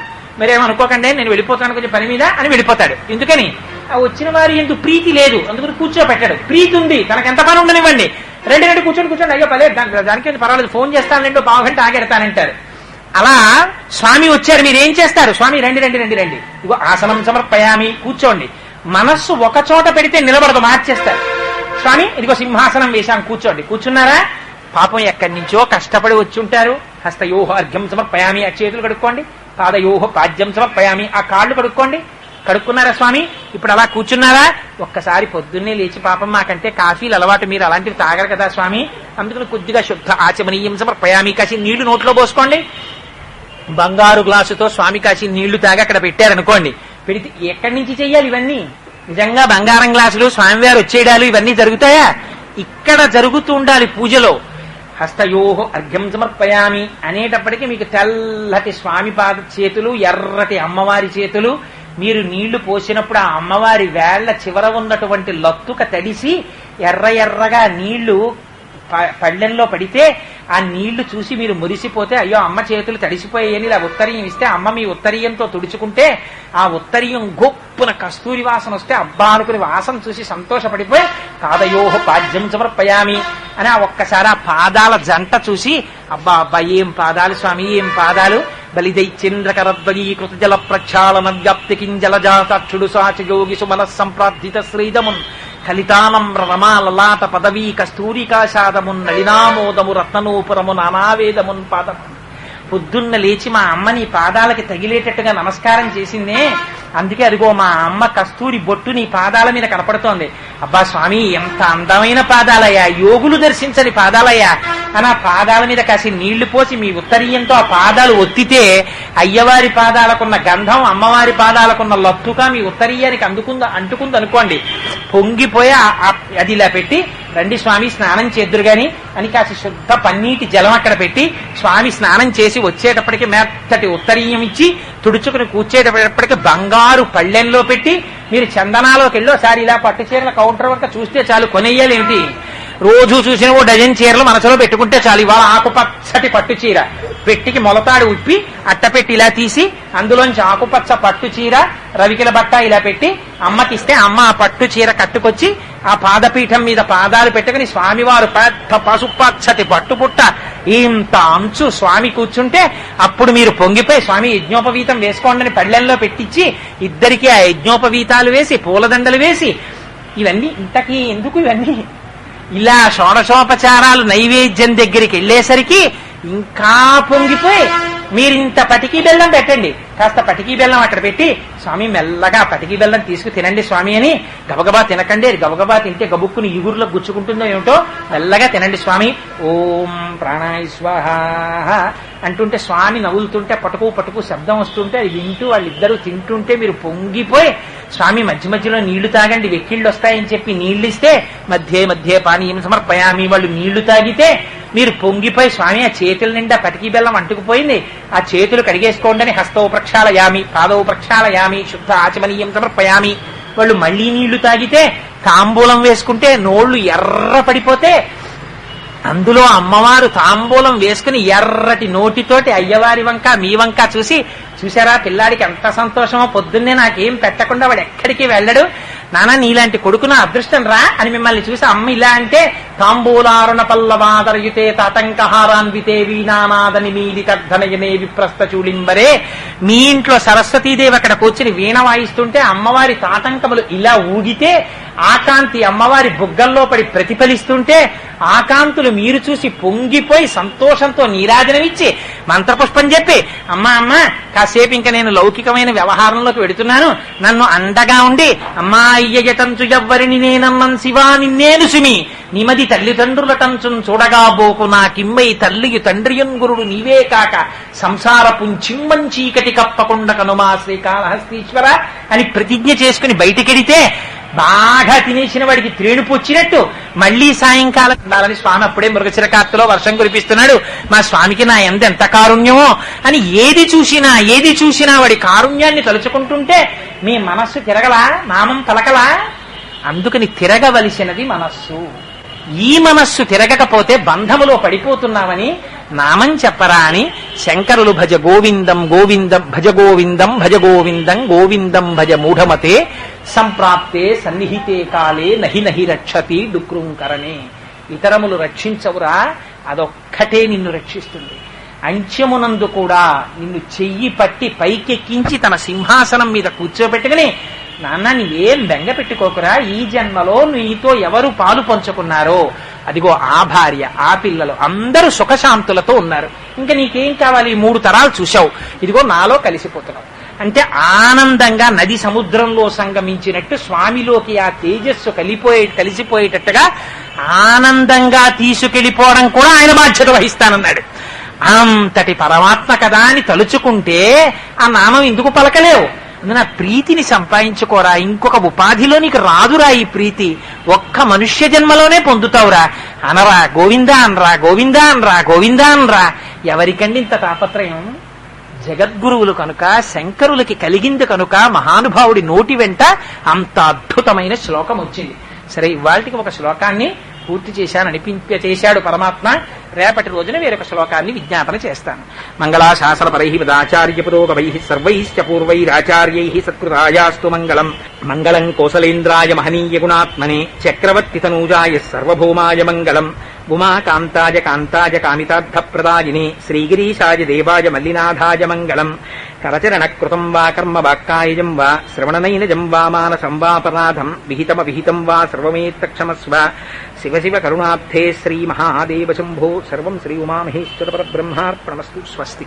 మరేమనుకోకండి నేను వెళ్ళిపోతాను కొంచెం పని మీద అని వెళ్ళిపోతాడు. ఎందుకని? ఆ వచ్చిన వారి ఎందుకు ప్రీతి లేదు, అందుకని కూర్చోబెట్టాడు. ప్రీతి ఉంది, తనకు ఎంత పని ఉండనివ్వండి, రెండు రెండు కూర్చొని అయ్యో పర్లేదు దానికి పర్వాలేదు ఫోన్ చేస్తానండి, పావు గంట ఆగెడతానంటారు. అలా స్వామి వచ్చారు, మీరు ఏం చేస్తారు? స్వామి రండి రండి రండి రండి, ఇగో ఆసనం సమర్పయామి, కూర్చోండి. మనస్సు ఒక చోట పెడితే నిలబడదు, మార్చేస్తారు. స్వామి ఇదిగో సింహాసనం వేశాం, కూర్చోండి. కూర్చున్నారా? పాపం ఎక్కడి నుంచో కష్టపడి వచ్చి ఉంటారు. హస్తయోహ అర్ఘ్యం సమర్పయామి, ఆ చేతులు కడుక్కోండి. పాదయోహ పాద్యం సమర్పయామి, ఆ కాళ్ళు కడుక్కోండి. కడుక్కున్నారా స్వామి? ఇప్పుడు అలా కూర్చున్నారా? ఒక్కసారి పొద్దున్నే లేచి పాపం మాకంటే కాఫీలు అలవాటు, మీరు అలాంటివి తాగరు కదా స్వామి, అందుకని కొద్దిగా శుద్ధ ఆచమనీయం సమర్పయామి, కాసి నీళ్లు నోట్లో పోసుకోండి. బంగారు గ్లాసుతో స్వామి కాసి నీళ్లు తాగి అక్కడ పెట్టారనుకోండి, పెడితే ఎక్కడి నుంచి చెయ్యాలి ఇవన్నీ? నిజంగా బంగారం గ్లాసులు స్వామివారు వచ్చేయడాలు ఇవన్నీ జరుగుతాయా? ఇక్కడ జరుగుతూ ఉండాలి పూజలో. హస్తయోహో అర్ఘ్యం సమర్పయామి అనేటప్పటికీ మీకు తెల్లటి స్వామి పాద చేతులు, ఎర్రటి అమ్మవారి చేతులు, మీరు నీళ్లు పోసినప్పుడు ఆ అమ్మవారి వేళ్ల చివర ఉన్నటువంటి లత్తుక తడిసి ఎర్ర ఎర్రగా నీళ్లు పళ్ళెంలో పడితే ఆ నీళ్లు చూసి మీరు మురిసిపోతే, అయ్యో అమ్మ చేతులు తడిసిపోయాయని ఇలా ఉత్తరీయం ఇస్తే, అమ్మ మీ ఉత్తరీయంతో తుడుచుకుంటే ఆ ఉత్తరీయం గొప్పున కస్తూరి వాసన వస్తే అబ్బా అనుకుని వాసన చూసి సంతోషపడిపోయి పాదయోహ పాద్యం సమర్పయామి అని ఆ ఒక్కసారి ఆ పాదాల జంట చూసి అబ్బా అబ్బా ఏం పాదాలు స్వామి, ఏం పాదాలు, బలిదైచంద్రకరద్వయీ కృతజల ప్రక్షాళన వ్యాప్తి కింజలజాతాక్షుడు సాచయోగి సుమన సంప్రార్థిత శ్రీదమున్ కలితానమ్ర రమాలలాట పదవీ కస్తూరికాషాదమున్ నళినామోదము రత్ననూపురము నానావేదమున్ పాదము. పొద్దున్న లేచి మా అమ్మని పాదాలకి తగిలేటట్టుగా నమస్కారం చేసిందే, అందుకే అదిగో మా అమ్మ కస్తూరి బొట్టు నీ పాదాల మీద కనపడుతోంది. అబ్బా స్వామి ఎంత అందమైన పాదాలయ్యా, యోగులు దర్శించని పాదాలయ్యా అని ఆ పాదాల మీద కాసి నీళ్లు పోసి మీ ఉత్తరీయంతో ఆ పాదాలు ఒత్తితే అయ్యవారి పాదాలకున్న గంధం అమ్మవారి పాదాలకున్న లత్తుగా మీ ఉత్తరీయానికి అంటుకుంది అనుకోండి, పొంగిపోయి అది ఇలా పెట్టి రండి స్వామి స్నానం చేద్దురు గాని అని కాసి శుద్ధ పన్నీటి జలం అక్కడ పెట్టి స్వామి స్నానం చేసి వచ్చేటప్పటికి మెత్తటి ఉత్తరీయం ఇచ్చి తుడుచుకుని కూర్చేటప్పటికి బంగారు పళ్ళెంలో పెట్టి మీరు చందనాలోకి వెళ్ళి ఒకసారి ఇలా పట్టు చీరల కౌంటర్ వరకు చూస్తే చాలు, కొనేయాలి ఏమిటి? రోజు చూసిన ఓ డజన్ చీరలు మనసులో పెట్టుకుంటే చాలు. ఇవాళ ఆకుపచ్చటి పట్టు చీర పెట్టికి మొలతాడు ఉప్పి అట్టపెట్టి ఇలా తీసి అందులోంచి ఆకుపచ్చ పట్టు చీర రవికిల బట్ట ఇలా పెట్టి అమ్మకిస్తే అమ్మ ఆ పట్టు చీర కట్టుకొచ్చి ఆ పాదపీఠం మీద పాదాలు పెట్టుకుని స్వామివారు పెద్ద పసుపచ్చటి పట్టుపుట్ట ఇంత అంచు స్వామి కూర్చుంటే అప్పుడు మీరు పొంగిపోయి స్వామి యజ్ఞోపవీతం వేసుకోండి పళ్ళెల్లో పెట్టించి ఇద్దరికి ఆ యజ్ఞోపవీతాలు వేసి పూలదండలు వేసి ఇవన్నీ ఇంతకీ ఎందుకు ఇవన్నీ? ఇలా షోడశోపచారాలు నైవేద్యం దగ్గరికి వెళ్ళేసరికి ఇంకా పొంగిపోయి మీరు ఇంత పటికీ బెల్లం పెట్టండి, కాస్త పటికీ బెల్లం అక్కడ పెట్టి స్వామి మెల్లగా పటికీ బెల్లం తీసుకు తినండి స్వామి అని గబగబా తినకండి, గబగబా తింటే గబుక్కుని ఇగురులో గుచ్చుకుంటుందో ఏమిటో, మెల్లగా తినండి స్వామి, ఓం ప్రాణాయ స్వాహ అంటుంటే స్వామి నవ్వులుతుంటే పటుకు పటుకు శబ్దం వస్తుంటే అది వింటూ వాళ్ళిద్దరూ తింటుంటే మీరు పొంగిపోయి స్వామి మధ్య మధ్యలో నీళ్లు తాగండి వెక్కిళ్ళు వస్తాయని చెప్పి నీళ్లు ఇస్తే మధ్య మధ్య పానీయం సమర్పయామి వాళ్ళు నీళ్లు తాగితే మీరు పొంగిపోయి స్వామి ఆ చేతుల నిండా పటికీ బెల్లం అంటుకుపోయింది, ఆ చేతులు కడిగేసుకోండి అని హస్తవు ప్రక్షాళయామి పాదవు ప్రక్షాళయామి శుద్ధ ఆచమనీయం సమర్పయామి వాళ్ళు మళ్లీ నీళ్లు తాగితే తాంబూలం వేసుకుంటే నోళ్లు ఎర్ర పడిపోతే అందులో అమ్మవారు తాంబూలం వేసుకుని ఎర్రటి నోటితోటి అయ్యవారి వంక మీ వంక చూసి చూసారా పిల్లాడికి ఎంత సంతోషమో, పొద్దున్నే నాకేం పెట్టకుండా వాడు ఎక్కడికి వెళ్ళడు, నాన్న నీలాంటి కొడుకు నా అదృష్టం రా అని మిమ్మల్ని చూసి అమ్మ ఇలా అంటే, తాంబూలారుణ పల్లవాదరయుతే తాటంకహారాన్వితే వీణానాదని మీదికర్ధనయనే విప్రస్థ చూలింబరే. మీ ఇంట్లో సరస్వతీదేవి అక్కడ కూర్చుని వీణ వాయిస్తుంటే అమ్మవారి తాటంకములు ఇలా ఊగితే ఆ కాంతి అమ్మవారి బుగ్గల్లో పడి ప్రతిఫలిస్తుంటే ఆ కాంతులు మీరు చూసి పొంగిపోయి సంతోషంతో నీరాజనమిచ్చి మంత్రపుష్పం చెప్పి, అమ్మా అమ్మ కాసేపు ఇంకా నేను లౌకికమైన వ్యవహారంలోకి వెడుతున్నాను, నన్ను అండగా ఉండి అమ్మా అయ్యటంచు ఎవ్వరిని నేనమ్మన్ శివా నిన్నేను సుమి నిమది తల్లిదండ్రులటంచు చూడగా బోకు నాకిమ్మై తల్లియు తండ్రియున్ గురుడు నీవే కాక సంసారపుం చిమ్మం చీకటి కప్పకుండా కనుమా శ్రీకాళహస్తీశ్వర అని ప్రతిజ్ఞ చేసుకుని బయటికెడితే బాగా తినేసిన వాడికి త్రేణుపు వచ్చినట్టు మళ్లీ సాయంకాలం ఉండాలని స్వామి అప్పుడే మృగశిరకార్తెలో వర్షం కురిపిస్తున్నాడు. మా స్వామికి నా ఎంత కారుణ్యమో అని ఏది చూసినా వాడి కారుణ్యాన్ని తలుచుకుంటుంటే మీ మనస్సు తిరగలా, నామం పలకలా. అందుకని తిరగవలసినది మనస్సు. ఈ మనస్సు తిరగకపోతే బంధములో పడిపోతున్నామని నామం చెప్పరా అని శంకరులు భజ గోవిందం గోవిందం భజ గోవిందం భజ గోవిందం గోవిందం భజ మూఢమతే సంప్రాప్తే సన్నిహితే కాలే నహి నహి రక్షతి డుక్రుంకరణే. ఇతరములు రక్షించవురా, అదొక్కటే నిన్ను రక్షిస్తుంది. అంత్యమునందు కూడా నిన్ను చెయ్యి పట్టి పైకెక్కించి తన సింహాసనం మీద కూర్చోబెట్టుకుని, నాన్న నీవేం బెంగ పెట్టుకోకురా, ఈ జన్మలో నీతో ఎవరు పాలు పంచుకున్నారో అదిగో ఆ భార్య ఆ పిల్లలు అందరూ సుఖశాంతులతో ఉన్నారు, ఇంకా నీకేం కావాలి, 3 తరాలు చూశావు, ఇదిగో నాలో కలిసిపోతున్నావు అంటే ఆనందంగా నది సముద్రంలో సంగమించినట్టు స్వామిలోకి ఆ తేజస్సు కలిసిపోయేటట్టుగా ఆనందంగా తీసుకెళ్లిపోవడం కూడా ఆయన బాధ్యత వహిస్తానన్నాడు. అంతటి పరమాత్మ కదా అని తలుచుకుంటే ఆ నామం ఎందుకు పలకలేవు? అందున ప్రీతిని సంపాదించుకోరా, ఇంకొక ఉపాధిలో నీకు రాదురా ఈ ప్రీతి, ఒక్క మనుష్య జన్మలోనే పొందుతావురా. అనరా గోవిందా అనరా, గోవిందా అనరా, గోవిందా అనరా. ఎవరికండి ఇంత తాపత్రయం? జగద్గురువులు కనుక, శంకరులకి కలిగింది కనుక మహానుభావుడి నోటి వెంట అంత అద్భుతమైన శ్లోకం వచ్చింది. సరే, ఇవాళకి ఒక శ్లోకాన్ని పూర్తి చేశాడు పరమాత్మ. రేపటి రోజున వేరొక శ్లోకాన్ని విజ్ఞాపన చేస్తాను. మంగళాశాసనపరై మదాచార్య పురోగమై సర్వైశ్చ పూర్వైరాచార్యై సత్కృతాయాస్తు మంగళం. మంగళం కోసలేంద్రాయ మహనీయ గుణాత్మనే చక్రవర్తి తనూజాయ సర్వభౌమాయ మంగళం. ఉమాకాంతాయ కాంతాయ కామితార్థప్రదాయినే శ్రీగిరీశాయ దేవాయ మల్లినాథాయ మంగళం. కరచరణకృతం వా కర్మ వాక్కాయజం వా శ్రవణనైనజం వా మానసం వాపరాధం విహితం వా సర్వమేత్తక్షమస్వ. శివ శివ కరుణాబ్ధే శ్రీ మహాదేవ శంభో. సర్వం శ్రీ ఉమామహేశ్వర పరబ్రహ్మార్పణమస్తు. స్వస్తి.